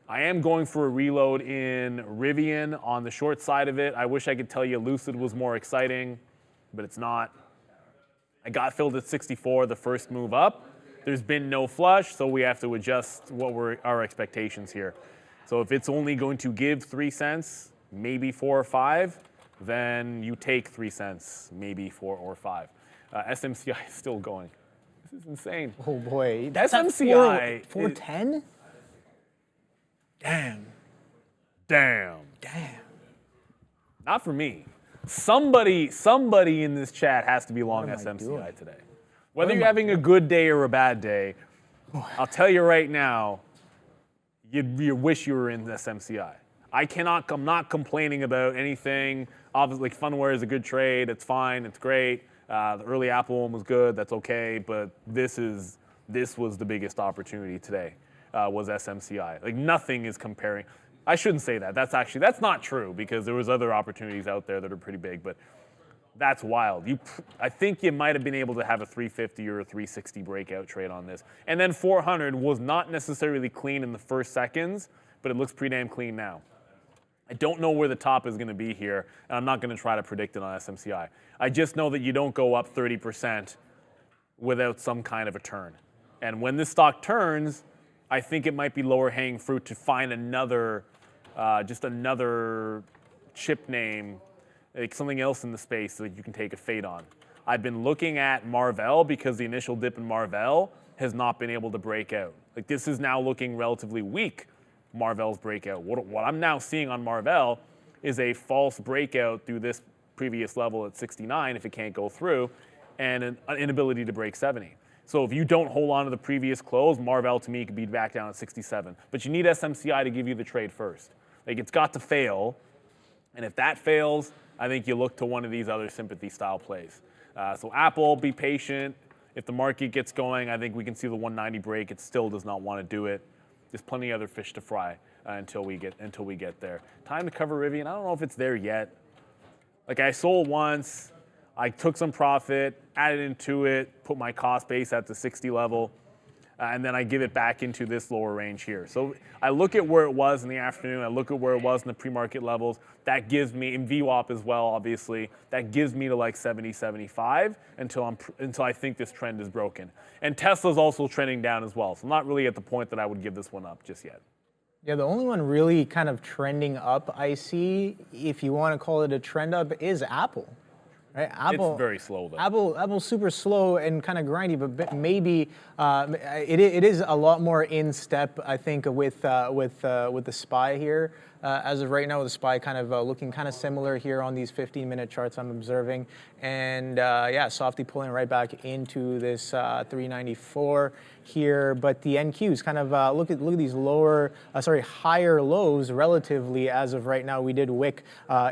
I am going for a reload in Rivian on the short side of it. I wish I could tell you Lucid was more exciting, but it's not. I got filled at 64 the first move up. There's been no flush, so we have to adjust what were our expectations here. So if it's only going to give 3 cents, maybe 4 or 5, then you take 3 cents, maybe 4 or 5. SMCI is still going. This is insane. Oh boy, that's SMCI. 410. Damn. Not for me. Somebody in this chat has to be long SMCI today. Whether you're having a good day or a bad day, I'll tell you right now, you wish you were in SMCI. I'm not complaining about anything. Obviously, like Funware is a good trade. It's fine. It's great. The early Apple one was good. That's okay. But this was the biggest opportunity today. Was SMCI. Like nothing is comparing. I shouldn't say that. That's not true, because there was other opportunities out there that are pretty big. But That's wild. I think you might have been able to have a 350 or a 360 breakout trade on this. And then 400 was not necessarily clean in the first seconds, but it looks pretty damn clean now. I don't know where the top is going to be here, and I'm not going to try to predict it on SMCI. I just know that you don't go up 30% without some kind of a turn. And when this stock turns, I think it might be lower hanging fruit to find another, just another chip name, like something else in the space that you can take a fade on. I've been looking at Marvell because the initial dip in Marvell has not been able to break out. Like this is now looking relatively weak, Marvell's breakout. What I'm now seeing on Marvell is a false breakout through this previous level at 69 if it can't go through, and an inability to break 70. So if you don't hold on to the previous close, Marvell to me could be back down at 67. But you need SMCI to give you the trade first. Like it's got to fail, and if that fails, I think you look to one of these other sympathy style plays. So Apple, be patient. If the market gets going, I think we can see the 190 break. It still does not want to do it. There's plenty of other fish to fry until we get there. Time to cover Rivian. I don't know if it's there yet. Like I sold once, I took some profit, added into it, put my cost base at the 60 level, and then I give it back into this lower range here. So I look at where it was in the afternoon, I look at where it was in the pre-market levels. That gives me, in VWAP as well, obviously, that gives me to like 70, 75 until I think this trend is broken. And Tesla's also trending down as well. So I'm not really at the point that I would give this one up just yet. Yeah, the only one really kind of trending up I see, if you want to call it a trend up, is Apple. Right? Apple, it's very slow though. Apple's super slow and kind of grindy, but maybe it is a lot more in step, I think, with the SPY here. As of right now, the SPY kind of looking kind of similar here on these 15-minute charts I'm observing, and yeah, softly pulling right back into this 394 here. But the NQs kind of look at these higher lows relatively as of right now. We did wick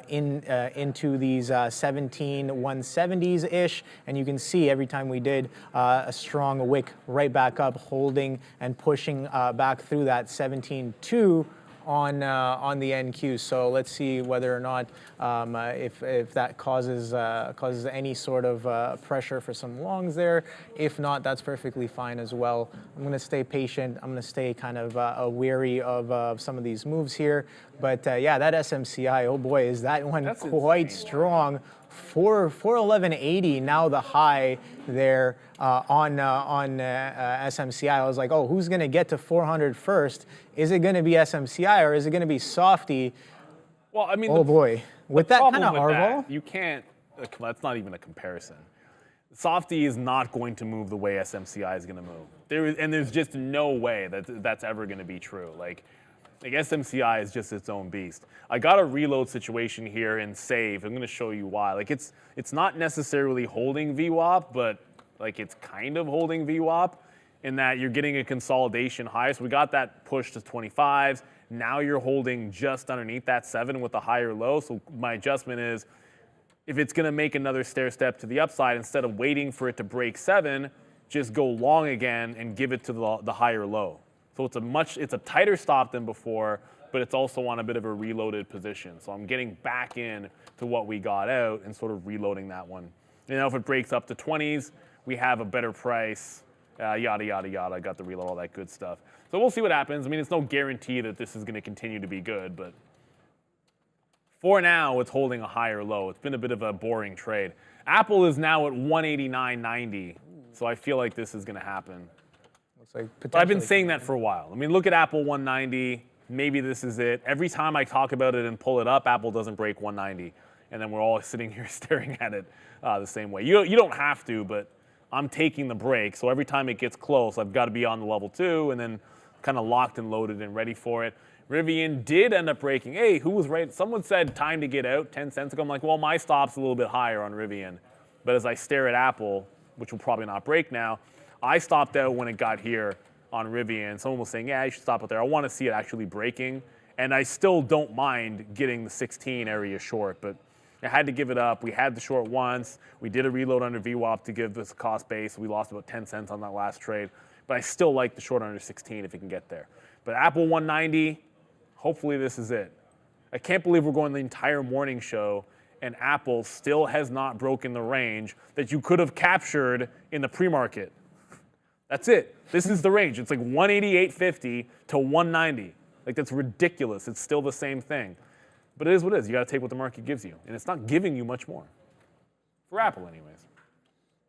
into these 17,170s ish, and you can see every time we did a strong wick right back up, holding and pushing back through that 17.2 on the NQ. So let's see whether or not if that causes any sort of pressure for some longs there. If not, that's perfectly fine as well. I'm going to stay patient. I'm going to stay kind of wary of some of these moves here. But yeah, that SMCI, oh boy, is that one That's quite insane. Strong. 411.80 now the high there on SMCI. I was like, oh, who's going to get to 400 first? Is it going to be SMCI or is it going to be Softy? Well, I mean, oh boy, with that kind of R-vol, you can't. That's not even a comparison. Softy is not going to move the way SMCI is going to move. There's just no way that that's ever going to be true. Like SMCI is just its own beast. I got a reload situation here in Save. I'm going to show you why. Like it's not necessarily holding VWAP, but like it's kind of holding VWAP in that you're getting a consolidation high. So we got that push to 25s. Now you're holding just underneath that 7 with a higher low. So my adjustment is, if it's going to make another stair step to the upside, instead of waiting for it to break 7, just go long again and give it to the higher low. So it's a tighter stop than before, but it's also on a bit of a reloaded position. So I'm getting back in to what we got out and sort of reloading that one. You know, if it breaks up to 20s, we have a better price, yada, yada, yada, got the reload, all that good stuff. So we'll see what happens. I mean, it's no guarantee that this is going to continue to be good, but for now, it's holding a higher low. It's been a bit of a boring trade. Apple is now at 189.90, so I feel like this is going to happen. like but I've been saying that for a while. I mean, look at Apple 190. Maybe this is it. Every time I talk about it and pull it up, Apple doesn't break 190. And then we're all sitting here staring at it the same way. You don't have to, but I'm taking the break. So every time it gets close, I've got to be on the level 2 and then kind of locked and loaded and ready for it. Rivian did end up breaking. Hey, who was right? Someone said time to get out 10 cents ago. I'm like, well, my stop's a little bit higher on Rivian. But as I stare at Apple, which will probably not break now, I stopped out when it got here on Rivian. Someone was saying, yeah, you should stop it there. I want to see it actually breaking. And I still don't mind getting the 16 area short, but I had to give it up. We had the short once. We did a reload under VWAP to give this a cost base. We lost about 10 cents on that last trade. But I still like the short under 16 if it can get there. But Apple 190, hopefully this is it. I can't believe we're going the entire morning show and Apple still has not broken the range that you could have captured in the pre-market. That's it. This is the range. It's like 188.50 to 190. Like, that's ridiculous. It's still the same thing. But it is what it is. You got to take what the market gives you. And it's not giving you much more. For Apple, anyways.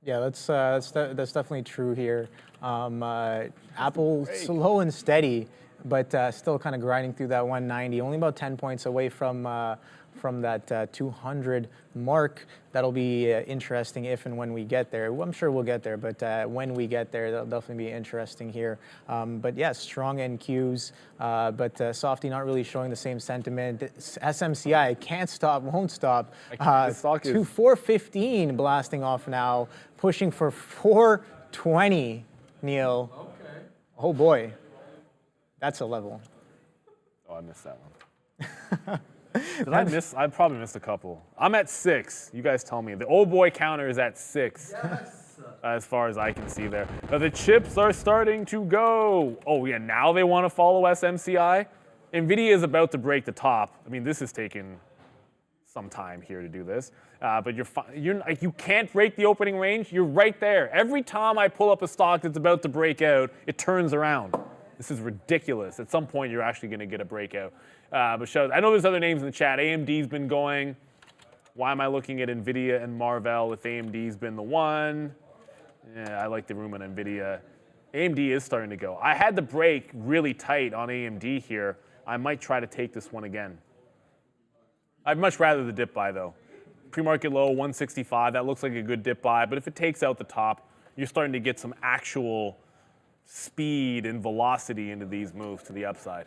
Yeah, that's definitely true here. Apple slow and steady, but still kind of grinding through that 190. Only about 10 points away from that 200 mark. That'll be interesting if and when we get there. I'm sure we'll get there, but when we get there, that'll definitely be interesting here. But yes, strong NQs, but Softy not really showing the same sentiment. SMCI can't stop, won't stop. The stock is 415 blasting off now, pushing for 420, Neil. Okay. Oh boy, that's a level. Oh, I missed that one. I probably missed a couple. I'm at 6. You guys tell me. The old boy counter is at 6. Yes. As far as I can see there. Now the chips are starting to go. Oh yeah, now they want to follow SMCI. NVIDIA is about to break the top. I mean, this has taken some time here to do this. But you can't break the opening range. You're right there. Every time I pull up a stock that's about to break out, it turns around. This is ridiculous. At some point, you're actually going to get a breakout. But I know there's other names in the chat. AMD's been going. Why am I looking at NVIDIA and Marvell if AMD's been the one? Yeah, I like the room on NVIDIA. AMD is starting to go. I had the break really tight on AMD here. I might try to take this one again. I'd much rather the dip buy, though. Pre-market low, 165. That looks like a good dip buy. But if it takes out the top, you're starting to get some actual speed and velocity into these moves to the upside.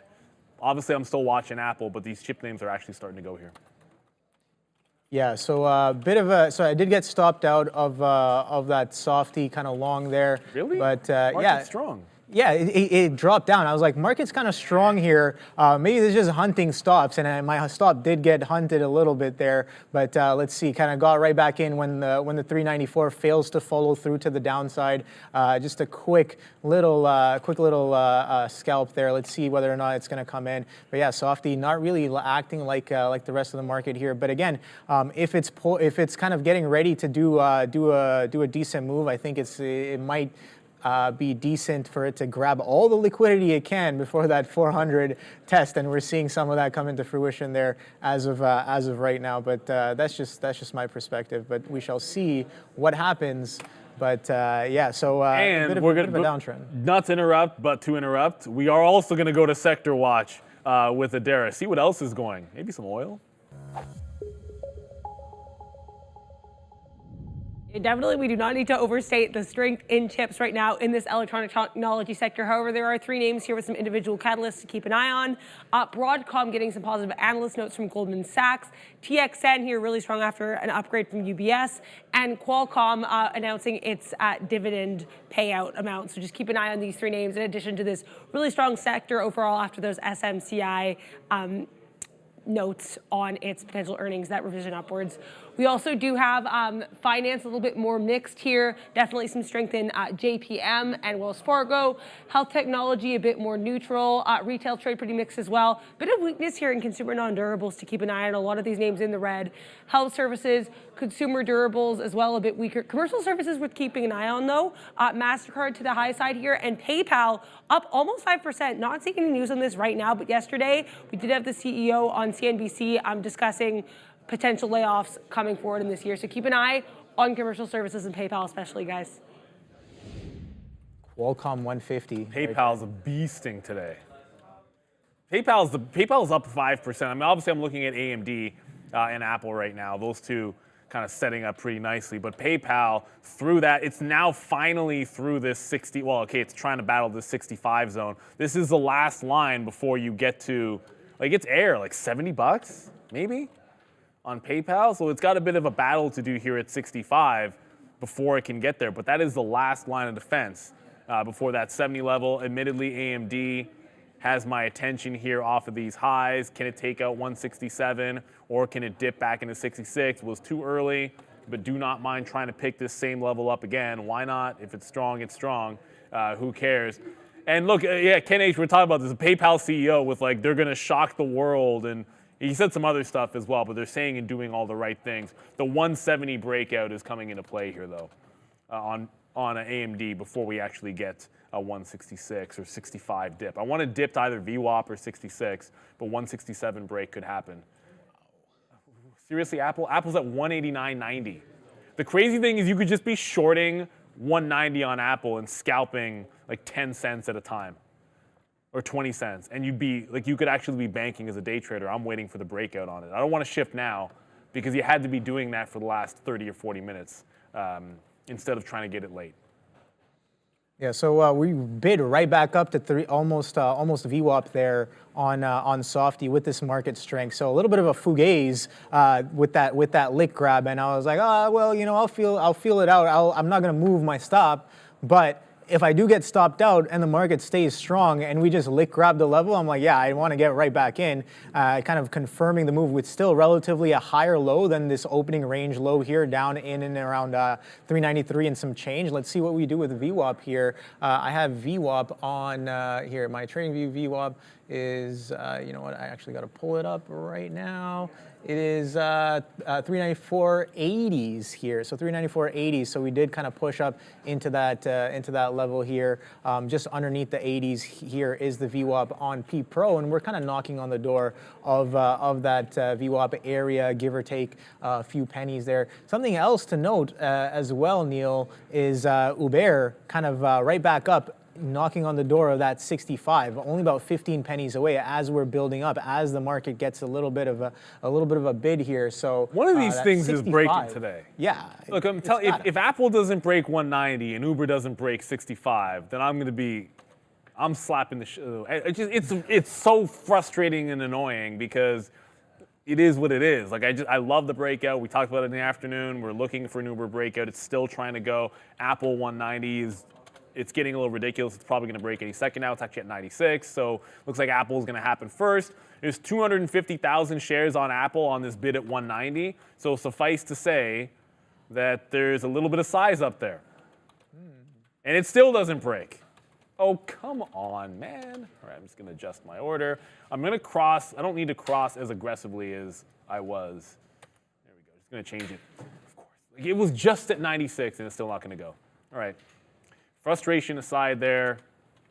Obviously, I'm still watching Apple, but these chip names are actually starting to go here. Yeah, so so I did get stopped out of that Softy kind of long there. Really? But Market's yeah, strong. Yeah, it dropped down. I was like, market's kind of strong here. Maybe this is just hunting stops, and my stop did get hunted a little bit there. But let's see, kind of got right back in when the 394 fails to follow through to the downside. Just a quick little scalp there. Let's see whether or not it's going to come in. But yeah, Softy not really acting like the rest of the market here. But again, if it's kind of getting ready to do a decent move, I think it might be decent for it to grab all the liquidity it can before that 400 test, and we're seeing some of that come into fruition there as of right now. But that's just my perspective. But we shall see what happens. But yeah, so a bit of a downtrend. Not to interrupt, but to interrupt, we are also going to go to Sector Watch with Adara. See what else is going. Maybe some oil. Definitely, we do not need to overstate the strength in chips right now in this electronic technology sector. However, there are 3 names here with some individual catalysts to keep an eye on. Broadcom getting some positive analyst notes from Goldman Sachs. TXN here really strong after an upgrade from UBS. And Qualcomm announcing its dividend payout amount. So just keep an eye on these 3 names in addition to this really strong sector overall after those SMCI notes on its potential earnings, that revision upwards. We also do have finance a little bit more mixed here. Definitely some strength in JPM and Wells Fargo. Health technology a bit more neutral. Retail trade pretty mixed as well. Bit of weakness here in consumer non-durables to keep an eye on. A lot of these names in the red. Health services, consumer durables as well, a bit weaker. Commercial services worth keeping an eye on though. MasterCard to the high side here, and PayPal up almost 5%. Not seeing any news on this right now, but yesterday we did have the CEO on CNBC discussing potential layoffs coming forward in this year. So keep an eye on commercial services and PayPal especially, guys. Qualcomm 150. PayPal's a beasting today. PayPal's up 5%. I mean, obviously I'm looking at AMD and Apple right now. Those two kind of setting up pretty nicely. But PayPal, through that, it's now finally through this 60, well, okay, it's trying to battle this 65 zone. This is the last line before you get to, like, it's air, like $70, maybe? On PayPal, so it's got a bit of a battle to do here at 65 before it can get there, but that is the last line of defense before that 70 level. Admittedly, AMD has my attention here off of these highs. Can it take out 167 or can it dip back into 66? It was too early, but do not mind trying to pick this same level up again. Why not? If it's strong, it's strong. Who cares? And look, yeah, Ken H., we're talking about this, a PayPal CEO with like, they're gonna shock the world, and He said some other stuff as well, but they're saying and doing all the right things. The 170 breakout is coming into play here, though, on an AMD before we actually get a 166 or 65 dip. I want to dip to either VWAP or 66, but 167 break could happen. Seriously, Apple's at 189.90. The crazy thing is you could just be shorting 190 on Apple and scalping like 10 cents at a time or 20 cents. And you'd be like, you could actually be banking as a day trader. I'm waiting for the breakout on it. I don't want to shift now because you had to be doing that for the last 30 or 40 minutes instead of trying to get it late. Yeah, so we bid right back up to almost VWAP there on Softy with this market strength. So a little bit of a fugaze with that lick grab, and I was like, oh well, you know, I'll feel it out. I'm not gonna move my stop, but if I do get stopped out and the market stays strong and we just lick grab the level, I'm like, yeah, I want to get right back in, kind of confirming the move with still relatively a higher low than this opening range low here, down in and around 393 and some change. Let's see what we do with VWAP here. I have VWAP on here. My TradingView VWAP is, you know what, I actually got to pull it up right now. It is 394.80s here, so 394.80s. So we did kind of push up into that level here. Just underneath the 80s here is the VWAP on P Pro, and we're kind of knocking on the door of that VWAP area, give or take a few pennies there. Something else to note as well, Neil, is Uber kind of right back up, knocking on the door of that 65, only about 15 pennies away as we're building up, as the market gets a little bit of a bid here. So one of these things 65, is breaking today. Yeah. Look, I'm telling you, if Apple doesn't break 190 and Uber doesn't break 65, then I'm slapping the it's so frustrating and annoying because it is what it is. Like I love the breakout. We talked about it in the afternoon. We're looking for an Uber breakout. It's still trying to go. Apple 190 it's getting a little ridiculous. It's probably going to break any second now. It's actually at 96, so looks like Apple is going to happen first. There's 250,000 shares on Apple on this bid at 190, so suffice to say that there's a little bit of size up there. And it still doesn't break. Oh, come on, man. All right, I'm just going to adjust my order. I'm going to cross. I don't need to cross as aggressively as I was. There we go. Just going to change it. Of course. Like, it was just at 96, and it's still not going to go. All right. Frustration aside there,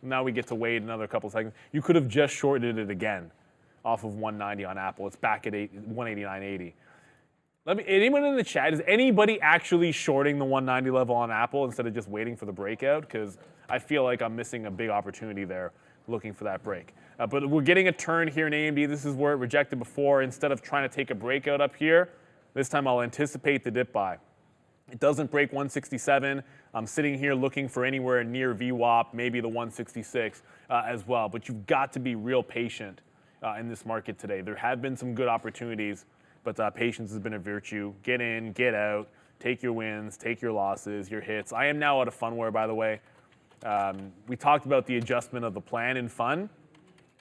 now we get to wait another couple seconds. You could have just shorted it again off of 190 on Apple. It's back at 189.80. Anyone in the chat, is anybody actually shorting the 190 level on Apple instead of just waiting for the breakout? Because I feel like I'm missing a big opportunity there looking for that break. But we're getting a turn here in AMD. This is where it rejected before. Instead of trying to take a breakout up here, this time I'll anticipate the dip buy. It doesn't break 167. I'm sitting here looking for anywhere near VWAP, maybe the 166 as well. But you've got to be real patient in this market today. There have been some good opportunities, but patience has been a virtue. Get in, get out, take your wins, take your losses, your hits. I am now out of Funware, by the way. We talked about the adjustment of the plan in Fun,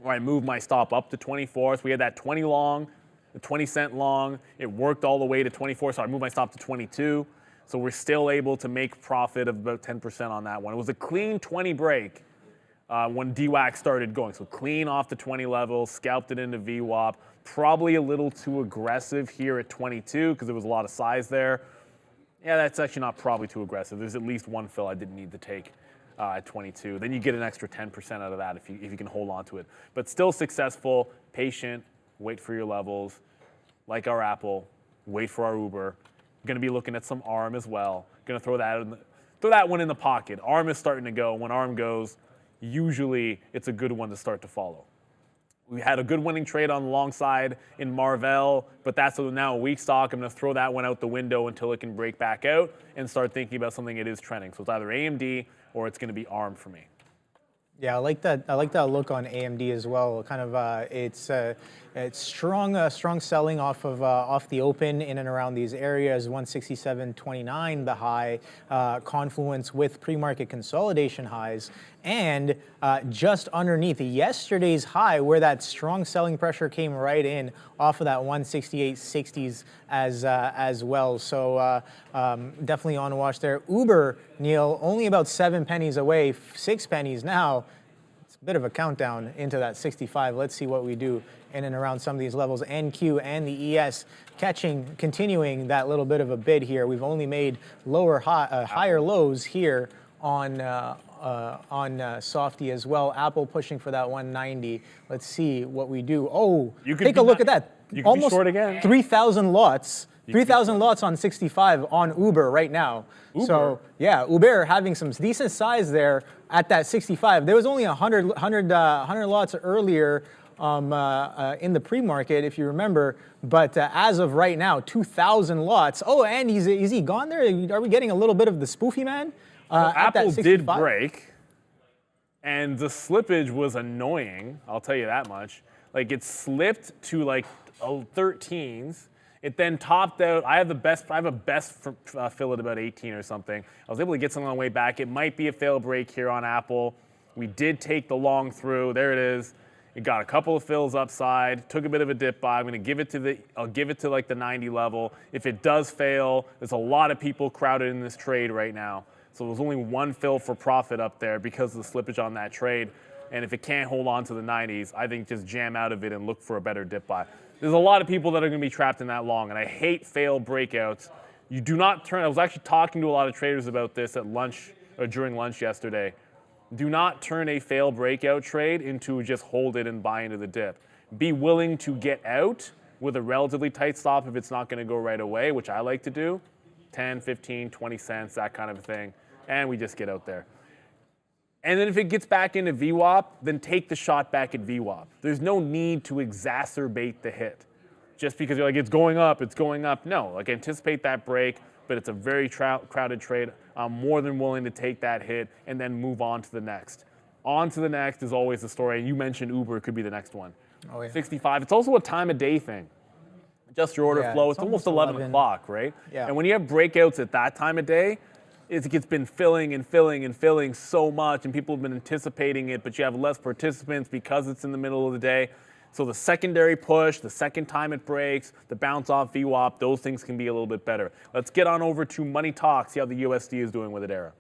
where I moved my stop up to 24. So we had that 20 long, the 20 cent long. It worked all the way to 24, so I moved my stop to 22. So we're still able to make profit of about 10% on that one. It was a clean 20 break when DWAC started going. So clean off the 20 level, scalped it into VWAP. Probably a little too aggressive here at 22 because there was a lot of size there. Yeah, that's actually not probably too aggressive. There's at least one fill I didn't need to take at 22. Then you get an extra 10% out of that if you can hold on to it. But still successful, patient, wait for your levels. Like our Apple, wait for our Uber. Going to be looking at some ARM as well. Going to throw that one in the pocket. ARM is starting to go. When ARM goes, usually it's a good one to start to follow. We had a good winning trade on the long side in Marvell, but that's now a weak stock. I'm going to throw that one out the window until it can break back out and start thinking about something it is trending. So it's either AMD or it's going to be ARM for me. Yeah, I like that look on AMD as well. Kind of, it's strong selling off the open in and around these areas. 167.29 the high, confluence with pre-market consolidation highs, and just underneath yesterday's high, where that strong selling pressure came right in off of that 168.60s as well. So definitely on watch there. Uber, Neil, only about 7 pennies away, 6 pennies now. It's bit of a countdown into that 65. Let's see what we do in and around some of these levels. NQ and the ES continuing that little bit of a bid here. We've only made higher lows here on Softy as well. Apple pushing for that 190. Let's see what we do. Oh, take a look at that. You could be short again. 3,000 lots. 3,000 lots on 65 on Uber right now. Uber. So yeah, Uber having some decent size there at that 65. There was only 100 lots earlier in the pre-market, if you remember. But as of right now, 2,000 lots. Oh, and is he gone there? Are we getting a little bit of the spoofy man? Well, Apple did break, and the slippage was annoying. I'll tell you that much. Like it slipped to like 13s. It then topped out. I have a best fill at about 18 or something. I was able to get something on the way back. It might be a fail break here on Apple. We did take the long through. There it is. It got a couple of fills upside. Took a bit of a dip buy. I'm going to give it to I'll give it to like the 90 level. If it does fail, there's a lot of people crowded in this trade right now. So there's only one fill for profit up there because of the slippage on that trade. And if it can't hold on to the 90s, I think just jam out of it and look for a better dip buy. There's a lot of people that are going to be trapped in that long, and I hate failed breakouts. You do not turn. I was actually talking to a lot of traders about this at lunch or during lunch yesterday. Do not turn a failed breakout trade into just hold it and buy into the dip. Be willing to get out with a relatively tight stop if it's not going to go right away, which I like to do. 10, 15, 20 cents, that kind of thing. And we just get out there. And then if it gets back into VWAP, then take the shot back at VWAP. There's no need to exacerbate the hit. Just because you're like, it's going up. No, like anticipate that break, but it's a very crowded trade. I'm more than willing to take that hit and then move on to the next. On to the next is always the story. And you mentioned Uber could be the next one. Oh, yeah. 65. It's also a time of day thing. Just your order flow. It's almost 11 o'clock, right? Yeah. And when you have breakouts at that time of day, it's been filling and filling and filling so much, and people have been anticipating it, but you have less participants because it's in the middle of the day. So the secondary push, the second time it breaks, the bounce off VWAP, those things can be a little bit better. Let's get on over to Money Talk, see how the USD is doing with it, Era.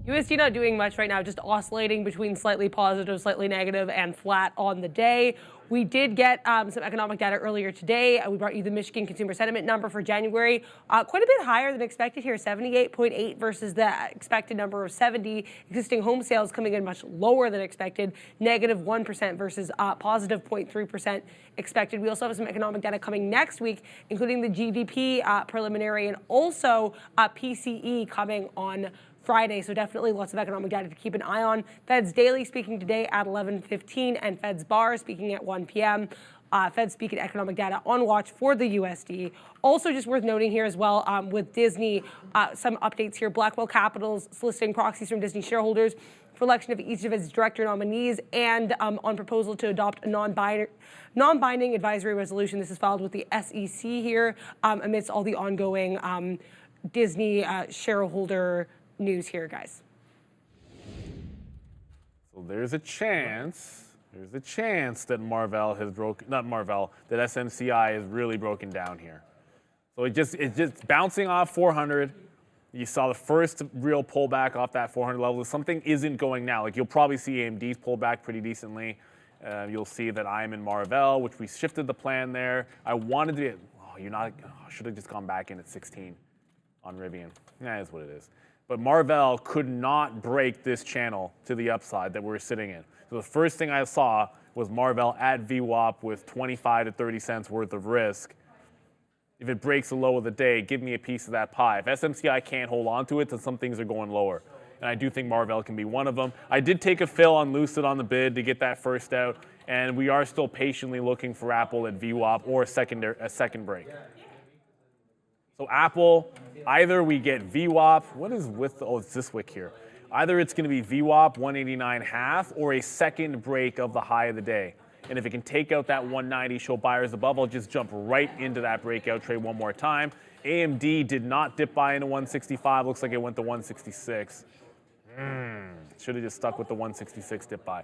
USD not doing much right now, just oscillating between slightly positive, slightly negative, and flat on the day. We did get some economic data earlier today. We brought you the Michigan Consumer Sentiment number for January. Quite a bit higher than expected here, 78.8 versus the expected number of 70. Existing home sales coming in much lower than expected, negative 1% versus positive 0.3% expected. We also have some economic data coming next week, including the GDP preliminary and also PCE coming on Friday, so definitely lots of economic data to keep an eye on. Fed's daily speaking today at 11:15 and Fed's bar speaking at 1 p.m. Fed speaking economic data on watch for the USD. Also just worth noting here as well with Disney, some updates here. Blackwell Capital's soliciting proxies from Disney shareholders for election of each of its director nominees and on proposal to adopt a non-binding advisory resolution. This is filed with the SEC here amidst all the ongoing Disney shareholder news here, guys. So there's a chance that Marvell has broken, not Marvell, that SMCI is really broken down here. So it's just bouncing off 400. You saw the first real pullback off that 400 level. Something isn't going now. Like you'll probably see AMD's pull back pretty decently. You'll see that I'm in Marvell, which we shifted the plan there. I wanted to, should have just gone back in at 16 on Rivian. That is what it is. But Marvell could not break this channel to the upside that we're sitting in. So the first thing I saw was Marvell at VWAP with 25 to 30 cents worth of risk. If it breaks the low of the day, give me a piece of that pie. If SMCI can't hold on to it, then some things are going lower. And I do think Marvell can be one of them. I did take a fill on Lucid on the bid to get that first out, and we are still patiently looking for Apple at VWAP or a second break. So Apple, either we get VWAP, what is with, it's this wick here. Either it's going to be VWAP 189.5 or a second break of the high of the day. And if it can take out that 190, show buyers above, I'll just jump right into that breakout trade one more time. AMD did not dip buy into 165. Looks like it went to 166. Should have just stuck with the 166 dip buy.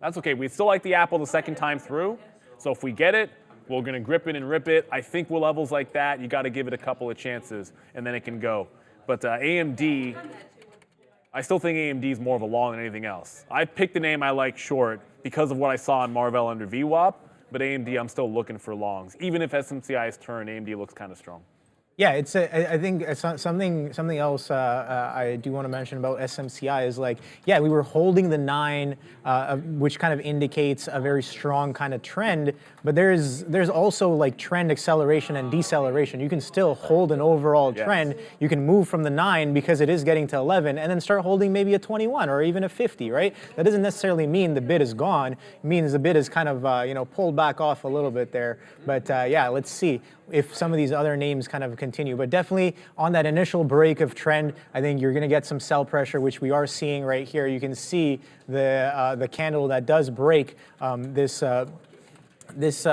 That's okay. We still like the Apple the second time through. So if we get it, we're going to grip it and rip it. I think with levels like that, you got to give it a couple of chances, and then it can go. But AMD, I still think AMD is more of a long than anything else. I picked the name I like short because of what I saw in Marvell under VWAP, but AMD I'm still looking for longs. Even if SMCI is turned, AMD looks kind of strong. Yeah, I think it's something else I do want to mention about SMCI is like, yeah, we were holding the 9, which kind of indicates a very strong kind of trend, but there's also like trend acceleration and deceleration. You can still hold an overall trend. You can move from the 9 because it is getting to 11 and then start holding maybe a 21 or even a 50, right? That doesn't necessarily mean the bid is gone. It means the bid is kind of, you know, pulled back off a little bit there. But yeah, let's see if some of these other names kind of continue. But definitely on that initial break of trend, I think you're going to get some sell pressure, which we are seeing right here. You can see the candle that does break this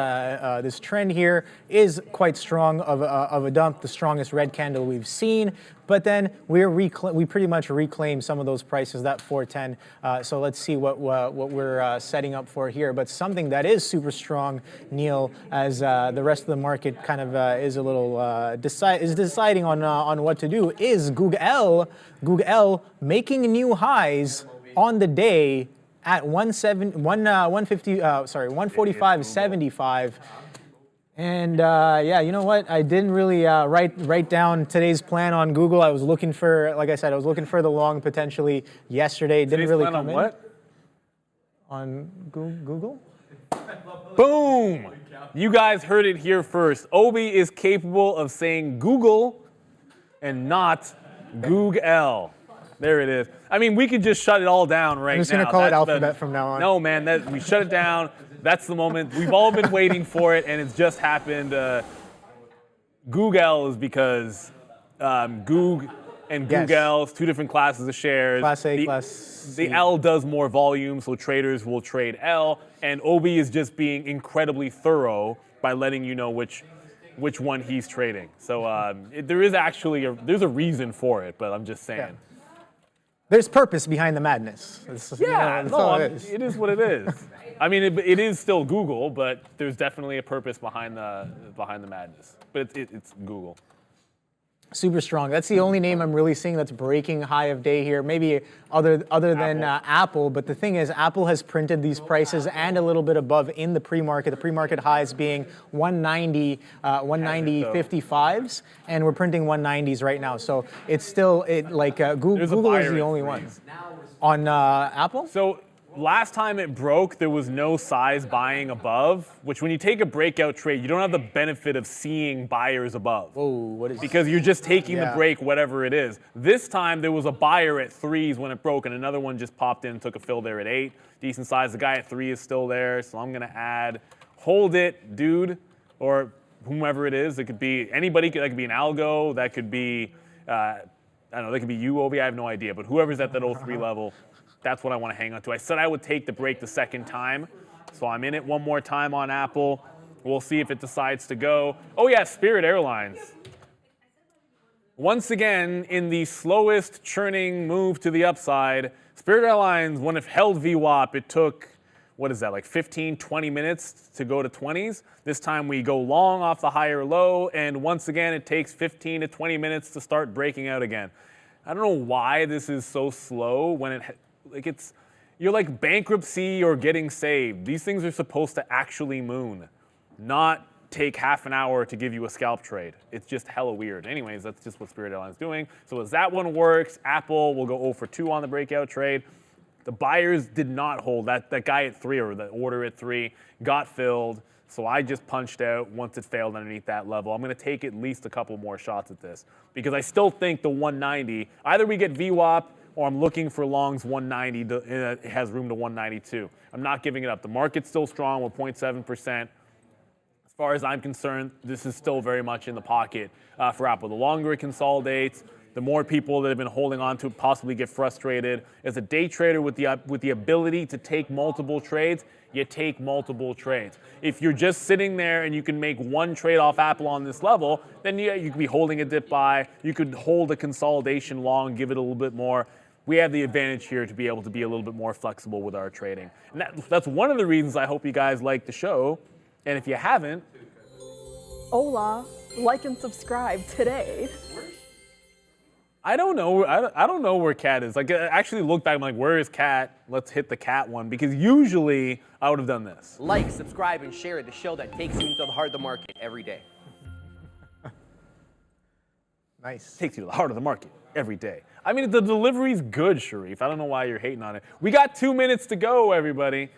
trend here is quite strong of a dump, the strongest red candle we've seen. But then we pretty much reclaim some of those prices, that 410. So let's see what we're setting up for here. But something that is super strong, Neil, as the rest of the market kind of is a little deciding on what to do, is Google making new highs on the day at 145.75. And yeah, you know what? I didn't really write down today's plan on Google. I was looking for, like I said, I was looking for the long potentially yesterday. Didn't really come in. What? On Google? Boom! You guys heard it here first. Obi is capable of saying Google and not Google. There it is. I mean, we could just shut it all down right now. I'm just going to call it Alphabet from now on. No, man, we shut it down. That's the moment. We've all been waiting for it, and it's just happened. Google is because Goog and Google, two different classes of shares. Class A, Class C. The L does more volume, so traders will trade L, and Obi is just being incredibly thorough by letting you know which one he's trading. So there is actually there's a reason for it, but I'm just saying. Yeah. There's purpose behind the madness. Yeah, it is what it is. I mean, it is still Google, but there's definitely a purpose behind the madness. But it's Google. Super strong. That's the only name I'm really seeing that's breaking high of day here. Maybe other than Apple. But the thing is, Apple has printed these prices and a little bit above in the pre-market. The pre-market highs being 190.55s, and we're printing 190s right now. So it's still Google is the only one on Apple. So last time it broke, there was no size buying above, which when you take a breakout trade, you don't have the benefit of seeing buyers above. Whoa, what is because you're just taking the break, whatever it is. This time, there was a buyer at 3s when it broke, and another one just popped in and took a fill there at 8. Decent size. The guy at 3 is still there, so I'm going to add, hold it, dude, or whomever it is. It could be anybody. That could be an algo. That could be, I don't know, that could be you, Obi. I have no idea. But whoever's at that 03 level, that's what I want to hang on to. I said I would take the break the second time, so I'm in it one more time on Apple. We'll see if it decides to go. Oh yeah, Spirit Airlines. Once again, in the slowest churning move to the upside, Spirit Airlines, when it held VWAP, it took, what is that, like 15, 20 minutes to go to 20s. This time we go long off the higher low, and once again, it takes 15 to 20 minutes to start breaking out again. I don't know why this is so slow when you're like bankruptcy or getting saved. These things are supposed to actually moon, not take half an hour to give you a scalp trade. It's just hella weird. Anyways, that's just what Spirit Airlines is doing. So as that one works, Apple will go 0 for 2 on the breakout trade. The buyers did not hold. That guy at 3, or the order at 3, got filled. So I just punched out once it failed underneath that level. I'm going to take at least a couple more shots at this because I still think the 190, either we get VWAP or I'm looking for longs 190. It has room to 192. I'm not giving it up. The market's still strong with 0.7%. As far as I'm concerned, this is still very much in the pocket for Apple. The longer it consolidates, the more people that have been holding on to it possibly get frustrated. As a day trader with the ability to take multiple trades, you take multiple trades. If you're just sitting there and you can make one trade off Apple on this level, then you could be holding a dip buy. You could hold a consolidation long, give it a little bit more. We have the advantage here to be able to be a little bit more flexible with our trading. And that's one of the reasons I hope you guys like the show. And if you haven't, hola, like and subscribe today. I don't know. I don't know where Cat is. Like, I actually looked back. I'm like, where is Cat? Let's hit the Cat one, because usually I would have done this. Like, subscribe, and share the show that takes you into the heart of the market every day. Nice. Takes you to the heart of the market every day. I mean, the delivery's good, Sharif. I don't know why you're hating on it. We got 2 minutes to go, everybody.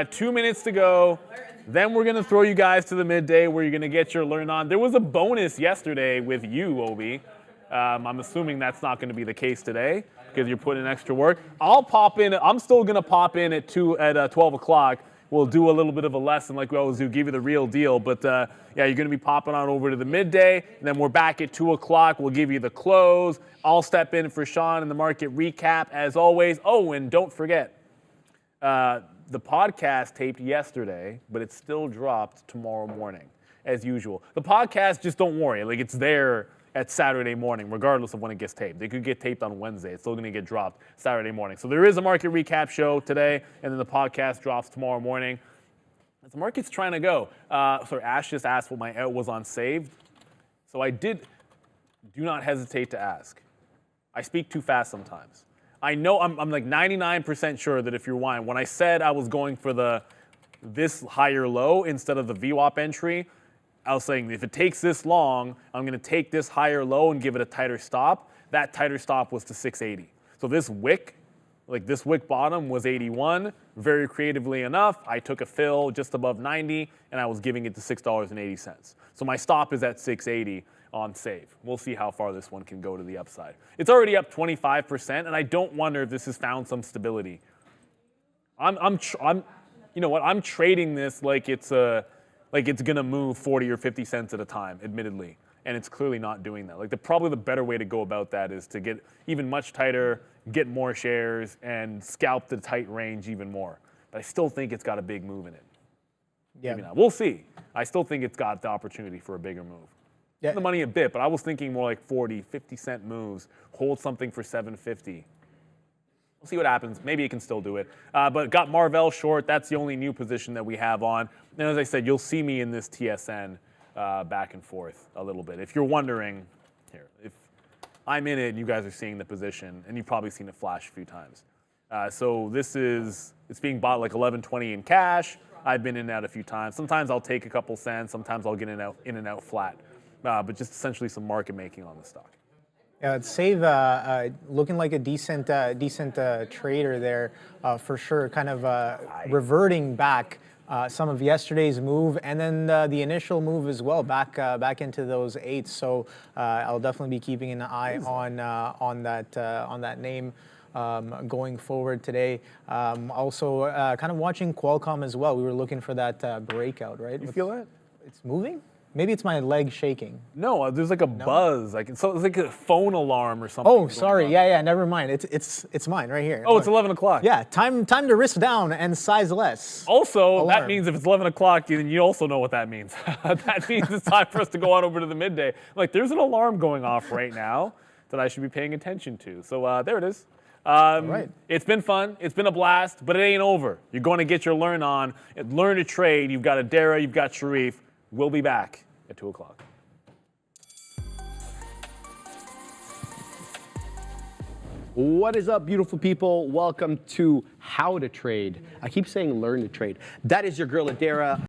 2 minutes to go. Then we're going to throw you guys to the midday where you're going to get your learn on. There was a bonus yesterday with you, Obi. I'm assuming that's not going to be the case today because you're putting in extra work. I'll pop in. I'm still going to pop in at 12 o'clock. We'll do a little bit of a lesson like we always do, give you the real deal. But yeah, you're going to be popping on over to the midday. And then we're back at 2 o'clock. We'll give you the close. I'll step in for Sean in the market recap as always. Oh, and don't forget, the podcast taped yesterday, but it's still dropped tomorrow morning as usual. The podcast, just don't worry. Like, it's there at Saturday morning, regardless of when it gets taped. They could get taped on Wednesday. It's still going to get dropped Saturday morning. So there is a market recap show today, and then the podcast drops tomorrow morning. As the market's trying to go. Sorry, Ash just asked what my out was on saved. So I did. Do not hesitate to ask. I speak too fast sometimes. I know I'm like 99% sure that if you're wine, when I said I was going for this higher low instead of the VWAP entry, I was saying if it takes this long, I'm going to take this higher low and give it a tighter stop. That tighter stop was to 680. So this wick, like this wick bottom was 81. Very creatively enough, I took a fill just above 90 and I was giving it to $6.80. So my stop is at 680 on save. We'll see how far this one can go to the upside. It's already up 25%, and I don't wonder if this has found some stability. You know what? I'm trading this like it's gonna move 40 or 50 cents at a time, admittedly, and it's clearly not doing that. Like probably the better way to go about that is to get even much tighter, get more shares, and scalp the tight range even more. But I still think it's got a big move in it. Yeah. Maybe not. We'll see. I still think it's got the opportunity for a bigger move. Yeah. The money a bit, but I was thinking more like 40, 50 cent moves, hold something for 750. We'll see what happens. Maybe it can still do it. But got Marvell short. That's the only new position that we have on. And as I said, you'll see me in this TSN back and forth a little bit. If you're wondering, here, if I'm in it and you guys are seeing the position, and you've probably seen it flash a few times. So it's being bought like 11.20 in cash. I've been in and out a few times. Sometimes I'll take a couple cents. Sometimes I'll get in and out flat. But just essentially some market making on the stock. Yeah, Save looking like a decent trader there for sure. Kind of reverting back some of yesterday's move, and then the initial move as well, back into those eights. So I'll definitely be keeping an eye on that name going forward today. Also, kind of watching Qualcomm as well. We were looking for that breakout, right? You feel that? It's moving. Maybe it's my leg shaking. No, there's like a buzz, it's like a phone alarm or something. Oh, sorry. Yeah, never mind. It's mine right here. Oh, Look. it's 11 o'clock. Yeah, time to risk down and size less. Also, Alarm. that means if it's 11 o'clock, then you also know what that means. That means it's time for us to go on over to the midday. Like, there's an alarm going off right now that I should be paying attention to. So there it is. Right. It's been fun. It's been a blast, but it ain't over. You're going to get your learn on. Learn to trade. You've got Adara. You've got Sharif. We'll be back at 2 o'clock. What is up, beautiful people? Welcome to How to Trade. I keep saying learn to trade. That is your girl, Adara.